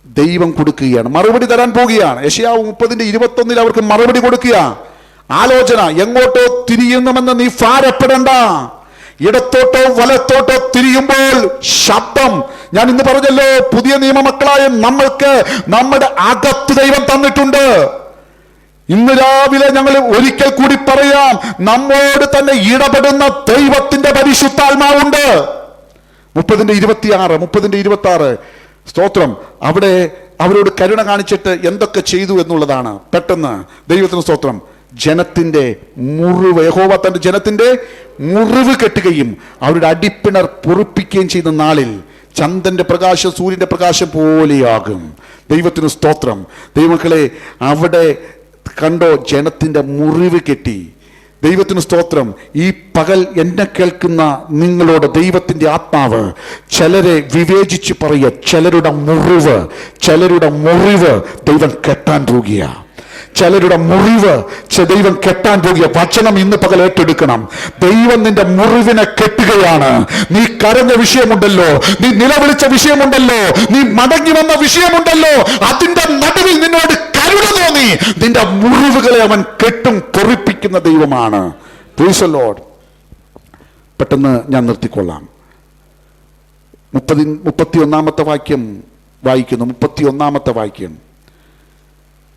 ദൈവം കൊടുക്കുകയാണ്, മറുപടി തരാൻ പോവുകയാണ്. യെശയ്യാവ് 30:21 അവർക്ക് മറുപടി കൊടുക്കുക. ആലോചന, എങ്ങോട്ടോ തിരിയുന്നുമെന്ന് നീ ഭാരപ്പെടണ്ട. ഇടത്തോട്ടോ വലത്തോട്ടോ തിരിയുമ്പോൾ ശബ്ദം, ഞാൻ ഇന്ന് പറഞ്ഞല്ലോ, പുതിയ നിയമമക്കളായ നമ്മൾക്ക് നമ്മുടെ അകത്ത് ദൈവം തന്നിട്ടുണ്ട്. ഇന്ന് രാവിലെ ഞങ്ങൾ ഒരിക്കൽ കൂടി പറയാം, നമ്മോട് തന്നെ ഇടപെടുന്ന ദൈവത്തിന്റെ പരിശുദ്ധാത്മാവുണ്ട്. 30:26 സ്തോത്രം. അവിടെ അവരോട് കരുണ കാണിച്ചിട്ട് എന്തൊക്കെ ചെയ്തു എന്നുള്ളതാണ്. പെട്ടെന്ന് ദൈവത്തിന് സ്തോത്രം, ജനത്തിന്റെ മുറിവ്, യഹോവ തന്റെ ജനത്തിന്റെ മുറിവ് കെട്ടുകയും അവരുടെ അടിപ്പിണർ പൊറുപ്പിക്കുകയും ചെയ്യുന്ന നാളിൽ ചന്ദ്രന്റെ പ്രകാശം സൂര്യന്റെ പ്രകാശം പോലെയാകും. ദൈവത്തിന് സ്തോത്രം. ദൈവമക്കളെ, അവിടെ കണ്ടോ, ജനത്തിന്റെ മുറിവ് കെട്ടി. ദൈവത്തിന് സ്തോത്രം. ഈ പകൽ എന്നെ കേൾക്കുന്ന നിങ്ങളോട് ദൈവത്തിന്റെ ആത്മാവ് ചിലരെ വിവേചിച്ച് പറയുക, ചിലരുടെ മുറിവ് ദൈവം കെട്ടാൻ പോകുക. ചിലരുടെ മുറിവ് ദൈവം കെട്ടാൻ പോകുക. വചനം ഇന്ന് പകൽ ഏറ്റെടുക്കണം. ദൈവം നിന്റെ മുറിവിനെ കെട്ടുകയാണ്. നീ കരഞ്ഞ വിഷയമുണ്ടല്ലോ, നീ നിലവിളിച്ച വിഷയമുണ്ടല്ലോ, നീ മടങ്ങി വന്ന വിഷയമുണ്ടല്ലോ, അതിന്റെ നടുവിൽ നിന്നോട് കരുണ തോന്നി നിന്റെ മുറിവുകളെ അവൻ കെട്ടും പൊറിപ്പിക്കുന്ന ദൈവമാണ്. Price the Lord. പെട്ടെന്ന് ഞാൻ നിർത്തിക്കൊള്ളാം. 31 വാക്യം വായിക്കുന്നു. 31 വാക്യം,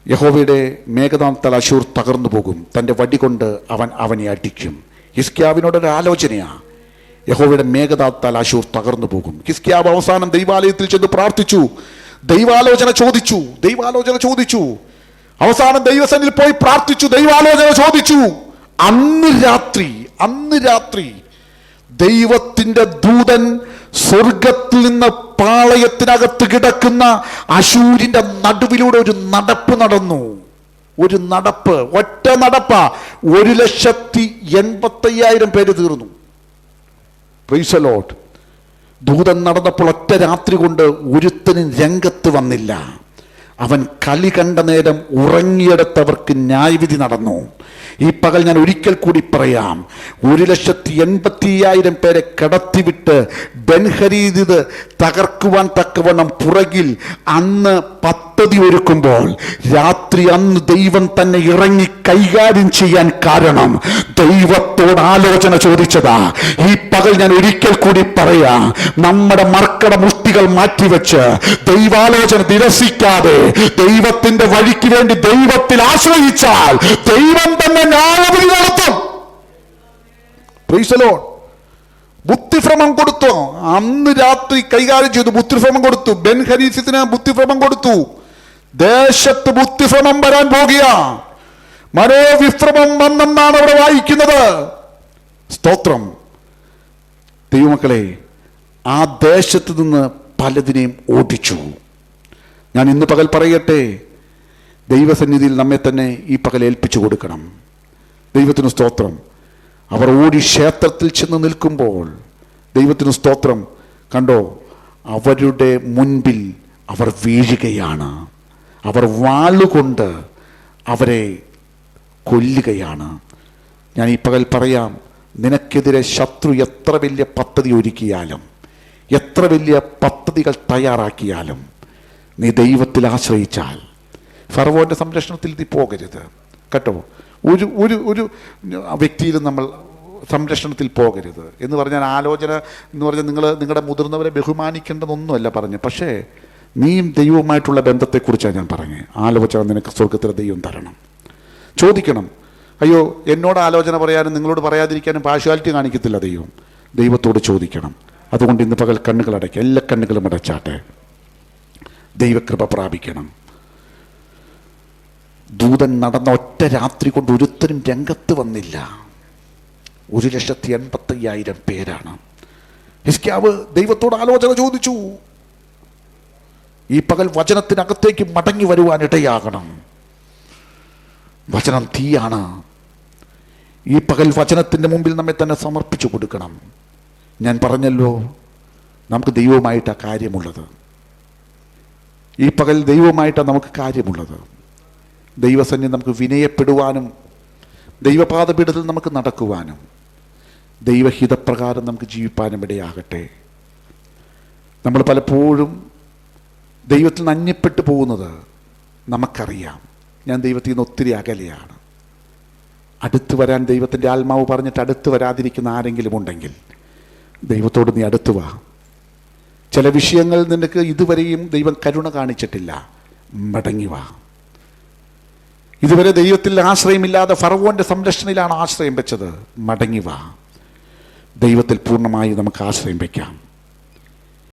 യഹോവയുടെ മേഘദാനത്താൽ അശൂർ തകർന്നു പോകും, തൻ്റെ വടി കൊണ്ട് അവൻ അവനെ അടിക്കും. ഹിസ്കിയാവിനോടൊരു ആലോചനയാ. യഹോവയുടെ മേഘദാനത്താൽ അശൂർ തകർന്നു പോകും. ഹിസ്കിയാവ് അവസാനം ദൈവാലയത്തിൽ ചെന്ന് പ്രാർത്ഥിച്ചു, ദൈവാലോചന ചോദിച്ചു. അവസാനം ദൈവസന്നിധിയിൽ പോയി പ്രാർത്ഥിച്ചു, ദൈവാലോചന ചോദിച്ചു. അന്ന് രാത്രി ദൈവത്തിന്റെ ദൂതൻ സ്വർഗത്തിൽ നിന്ന് പാളയത്തിനകത്ത് കിടക്കുന്ന അശൂരിന്റെ നടുവിലൂടെ ഒരു നടപ്പ് നടന്നു. ഒറ്റ നടപ്പാ. 1,85,000 പേര് തീർന്നു. Price the Lord. ദൂതൻ നടന്നപ്പോൾ ഒറ്റ രാത്രി കൊണ്ട് ഒരുത്തനും രംഗത്ത് വന്നില്ല. അവൻ കളി കണ്ട നേരം ഉറങ്ങിയെടുത്തവർക്ക് ന്യായവിധി നടന്നു. ഈ പകൽ ഞാൻ ഒരിക്കൽ കൂടി പറയാം, 1,85,000 പേരെ കടത്തിവിട്ട് ബെൻഹരീദ് തകർക്കുവാൻ തക്കവണ്ണം പുറകിൽ അന്ന് പദ്ധതി ഒരുക്കുമ്പോൾ രാത്രി അന്ന് ദൈവം തന്നെ ഇറങ്ങി കൈകാര്യം ചെയ്യാൻ കാരണം ദൈവത്തോട് ആലോചന ചോദിച്ചതാ. ഈ പകൽ ഞാൻ ഒരിക്കൽ കൂടി പറയാം, നമ്മുടെ മർക്കട മുഷ്ടികൾ മാറ്റിവെച്ച് ദൈവാലോചന നിരസിക്കാതെ ദൈവത്തിന്റെ വഴിക്ക് വേണ്ടി ദൈവത്തിൽ ആശ്രയിച്ചാൽ ദൈവം തന്നെ ന്യായവിധി നടത്തും. Price the Lord. ബുദ്ധിഭ്രമം കൊടുത്തു. അന്ന് രാത്രി കൈകാര്യം ചെയ്തു, ബുദ്ധിഭ്രമം കൊടുത്തു. ബെൻഹരീസിന് ബുദ്ധിഭ്രമം കൊടുത്തു. ദേശത്ത് ബുദ്ധിഭ്രമം വരാൻ പോകുക. മനോവിഭ്രമം വന്നെന്നാണ് അവിടെ വായിക്കുന്നത്. സ്തോത്രം. ദൈവമക്കളെ, ആ ദേശത്ത് നിന്ന് പലതിനെയും ഓടിച്ചു. ഞാൻ ഇന്ന് പകൽ പറയട്ടെ, ദൈവസന്നിധിയിൽ നമ്മെ തന്നെ ഈ പകൽ ഏൽപ്പിച്ചു കൊടുക്കണം. ദൈവത്തിന് സ്തോത്രം. അവർ ഓടി ക്ഷേത്രത്തിൽ ചെന്ന് നിൽക്കുമ്പോൾ ദൈവത്തിന് സ്തോത്രം, കണ്ടോ, അവരുടെ മുൻപിൽ അവർ വീഴുകയാണ്. അവർ വാളുകൊണ്ട് അവരെ കൊല്ലുകയാണ്. ഞാൻ ഈ പകൽ പറയാം, നിനക്കെതിരെ ശത്രു എത്ര വലിയ പദ്ധതി ഒരുക്കിയാലും, എത്ര വലിയ പദ്ധതികൾ തയ്യാറാക്കിയാലും, നീ ദൈവത്തിൽ ആശ്രയിച്ചാൽ ഫറവോന്റെ സംരക്ഷണത്തിൽ നീ പോകരുത് കേട്ടോ. ഒരു വ്യക്തിയിലും നമ്മൾ സംരക്ഷണത്തിൽ പോകരുത് എന്ന് പറഞ്ഞാൽ, ആലോചന എന്ന് പറഞ്ഞാൽ നിങ്ങളുടെ മുതിർന്നവരെ ബഹുമാനിക്കേണ്ടതൊന്നുമല്ല പറഞ്ഞു. പക്ഷേ നീയും ദൈവവുമായിട്ടുള്ള ബന്ധത്തെക്കുറിച്ചാണ് ഞാൻ പറഞ്ഞത്. ആലോചന നിനക്ക് സ്വർഗത്തിലെ ദൈവം തരണം. ചോദിക്കണം, അയ്യോ എന്നോട് ആലോചന പറയാനും നിങ്ങളോട് പറയാതിരിക്കാനും പാർഷ്യാലിറ്റി കാണിക്കത്തില്ല ദൈവം. ദൈവത്തോട് ചോദിക്കണം. അതുകൊണ്ട് ഇന്ന് പകൽ കണ്ണുകൾ അടയ്ക്കുക, എല്ലാ കണ്ണുകളും അടച്ചാട്ടെ. ദൈവകൃപ പ്രാപിക്കണം. ദൂതൻ നടന്ന ഒറ്റ രാത്രി കൊണ്ട് ഒരുത്തരും രംഗത്ത് വന്നില്ല. 1,85,000 പേരാണ്. ഹിസ്കിയാവ് ദൈവത്തോട് ആലോചന ചോദിച്ചു. ഈ പകൽ വചനത്തിനകത്തേക്ക് മടങ്ങി വരുവാൻ ഇടയാകണം. വചനം തീയാണ്. ഈ പകൽ വചനത്തിൻ്റെ മുമ്പിൽ നമ്മെ തന്നെ സമർപ്പിച്ചു കൊടുക്കണം. ഞാൻ പറഞ്ഞല്ലോ, നമുക്ക് ദൈവവുമായിട്ടാണ് കാര്യമുള്ളത്. ഈ പകൽ ദൈവവുമായിട്ടാണ് നമുക്ക് കാര്യമുള്ളത്. ദൈവസന്നിധി നമുക്ക് വിനയപ്പെടുവാനും ദൈവപാദപീഠത്തിൽ നമുക്ക് നടക്കുവാനും ദൈവഹിതപ്രകാരം നമുക്ക് ജീവിപ്പാനും ഇടയാകട്ടെ. നമ്മൾ പലപ്പോഴും ദൈവത്തിൽ നിന്ന് അന്യപ്പെട്ടു പോകുന്നത് നമുക്കറിയാം. ഞാൻ ദൈവത്തിൽ നിന്ന് ഒത്തിരി അകലെയാണ്. അടുത്ത് വരാൻ ദൈവത്തിൻ്റെ ആത്മാവ് പറഞ്ഞിട്ട് അടുത്ത് വരാതിരിക്കുന്ന ആരെങ്കിലും ഉണ്ടെങ്കിൽ ദൈവത്തോട് നീ അടുത്ത് വാ. ചില വിഷയങ്ങൾ നിനക്ക് ഇതുവരെയും ദൈവം കരുണ കാണിച്ചിട്ടില്ല, മടങ്ങി വാ. ഇതുവരെ ദൈവത്തിൽ ആശ്രയമില്ലാതെ ഫറവോന്റെ സംരക്ഷണയിലാണ് ആശ്രയം വെച്ചത്, മടങ്ങി വാ. ദൈവത്തിൽ പൂർണ്ണമായി നമുക്ക് ആശ്രയം വയ്ക്കാം.